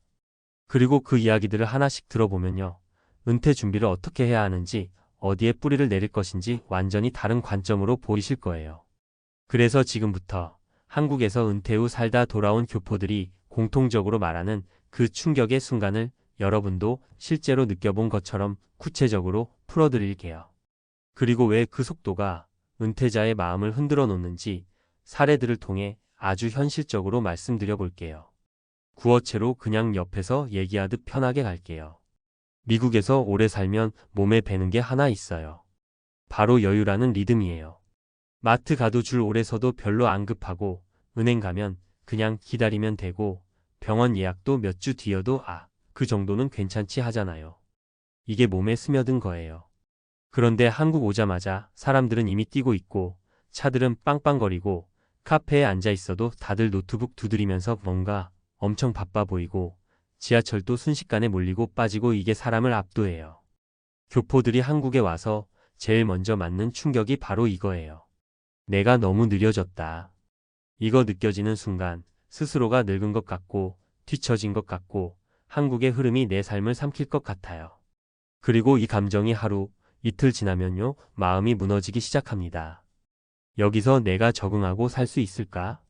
Speaker 1: 그리고 그 이야기들을 하나씩 들어보면요, 은퇴 준비를 어떻게 해야 하는지, 어디에 뿌리를 내릴 것인지 완전히 다른 관점으로 보이실 거예요. 그래서 지금부터 한국에서 은퇴 후 살다 돌아온 교포들이 공통적으로 말하는 그 충격의 순간을 여러분도 실제로 느껴본 것처럼 구체적으로 풀어드릴게요. 그리고 왜 그 속도가 은퇴자의 마음을 흔들어 놓는지 사례들을 통해 아주 현실적으로 말씀드려 볼게요. 구어체로 그냥 옆에서 얘기하듯 편하게 갈게요. 미국에서 오래 살면 몸에 배는 게 하나 있어요. 바로 여유라는 리듬이에요. 마트 가도 줄 오래 서도 별로 안 급하고, 은행 가면 그냥 기다리면 되고, 병원 예약도 몇 주 뒤여도 그 정도는 괜찮지 하잖아요. 이게 몸에 스며든 거예요. 그런데 한국 오자마자 사람들은 이미 뛰고 있고, 차들은 빵빵거리고, 카페에 앉아 있어도 다들 노트북 두드리면서 뭔가 엄청 바빠 보이고, 지하철도 순식간에 몰리고 빠지고, 이게 사람을 압도해요. 교포들이 한국에 와서 제일 먼저 맞는 충격이 바로 이거예요. 내가 너무 느려졌다. 이거 느껴지는 순간 스스로가 늙은 것 같고 뒤처진 것 같고 한국의 흐름이 내 삶을 삼킬 것 같아요. 그리고 이 감정이 하루, 이틀 지나면요, 마음이 무너지기 시작합니다. 여기서 내가 적응하고 살 수 있을까?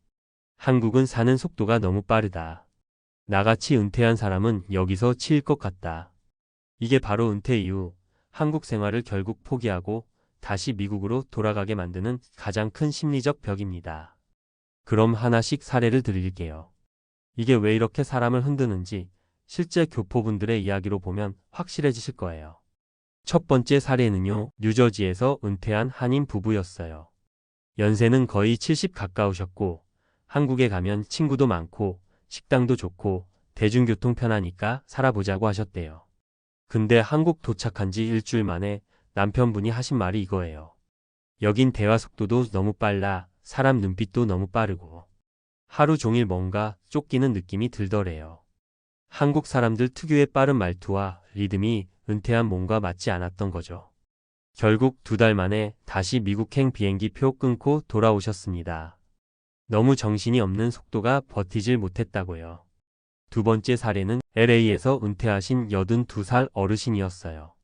Speaker 1: 한국은 사는 속도가 너무 빠르다. 나같이 은퇴한 사람은 여기서 치일 것 같다. 이게 바로 은퇴 이후 한국 생활을 결국 포기하고 다시 미국으로 돌아가게 만드는 가장 큰 심리적 벽입니다. 그럼 하나씩 사례를 드릴게요. 이게 왜 이렇게 사람을 흔드는지 실제 교포분들의 이야기로 보면 확실해지실 거예요. 첫 번째 사례는요, 뉴저지에서 은퇴한 한인 부부였어요. 연세는 거의 70 가까우셨고, 한국에 가면 친구도 많고, 식당도 좋고, 대중교통 편하니까 살아보자고 하셨대요. 근데 한국 도착한 지 일주일 만에 남편분이 하신 말이 이거예요. 여긴 대화 속도도 너무 빨라, 사람 눈빛도 너무 빠르고, 하루 종일 뭔가 쫓기는 느낌이 들더래요. 한국 사람들 특유의 빠른 말투와 리듬이 은퇴한 몸과 맞지 않았던 거죠. 결국 2달 만에 다시 미국행 비행기 표 끊고 돌아오셨습니다. 너무 정신이 없는 속도가 버티질 못했다고요. 두 번째 사례는 LA에서 은퇴하신 82살 어르신이었어요.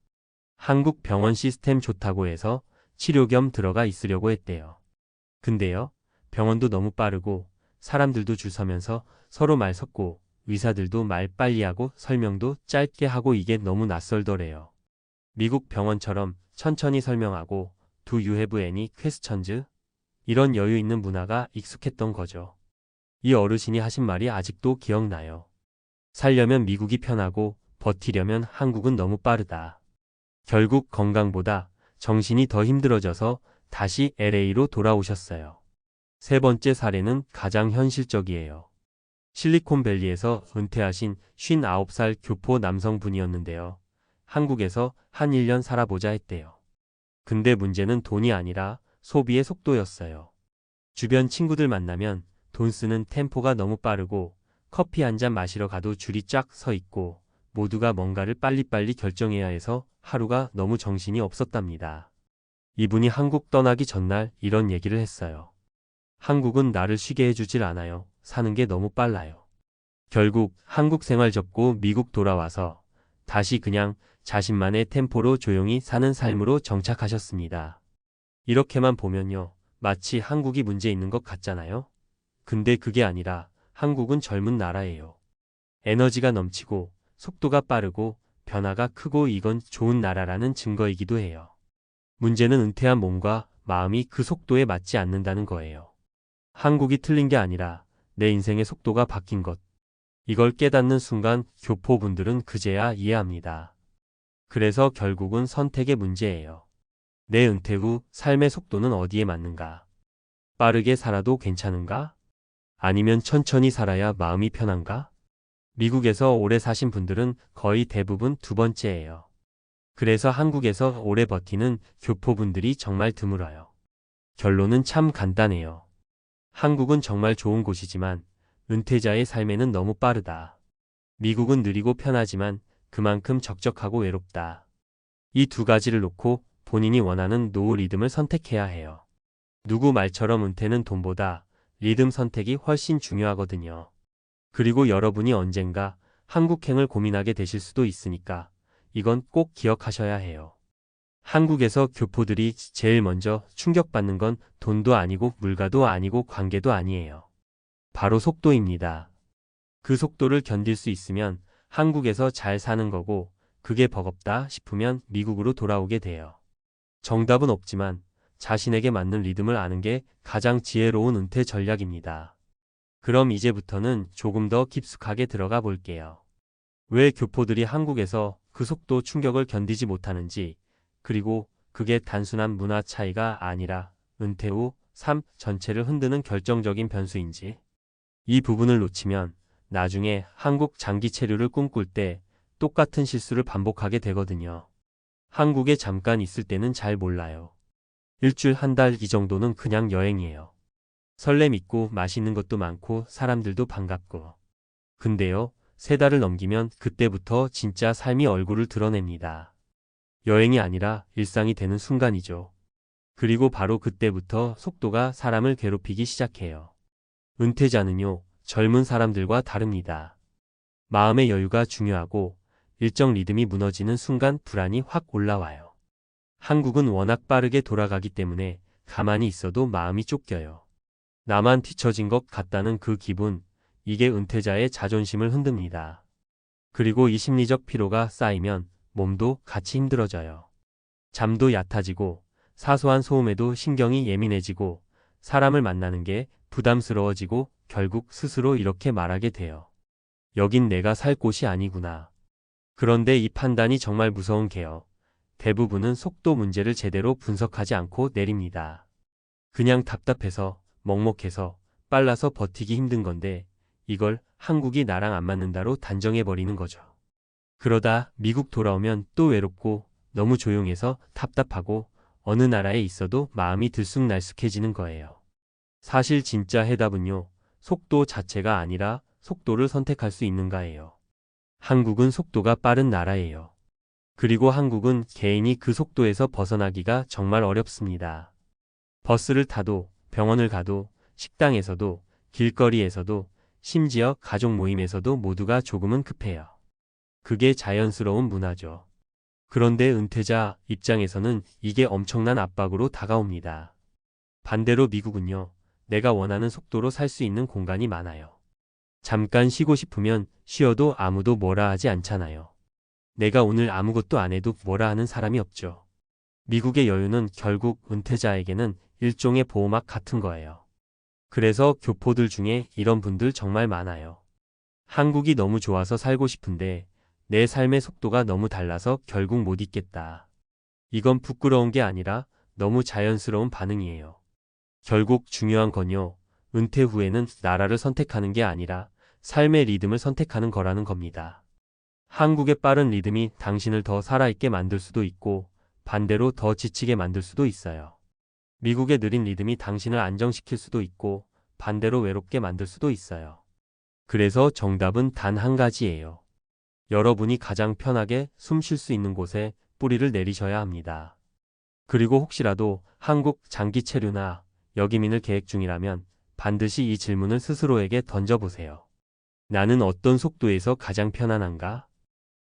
Speaker 1: 한국 병원 시스템 좋다고 해서 치료 겸 들어가 있으려고 했대요. 근데요, 병원도 너무 빠르고 사람들도 줄 서면서 서로 말 섞고 의사들도 말 빨리 하고 설명도 짧게 하고 이게 너무 낯설더래요. 미국 병원처럼 천천히 설명하고 Do you have any questions? 이런 여유 있는 문화가 익숙했던 거죠. 이 어르신이 하신 말이 아직도 기억나요. 살려면 미국이 편하고 버티려면 한국은 너무 빠르다. 결국 건강보다 정신이 더 힘들어져서 다시 LA로 돌아오셨어요. 세 번째 사례는 가장 현실적이에요. 실리콘밸리에서 은퇴하신 59살 교포 남성분이었는데요. 한국에서 한 1년 살아보자 했대요. 근데 문제는 돈이 아니라 소비의 속도였어요. 주변 친구들 만나면 돈 쓰는 템포가 너무 빠르고 커피 한 잔 마시러 가도 줄이 쫙 서 있고 모두가 뭔가를 빨리빨리 결정해야 해서 하루가 너무 정신이 없었답니다. 이분이 한국 떠나기 전날 이런 얘기를 했어요. 한국은 나를 쉬게 해주질 않아요. 사는 게 너무 빨라요. 결국 한국 생활 접고 미국 돌아와서 다시 그냥 자신만의 템포로 조용히 사는 삶으로 정착하셨습니다. 이렇게만 보면요, 마치 한국이 문제 있는 것 같잖아요. 근데 그게 아니라 한국은 젊은 나라예요. 에너지가 넘치고 속도가 빠르고 변화가 크고 이건 좋은 나라라는 증거이기도 해요. 문제는 은퇴한 몸과 마음이 그 속도에 맞지 않는다는 거예요. 한국이 틀린 게 아니라 내 인생의 속도가 바뀐 것. 이걸 깨닫는 순간 교포분들은 그제야 이해합니다. 그래서 결국은 선택의 문제예요. 내 은퇴 후 삶의 속도는 어디에 맞는가? 빠르게 살아도 괜찮은가? 아니면 천천히 살아야 마음이 편한가? 미국에서 오래 사신 분들은 거의 대부분 두 번째예요. 그래서 한국에서 오래 버티는 교포분들이 정말 드물어요. 결론은 참 간단해요. 한국은 정말 좋은 곳이지만 은퇴자의 삶에는 너무 빠르다. 미국은 느리고 편하지만 그만큼 적적하고 외롭다. 이 두 가지를 놓고 본인이 원하는 노후 리듬을 선택해야 해요. 누구 말처럼 은퇴는 돈보다 리듬 선택이 훨씬 중요하거든요. 그리고 여러분이 언젠가 한국행을 고민하게 되실 수도 있으니까 이건 꼭 기억하셔야 해요. 한국에서 교포들이 제일 먼저 충격받는 건 돈도 아니고 물가도 아니고 관계도 아니에요. 바로 속도입니다. 그 속도를 견딜 수 있으면 한국에서 잘 사는 거고 그게 버겁다 싶으면 미국으로 돌아오게 돼요. 정답은 없지만 자신에게 맞는 리듬을 아는 게 가장 지혜로운 은퇴 전략입니다. 그럼 이제부터는 조금 더 깊숙하게 들어가 볼게요. 왜 교포들이 한국에서 그 속도 충격을 견디지 못하는지, 그리고 그게 단순한 문화 차이가 아니라 은퇴 후 삶 전체를 흔드는 결정적인 변수인지. 이 부분을 놓치면 나중에 한국 장기 체류를 꿈꿀 때 똑같은 실수를 반복하게 되거든요. 한국에 잠깐 있을 때는 잘 몰라요. 일주일 한 달 이 정도는 그냥 여행이에요. 설렘 있고 맛있는 것도 많고 사람들도 반갑고. 근데요, 세 달을 넘기면 그때부터 진짜 삶이 얼굴을 드러냅니다. 여행이 아니라 일상이 되는 순간이죠. 그리고 바로 그때부터 속도가 사람을 괴롭히기 시작해요. 은퇴자는요, 젊은 사람들과 다릅니다. 마음의 여유가 중요하고 일정 리듬이 무너지는 순간 불안이 확 올라와요. 한국은 워낙 빠르게 돌아가기 때문에 가만히 있어도 마음이 쫓겨요. 나만 뒤처진 것 같다는 그 기분, 이게 은퇴자의 자존심을 흔듭니다. 그리고 이 심리적 피로가 쌓이면 몸도 같이 힘들어져요. 잠도 얕아지고 사소한 소음에도 신경이 예민해지고 사람을 만나는 게 부담스러워지고 결국 스스로 이렇게 말하게 돼요. 여긴 내가 살 곳이 아니구나. 그런데 이 판단이 정말 무서운 게요. 대부분은 속도 문제를 제대로 분석하지 않고 내립니다. 그냥 답답해서, 먹먹해서, 빨라서 버티기 힘든 건데 이걸 한국이 나랑 안 맞는다로 단정해버리는 거죠. 그러다 미국 돌아오면 또 외롭고 너무 조용해서 답답하고 어느 나라에 있어도 마음이 들쑥날쑥해지는 거예요. 사실 진짜 해답은요, 속도 자체가 아니라 속도를 선택할 수 있는가예요. 한국은 속도가 빠른 나라예요. 그리고 한국은 개인이 그 속도에서 벗어나기가 정말 어렵습니다. 버스를 타도, 병원을 가도, 식당에서도, 길거리에서도, 심지어 가족 모임에서도 모두가 조금은 급해요. 그게 자연스러운 문화죠. 그런데 은퇴자 입장에서는 이게 엄청난 압박으로 다가옵니다. 반대로 미국은요, 내가 원하는 속도로 살 수 있는 공간이 많아요. 잠깐 쉬고 싶으면 쉬어도 아무도 뭐라 하지 않잖아요. 내가 오늘 아무것도 안 해도 뭐라 하는 사람이 없죠. 미국의 여유는 결국 은퇴자에게는 일종의 보호막 같은 거예요. 그래서 교포들 중에 이런 분들 정말 많아요. 한국이 너무 좋아서 살고 싶은데 내 삶의 속도가 너무 달라서 결국 못 있겠다. 이건 부끄러운 게 아니라 너무 자연스러운 반응이에요. 결국 중요한 건요, 은퇴 후에는 나라를 선택하는 게 아니라 삶의 리듬을 선택하는 거라는 겁니다. 한국의 빠른 리듬이 당신을 더 살아있게 만들 수도 있고 반대로 더 지치게 만들 수도 있어요. 미국의 느린 리듬이 당신을 안정시킬 수도 있고 반대로 외롭게 만들 수도 있어요. 그래서 정답은 단 한 가지예요. 여러분이 가장 편하게 숨 쉴 수 있는 곳에 뿌리를 내리셔야 합니다. 그리고 혹시라도 한국 장기 체류나 여기민을 계획 중이라면 반드시 이 질문을 스스로에게 던져보세요. 나는 어떤 속도에서 가장 편안한가?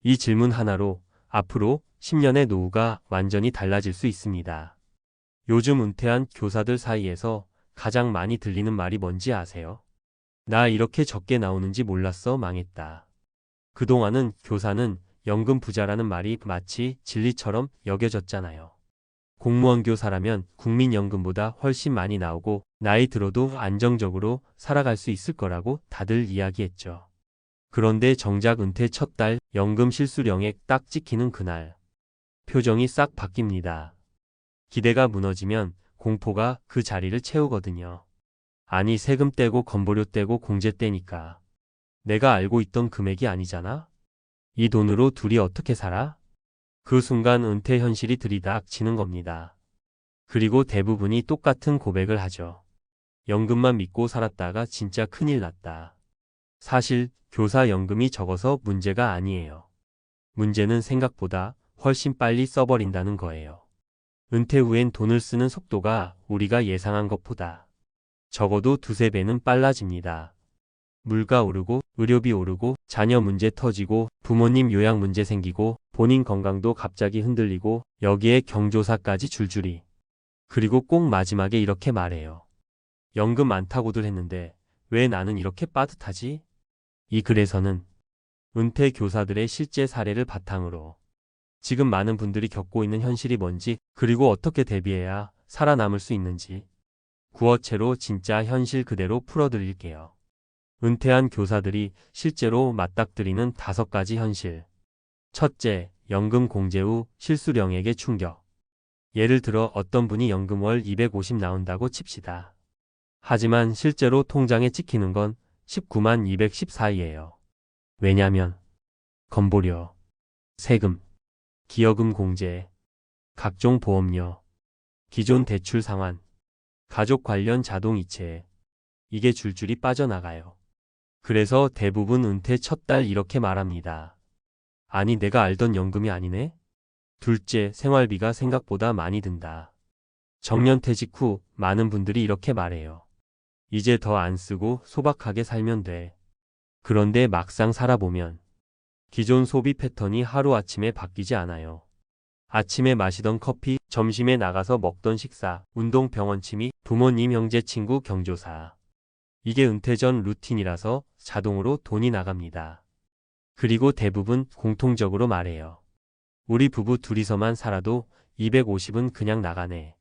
Speaker 1: 이 질문 하나로 앞으로 10년의 노후가 완전히 달라질 수 있습니다. 요즘 은퇴한 교사들 사이에서 가장 많이 들리는 말이 뭔지 아세요? 나 이렇게 적게 나오는지 몰랐어 망했다. 그동안은 교사는 연금 부자라는 말이 마치 진리처럼 여겨졌잖아요. 공무원 교사라면 국민연금보다 훨씬 많이 나오고 나이 들어도 안정적으로 살아갈 수 있을 거라고 다들 이야기했죠. 그런데 정작 은퇴 첫 달 연금 실수령액 딱 찍히는 그날 표정이 싹 바뀝니다. 기대가 무너지면 공포가 그 자리를 채우거든요. 아니 세금 떼고 건보료 떼고 공제 떼니까 내가 알고 있던 금액이 아니잖아? 이 돈으로 둘이 어떻게 살아? 그 순간 은퇴 현실이 들이닥치는 겁니다. 그리고 대부분이 똑같은 고백을 하죠. 연금만 믿고 살았다가 진짜 큰일 났다. 사실 교사 연금이 적어서 문제가 아니에요. 문제는 생각보다 훨씬 빨리 써버린다는 거예요. 은퇴 후엔 돈을 쓰는 속도가 우리가 예상한 것보다 적어도 두세 배는 빨라집니다. 물가 오르고 의료비 오르고 자녀 문제 터지고 부모님 요양 문제 생기고 본인 건강도 갑자기 흔들리고 여기에 경조사까지 줄줄이. 그리고 꼭 마지막에 이렇게 말해요. 연금 많다고들 했는데 왜 나는 이렇게 빠듯하지? 이 글에서는 은퇴 교사들의 실제 사례를 바탕으로 지금 많은 분들이 겪고 있는 현실이 뭔지 그리고 어떻게 대비해야 살아남을 수 있는지 구어체로 진짜 현실 그대로 풀어드릴게요. 은퇴한 교사들이 실제로 맞닥뜨리는 5가지 현실. 첫째, 연금 공제 후 실수령액의 충격. 예를 들어 어떤 분이 연금 월 250 나온다고 칩시다. 하지만 실제로 통장에 찍히는 건 19만 214이에요. 왜냐면 건보료, 세금, 기여금 공제, 각종 보험료, 기존 대출 상환, 가족 관련 자동이체, 이게 줄줄이 빠져나가요. 그래서 대부분 은퇴 첫 달 이렇게 말합니다. 아니 내가 알던 연금이 아니네? 둘째, 생활비가 생각보다 많이 든다. 정년퇴직 후 많은 분들이 이렇게 말해요. 이제 더 안 쓰고 소박하게 살면 돼. 그런데 막상 살아보면 기존 소비 패턴이 하루아침에 바뀌지 않아요. 아침에 마시던 커피, 점심에 나가서 먹던 식사, 운동, 병원 침이, 부모님, 형제, 친구, 경조사. 이게 은퇴 전 루틴이라서 자동으로 돈이 나갑니다. 그리고 대부분 공통적으로 말해요. 우리 부부 둘이서만 살아도 250은 그냥 나가네.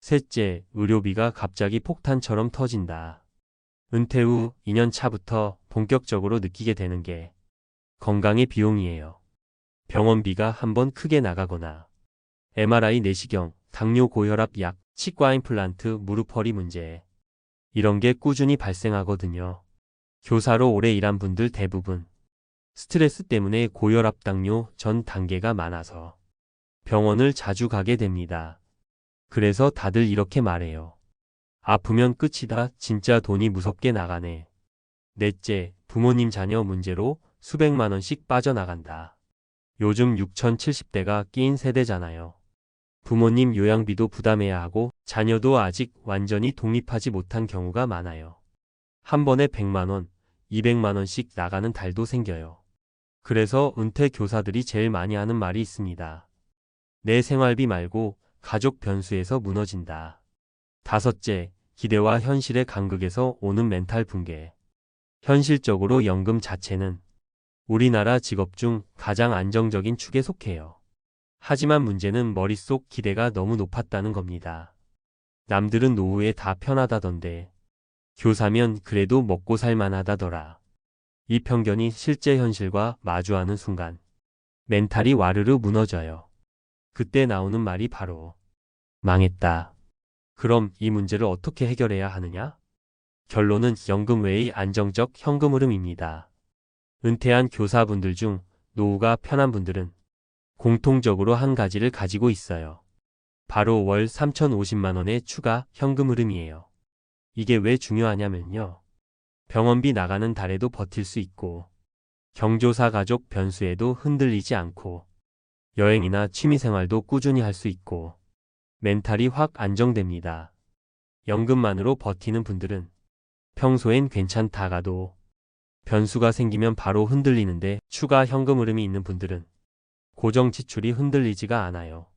Speaker 1: 셋째, 의료비가 갑자기 폭탄처럼 터진다. 은퇴 후 2년 차부터 본격적으로 느끼게 되는 게 건강의 비용이에요. 병원비가 한번 크게 나가거나 MRI 내시경, 당뇨 고혈압 약, 치과 임플란트, 무릎 허리 문제 이런 게 꾸준히 발생하거든요. 교사로 오래 일한 분들 대부분 스트레스 때문에 고혈압 당뇨 전 단계가 많아서 병원을 자주 가게 됩니다. 그래서 다들 이렇게 말해요. 아프면 끝이다. 진짜 돈이 무섭게 나가네. 넷째, 부모님 자녀 문제로 수백만 원씩 빠져나간다. 요즘 6070대가 끼인 세대잖아요. 부모님 요양비도 부담해야 하고 자녀도 아직 완전히 독립하지 못한 경우가 많아요. 한 번에 100만 원, 200만 원씩 나가는 달도 생겨요. 그래서 은퇴 교사들이 제일 많이 하는 말이 있습니다. 내 생활비 말고 가족 변수에서 무너진다. 다섯째, 기대와 현실의 간극에서 오는 멘탈 붕괴. 현실적으로 연금 자체는 우리나라 직업 중 가장 안정적인 축에 속해요. 하지만 문제는 머릿속 기대가 너무 높았다는 겁니다. 남들은 노후에 다 편하다던데 교사면 그래도 먹고 살만하다더라. 이 편견이 실제 현실과 마주하는 순간 멘탈이 와르르 무너져요. 그때 나오는 말이 바로 망했다. 그럼 이 문제를 어떻게 해결해야 하느냐? 결론은 연금 외의 안정적 현금 흐름입니다. 은퇴한 교사분들 중 노후가 편한 분들은 공통적으로 한 가지를 가지고 있어요. 바로 월 3,050만 원의 추가 현금 흐름이에요. 이게 왜 중요하냐면요. 병원비 나가는 달에도 버틸 수 있고 경조사 가족 변수에도 흔들리지 않고 여행이나 취미생활도 꾸준히 할 수 있고 멘탈이 확 안정됩니다. 연금만으로 버티는 분들은 평소엔 괜찮다가도 변수가 생기면 바로 흔들리는데 추가 현금 흐름이 있는 분들은 고정 지출이 흔들리지가 않아요.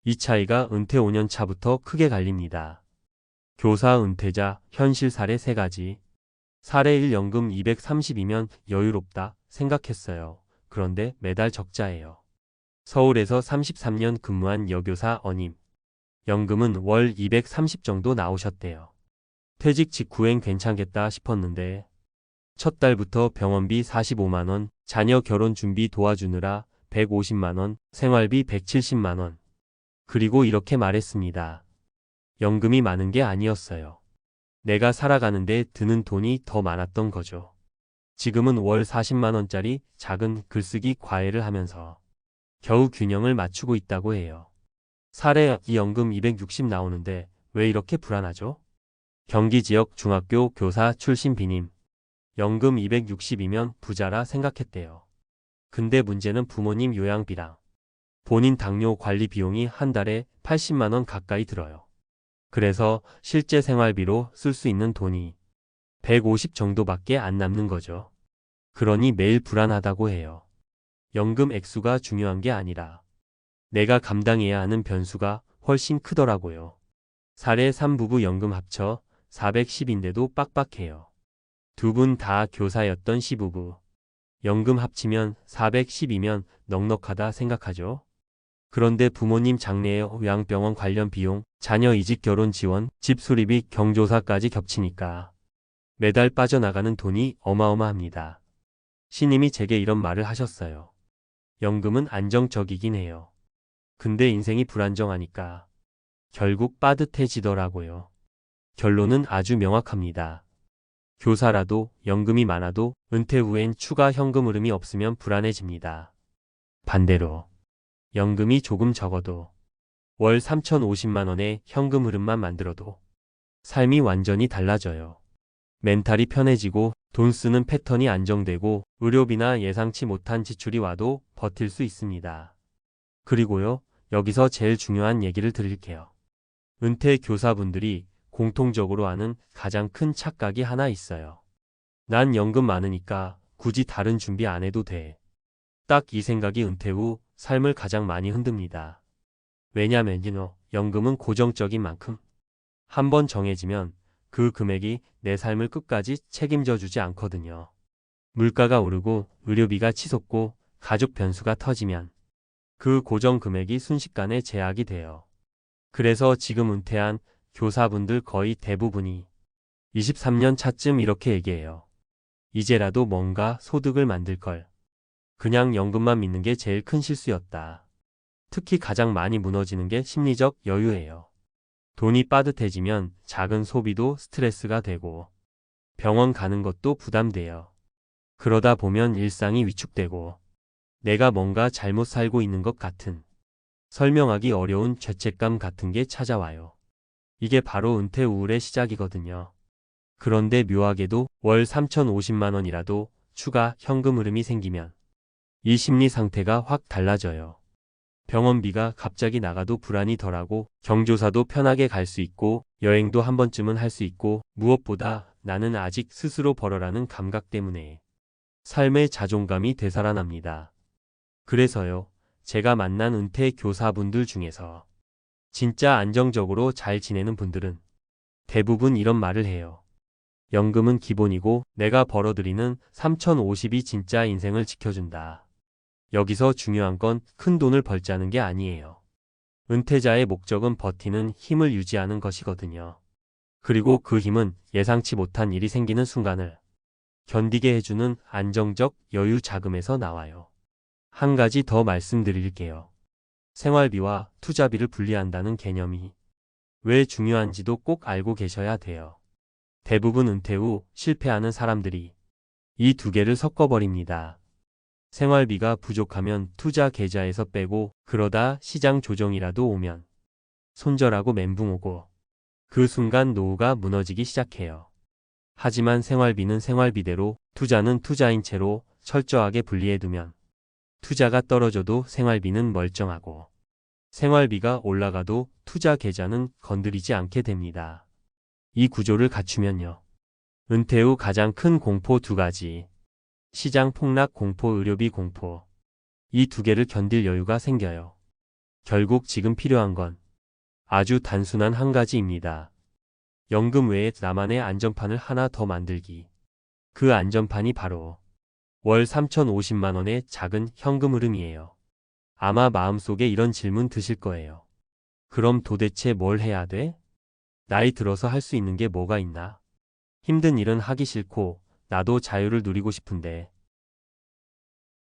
Speaker 1: 이 차이가 은퇴 5년 차부터 크게 갈립니다. 교사 은퇴자 현실 사례 3가지. 사례 1 연금 230이면 여유롭다 생각했어요. 그런데 매달 적자예요. 서울에서 33년 근무한 여교사 어님. 연금은 월 230 정도 나오셨대요. 퇴직 직후엔 괜찮겠다 싶었는데 첫 달부터 병원비 45만원, 자녀 결혼 준비 도와주느라 150만원, 생활비 170만원. 그리고 이렇게 말했습니다. 연금이 많은 게 아니었어요. 내가 살아가는데 드는 돈이 더 많았던 거죠. 지금은 월 40만원짜리 작은 글쓰기 과외를 하면서 겨우 균형을 맞추고 있다고 해요. 사례 이 연금 260 나오는데 왜 이렇게 불안하죠? 경기 지역 중학교 교사 출신 B님. 연금 260이면 부자라 생각했대요. 근데 문제는 부모님 요양비랑 본인 당뇨 관리 비용이 한 달에 80만원 가까이 들어요. 그래서 실제 생활비로 쓸 수 있는 돈이 150 정도밖에 안 남는 거죠. 그러니 매일 불안하다고 해요. 연금 액수가 중요한 게 아니라 내가 감당해야 하는 변수가 훨씬 크더라고요. 사례 3부부 연금 합쳐 410인데도 빡빡해요. 두 분 다 교사였던 시부부. 연금 합치면 410이면 넉넉하다 생각하죠. 그런데 부모님 장례 요양병원 관련 비용, 자녀 이직 결혼 지원, 집 수리비 경조사까지 겹치니까 매달 빠져나가는 돈이 어마어마합니다. 신임이 제게 이런 말을 하셨어요. 연금은 안정적이긴 해요. 근데 인생이 불안정하니까 결국 빠듯해지더라고요. 결론은 아주 명확합니다. 교사라도 연금이 많아도 은퇴 후엔 추가 현금 흐름이 없으면 불안해집니다. 반대로 연금이 조금 적어도 월 3,050만 원의 현금 흐름만 만들어도 삶이 완전히 달라져요. 멘탈이 편해지고 돈 쓰는 패턴이 안정되고 의료비나 예상치 못한 지출이 와도 버틸 수 있습니다. 그리고요, 여기서 제일 중요한 얘기를 드릴게요. 은퇴 교사분들이 공통적으로 하는 가장 큰 착각이 하나 있어요. 난 연금 많으니까 굳이 다른 준비 안 해도 돼. 딱 이 생각이 은퇴 후 삶을 가장 많이 흔듭니다. 왜냐면요, 연금은 고정적인 만큼 한번 정해지면 그 금액이 내 삶을 끝까지 책임져 주지 않거든요. 물가가 오르고 의료비가 치솟고 가족 변수가 터지면 그 고정 금액이 순식간에 제약이 돼요. 그래서 지금 은퇴한 교사분들 거의 대부분이 23년 차쯤 이렇게 얘기해요. 이제라도 뭔가 소득을 만들 걸. 그냥 연금만 믿는 게 제일 큰 실수였다. 특히 가장 많이 무너지는 게 심리적 여유예요. 돈이 빠듯해지면 작은 소비도 스트레스가 되고 병원 가는 것도 부담돼요. 그러다 보면 일상이 위축되고 내가 뭔가 잘못 살고 있는 것 같은 설명하기 어려운 죄책감 같은 게 찾아와요. 이게 바로 은퇴 우울의 시작이거든요. 그런데 묘하게도 월 3,050만 원이라도 추가 현금 흐름이 생기면 이 심리 상태가 확 달라져요. 병원비가 갑자기 나가도 불안이 덜하고 경조사도 편하게 갈 수 있고 여행도 한 번쯤은 할 수 있고 무엇보다 나는 아직 스스로 벌어라는 감각 때문에 삶의 자존감이 되살아납니다. 그래서요, 제가 만난 은퇴 교사분들 중에서 진짜 안정적으로 잘 지내는 분들은 대부분 이런 말을 해요. 연금은 기본이고 내가 벌어들이는 3,050이 진짜 인생을 지켜준다. 여기서 중요한 건 큰 돈을 벌자는 게 아니에요. 은퇴자의 목적은 버티는 힘을 유지하는 것이거든요. 그리고 그 힘은 예상치 못한 일이 생기는 순간을 견디게 해주는 안정적 여유 자금에서 나와요. 한 가지 더 말씀드릴게요. 생활비와 투자비를 분리한다는 개념이 왜 중요한지도 꼭 알고 계셔야 돼요. 대부분 은퇴 후 실패하는 사람들이 이 두 개를 섞어버립니다. 생활비가 부족하면 투자 계좌에서 빼고 그러다 시장 조정이라도 오면 손절하고 멘붕 오고 그 순간 노후가 무너지기 시작해요. 하지만 생활비는 생활비대로 투자는 투자인 채로 철저하게 분리해두면 투자가 떨어져도 생활비는 멀쩡하고 생활비가 올라가도 투자 계좌는 건드리지 않게 됩니다. 이 구조를 갖추면요. 은퇴 후 가장 큰 공포 2가지. 시장 폭락 공포, 의료비 공포. 이 두 개를 견딜 여유가 생겨요. 결국 지금 필요한 건 아주 단순한 한 가지입니다. 연금 외에 나만의 안전판을 하나 더 만들기. 그 안전판이 바로 월 3,050만 원의 작은 현금 흐름이에요. 아마 마음속에 이런 질문 드실 거예요. 그럼 도대체 뭘 해야 돼? 나이 들어서 할 수 있는 게 뭐가 있나? 힘든 일은 하기 싫고 나도 자유를 누리고 싶은데